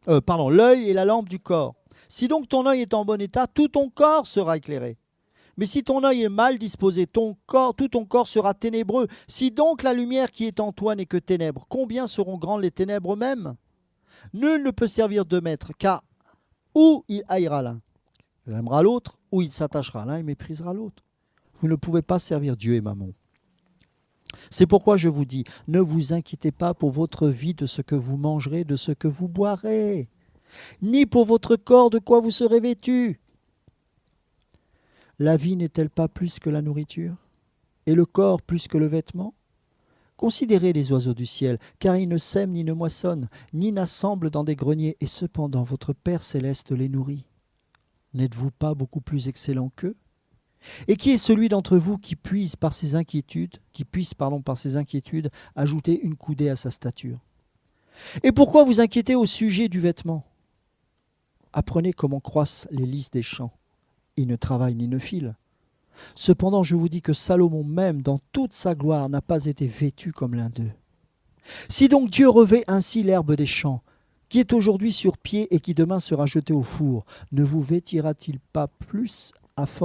l'œil est la lampe du corps. Si donc ton œil est en bon état, tout ton corps sera éclairé. Mais si ton œil est mal disposé, tout ton corps sera ténébreux. Si donc la lumière qui est en toi n'est que ténèbres, combien seront grandes les ténèbres mêmes? Nul ne peut servir deux maîtres, car ou il haïra l'un, il aimera l'autre, ou il s'attachera à l'un et méprisera l'autre. Vous ne pouvez pas servir Dieu et Mammon. C'est pourquoi je vous dis, ne vous inquiétez pas pour votre vie de ce que vous mangerez, de ce que vous boirez, ni pour votre corps de quoi vous serez vêtus. La vie n'est-elle pas plus que la nourriture, et le corps plus que le vêtement ? Considérez les oiseaux du ciel, car ils ne sèment ni ne moissonnent, ni n'assemblent dans des greniers, et cependant votre Père céleste les nourrit. N'êtes-vous pas beaucoup plus excellent qu'eux ? Et qui est celui d'entre vous qui puisse par ses inquiétudes, ajouter une coudée à sa stature ? Et pourquoi vous inquiétez au sujet du vêtement ? Apprenez comment croissent les lys des champs. Ils ne travaillent ni ne filent. Cependant, je vous dis que Salomon même, dans toute sa gloire, n'a pas été vêtu comme l'un d'eux. Si donc Dieu revêt ainsi l'herbe des champs, qui est aujourd'hui sur pied et qui demain sera jetée au four, ne vous vêtira-t-il pas plus à plus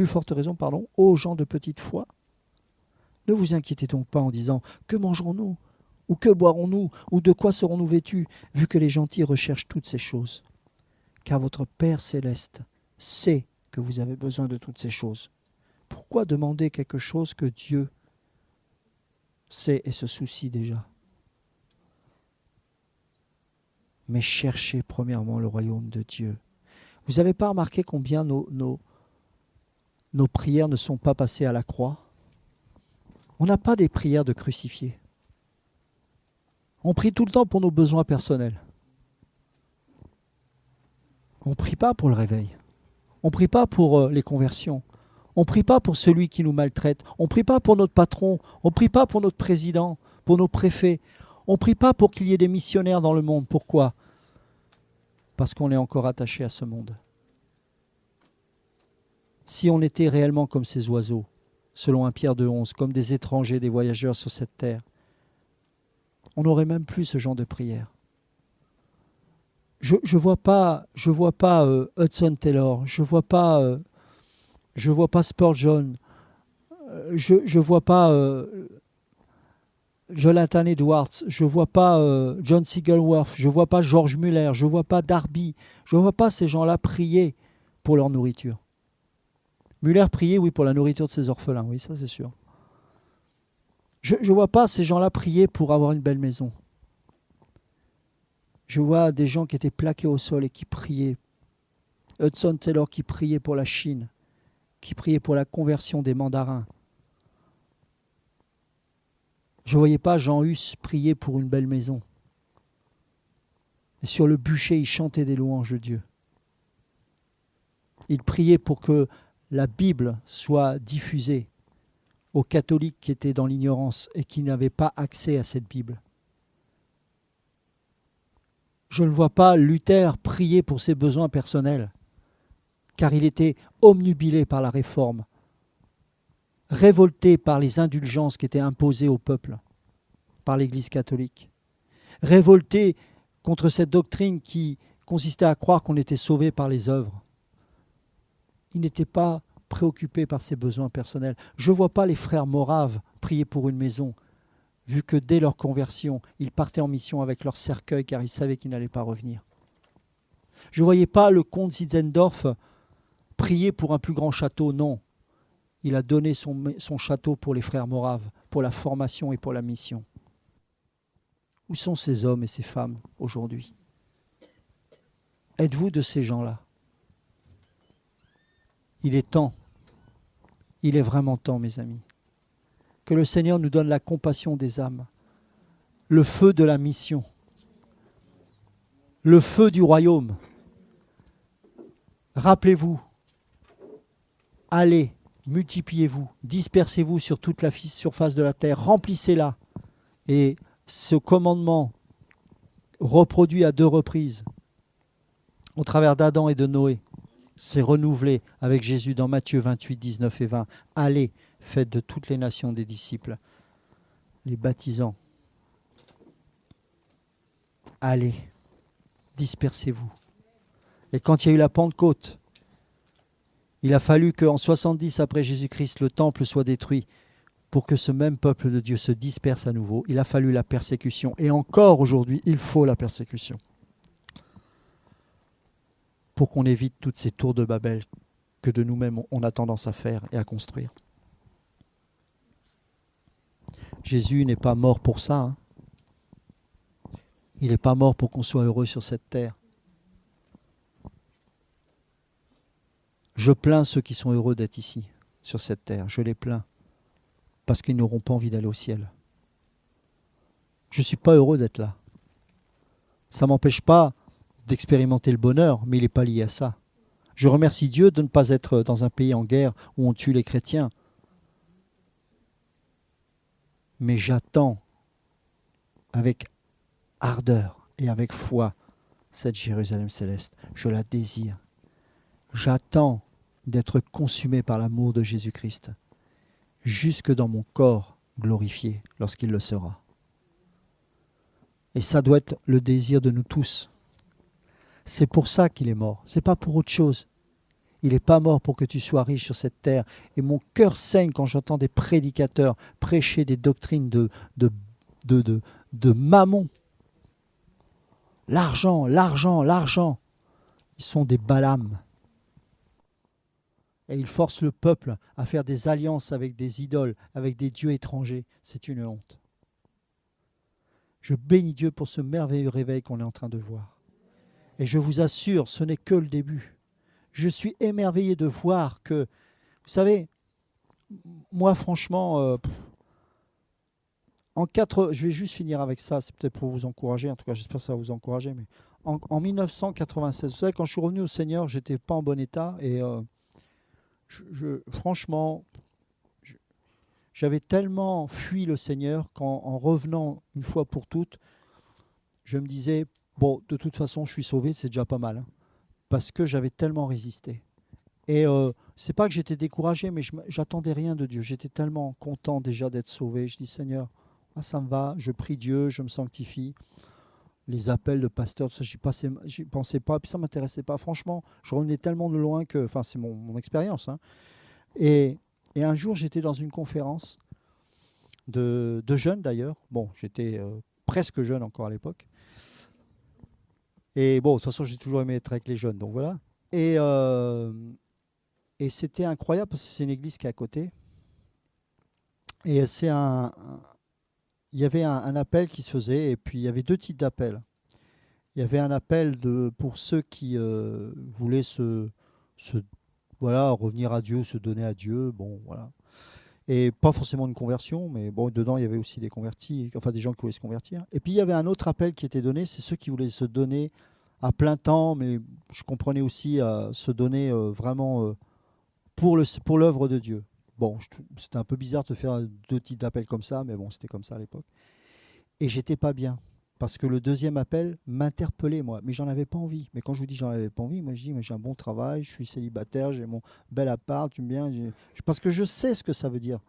forte raison, ô gens de petite foi ? Ne vous inquiétez donc pas en disant « Que mangerons-nous ? Ou que boirons-nous ? Ou de quoi serons-nous vêtus ?» vu que les gentils recherchent toutes ces choses. Car votre Père céleste sait que vous avez besoin de toutes ces choses. Pourquoi demander quelque chose que Dieu sait et se soucie déjà ? Mais cherchez premièrement le royaume de Dieu. Vous n'avez pas remarqué combien nos prières ne sont pas passées à la croix ? On n'a pas des prières de crucifiés. On prie tout le temps pour nos besoins personnels. On ne prie pas pour le réveil. On ne prie pas pour les conversions. On ne prie pas pour celui qui nous maltraite. On ne prie pas pour notre patron. On ne prie pas pour notre président, pour nos préfets. On ne prie pas pour qu'il y ait des missionnaires dans le monde. Pourquoi ? Parce qu'on est encore attaché à ce monde. Si on était réellement comme ces oiseaux, selon 1 Pierre 2,11, comme des étrangers, des voyageurs sur cette terre, on n'aurait même plus ce genre de prière. Je vois pas Hudson Taylor, je vois pas Spurgeon, je vois pas Jonathan Edwards, je vois pas John Segelworth, je vois pas George Muller, je vois pas Darby, je vois pas ces gens-là prier pour leur nourriture. Muller priait, oui, pour la nourriture de ses orphelins, oui, ça c'est sûr. Je ne vois pas ces gens-là prier pour avoir une belle maison. Je vois des gens qui étaient plaqués au sol et qui priaient. Hudson Taylor qui priait pour la Chine, qui priait pour la conversion des mandarins. Je ne voyais pas Jean Hus prier pour une belle maison. Et sur le bûcher, il chantait des louanges de Dieu. Il priait pour que la Bible soit diffusée aux catholiques qui étaient dans l'ignorance et qui n'avaient pas accès à cette Bible. Je ne vois pas Luther prier pour ses besoins personnels, car il était omnubilé par la réforme, révolté par les indulgences qui étaient imposées au peuple par l'Église catholique, révolté contre cette doctrine qui consistait à croire qu'on était sauvé par les œuvres. Il n'était pas préoccupé par ses besoins personnels. Je ne vois pas les frères moraves prier pour une maison, vu que dès leur conversion, ils partaient en mission avec leur cercueil car ils savaient qu'ils n'allaient pas revenir. Je ne voyais pas le comte Zinzendorf prier pour un plus grand château, non. Il a donné son château pour les frères moraves, pour la formation et pour la mission. Où sont ces hommes et ces femmes aujourd'hui ? Êtes-vous de ces gens-là ? Il est temps, il est vraiment temps, mes amis, que le Seigneur nous donne la compassion des âmes, le feu de la mission, le feu du royaume. Rappelez-vous, allez, multipliez-vous, dispersez-vous sur toute la surface de la terre, remplissez-la. Et ce commandement, reproduit à 2 reprises, au travers d'Adam et de Noé, s'est renouvelé avec Jésus dans Matthieu 28, 19 et 20. Allez, faites de toutes les nations des disciples, les baptisant. Allez, dispersez-vous. Et quand il y a eu la Pentecôte, il a fallu qu'en 70 après Jésus-Christ, le temple soit détruit pour que ce même peuple de Dieu se disperse à nouveau. Il a fallu la persécution. Et encore aujourd'hui, il faut la persécution pour qu'on évite toutes ces tours de Babel que de nous-mêmes on a tendance à faire et à construire. Jésus n'est pas mort pour ça. Hein. Il n'est pas mort pour qu'on soit heureux sur cette terre. Je plains ceux qui sont heureux d'être ici, sur cette terre. Je les plains parce qu'ils n'auront pas envie d'aller au ciel. Je ne suis pas heureux d'être là. Ça ne m'empêche pas d'expérimenter le bonheur, mais il n'est pas lié à ça. Je remercie Dieu de ne pas être dans un pays en guerre où on tue les chrétiens. Mais j'attends avec ardeur et avec foi cette Jérusalem céleste. Je la désire. J'attends d'être consumé par l'amour de Jésus-Christ, jusque dans mon corps glorifié lorsqu'il le sera. Et ça doit être le désir de nous tous. C'est pour ça qu'il est mort. Ce n'est pas pour autre chose. Il n'est pas mort pour que tu sois riche sur cette terre. Et mon cœur saigne quand j'entends des prédicateurs prêcher des doctrines de mammon. L'argent, l'argent, l'argent. Ils sont des Balaam. Et ils forcent le peuple à faire des alliances avec des idoles, avec des dieux étrangers. C'est une honte. Je bénis Dieu pour ce merveilleux réveil qu'on est en train de voir. Et je vous assure, ce n'est que le début. Je suis émerveillé de voir que, vous savez, moi franchement, je vais juste finir avec ça, c'est peut-être pour vous encourager, en tout cas j'espère que ça va vous encourager, mais en 1996, vous savez, quand je suis revenu au Seigneur, je n'étais pas en bon état et franchement, j'avais tellement fui le Seigneur qu'en revenant une fois pour toutes, je me disais, bon, de toute façon, je suis sauvé, c'est déjà pas mal. Hein, parce que j'avais tellement résisté. Et c'est pas que j'étais découragé, mais j'attendais rien de Dieu. J'étais tellement content déjà d'être sauvé. Je dis, Seigneur, ça me va, je prie Dieu, je me sanctifie. Les appels de pasteur, ça, j'y pensais pas, puis ça ne m'intéressait pas. Franchement, je revenais tellement de loin que, enfin, c'est mon expérience. Hein. Et un jour, j'étais dans une conférence de jeunes d'ailleurs. Bon, j'étais presque jeune encore à l'époque. Et bon, de toute façon, j'ai toujours aimé être avec les jeunes, donc voilà. Et c'était incroyable parce que c'est une église qui est à côté. Et il y avait un appel qui se faisait, et puis il y avait deux types d'appels. Il y avait un appel pour ceux qui voulaient revenir à Dieu, se donner à Dieu, bon, voilà. Et pas forcément une conversion, mais bon, dedans, il y avait aussi des convertis, enfin des gens qui voulaient se convertir. Et puis il y avait un autre appel qui était donné, c'est ceux qui voulaient se donner à plein temps, mais je comprenais aussi à se donner vraiment pour l'œuvre de Dieu. Bon, c'était un peu bizarre de faire deux types d'appels comme ça, mais bon, c'était comme ça à l'époque. Et j'étais pas bien, parce que le deuxième appel m'interpellait, moi, mais j'en avais pas envie. Mais quand je vous dis j'en avais pas envie, moi je dis, mais j'ai un bon travail, je suis célibataire, j'ai mon bel appart, tu me viens, parce que je sais ce que ça veut dire.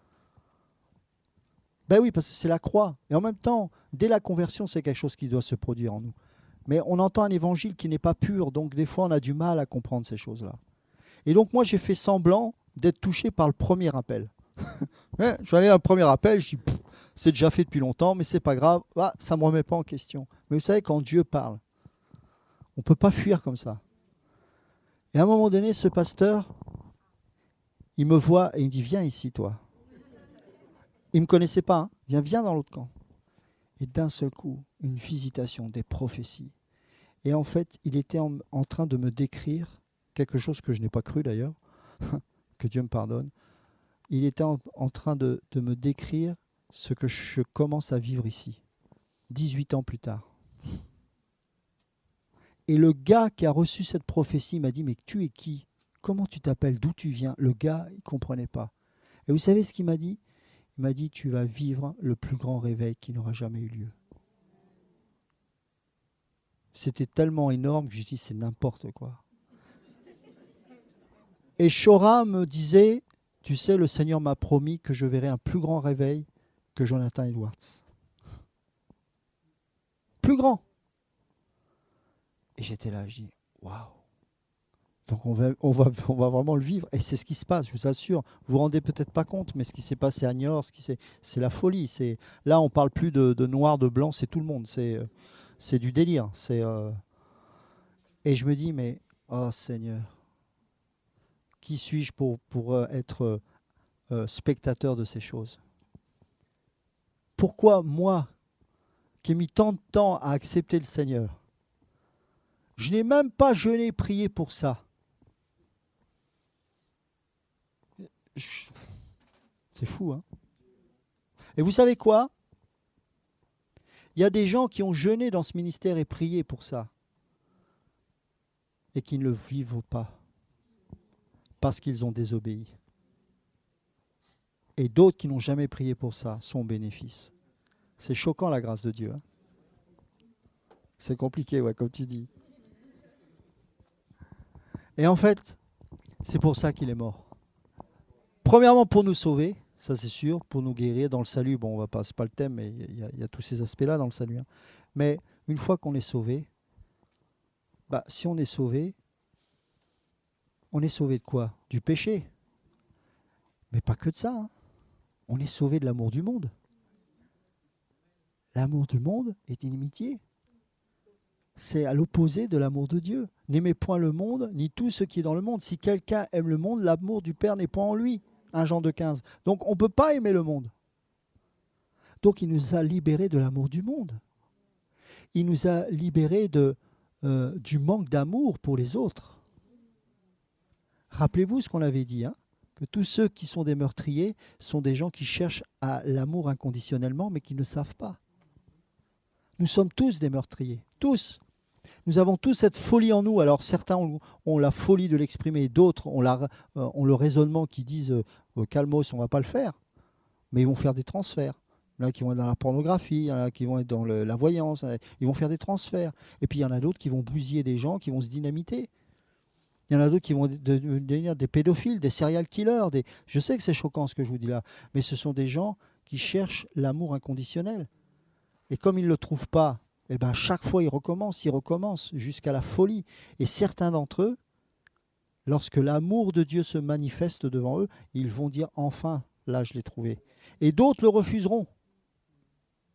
Ben oui, parce que c'est la croix. Et en même temps, dès la conversion, c'est quelque chose qui doit se produire en nous. Mais on entend un évangile qui n'est pas pur, donc des fois on a du mal à comprendre ces choses-là. Et donc moi j'ai fait semblant d'être touché par le premier appel. Ouais, je suis allé à un premier appel, je dis, c'est déjà fait depuis longtemps, mais c'est pas grave, ça ne me remet pas en question. Mais vous savez, quand Dieu parle, on ne peut pas fuir comme ça. Et à un moment donné, ce pasteur, il me voit et il me dit, viens ici toi. Il ne me connaissait pas, hein. Viens dans l'autre camp. Et d'un seul coup, une visitation, des prophéties. Et en fait, il était en train de me décrire quelque chose que je n'ai pas cru d'ailleurs, que Dieu me pardonne. Il était en train de me décrire ce que je commence à vivre ici, 18 ans plus tard. Et le gars qui a reçu cette prophétie m'a dit, mais tu es qui? Comment tu t'appelles? D'où tu viens? Le gars, il ne comprenait pas. Et vous savez ce qu'il m'a dit? Il m'a dit, tu vas vivre le plus grand réveil qui n'aura jamais eu lieu. C'était tellement énorme que je dis, c'est n'importe quoi. Et Shora me disait, tu sais, le Seigneur m'a promis que je verrais un plus grand réveil que Jonathan Edwards. Plus grand. Et j'étais là, je dis, waouh. Donc on va vraiment le vivre. Et c'est ce qui se passe, je vous assure. Vous vous rendez peut-être pas compte, mais ce qui s'est passé à Niort, c'est la folie. Là, on ne parle plus de noir, de blanc, c'est tout le monde. C'est du délire. Et je me dis, mais, oh Seigneur, qui suis-je pour être spectateur de ces choses? Pourquoi moi, qui ai mis tant de temps à accepter le Seigneur, je n'ai même pas jeûné, prié pour ça. C'est fou, hein? Et vous savez quoi? Il y a des gens qui ont jeûné dans ce ministère et prié pour ça. Et qui ne le vivent pas. Parce qu'ils ont désobéi. Et d'autres qui n'ont jamais prié pour ça sont au bénéfice. C'est choquant la grâce de Dieu. Hein? C'est compliqué, ouais, comme tu dis. Et en fait, c'est pour ça qu'il est mort. Premièrement, pour nous sauver, ça c'est sûr, pour nous guérir dans le salut. Bon, on va pas, c'est pas le thème, mais il y a tous ces aspects-là dans le salut. Hein. Mais une fois qu'on est sauvé, si on est sauvé de quoi? Du péché. Mais pas que de ça. Hein. On est sauvé de l'amour du monde. L'amour du monde est inimitié. C'est à l'opposé de l'amour de Dieu. N'aimez point le monde, ni tout ce qui est dans le monde. Si quelqu'un aime le monde, l'amour du Père n'est point en lui. 1 Jean 2,15. Donc on ne peut pas aimer le monde. Donc il nous a libérés de l'amour du monde. Il nous a libérés du manque d'amour pour les autres. Rappelez-vous ce qu'on avait dit, hein, que tous ceux qui sont des meurtriers sont des gens qui cherchent à l'amour inconditionnellement, mais qui ne savent pas. Nous sommes tous des meurtriers, tous. Nous avons tous cette folie en nous. Alors certains ont la folie de l'exprimer, d'autres ont le raisonnement qui disent calmos, on ne va pas le faire. Mais ils vont faire des transferts. Il y en a qui vont être dans la pornographie, il y en a qui vont être dans la voyance, ils vont faire des transferts. Et puis il y en a d'autres qui vont bousiller des gens, qui vont se dynamiter. Il y en a d'autres qui vont devenir des pédophiles, des serial killers. Je sais que c'est choquant ce que je vous dis là, mais ce sont des gens qui cherchent l'amour inconditionnel. Et comme ils ne le trouvent pas, chaque fois ils recommencent jusqu'à la folie. Et certains d'entre eux, lorsque l'amour de Dieu se manifeste devant eux, ils vont dire enfin, là je l'ai trouvé. Et d'autres le refuseront,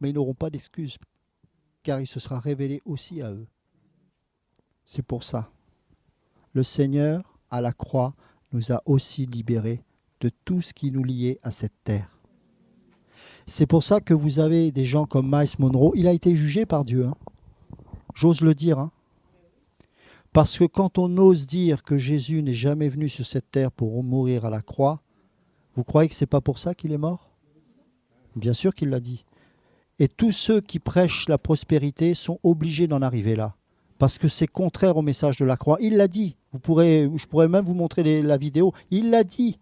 mais ils n'auront pas d'excuses, car il se sera révélé aussi à eux. C'est pour ça. Le Seigneur, à la croix, nous a aussi libérés de tout ce qui nous liait à cette terre. C'est pour ça que vous avez des gens comme Miles Monroe. Il a été jugé par Dieu. Hein. J'ose le dire. Hein. Parce que quand on ose dire que Jésus n'est jamais venu sur cette terre pour mourir à la croix, vous croyez que ce n'est pas pour ça qu'il est mort? Bien sûr qu'il l'a dit. Et tous ceux qui prêchent la prospérité sont obligés d'en arriver là. Parce que c'est contraire au message de la croix. Il l'a dit. Je pourrais même vous montrer la vidéo. Il l'a dit.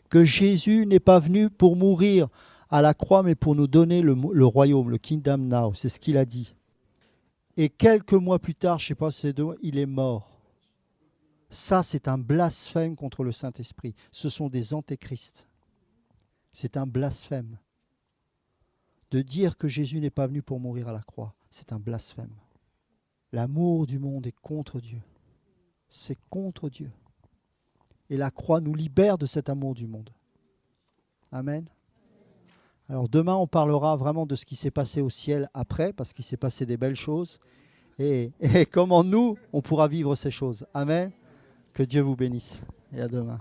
Que Jésus n'est pas venu pour mourir à la croix, mais pour nous donner le royaume, le kingdom now. C'est ce qu'il a dit. Et quelques mois plus tard, je ne sais pas si c'est il est mort. Ça, c'est un blasphème contre le Saint-Esprit. Ce sont des antéchrists. C'est un blasphème. De dire que Jésus n'est pas venu pour mourir à la croix, c'est un blasphème. L'amour du monde est contre Dieu. C'est contre Dieu. Et la croix nous libère de cet amour du monde. Amen. Alors demain, on parlera vraiment de ce qui s'est passé au ciel après, parce qu'il s'est passé des belles choses. Et comment nous, on pourra vivre ces choses. Amen. Que Dieu vous bénisse. Et à demain.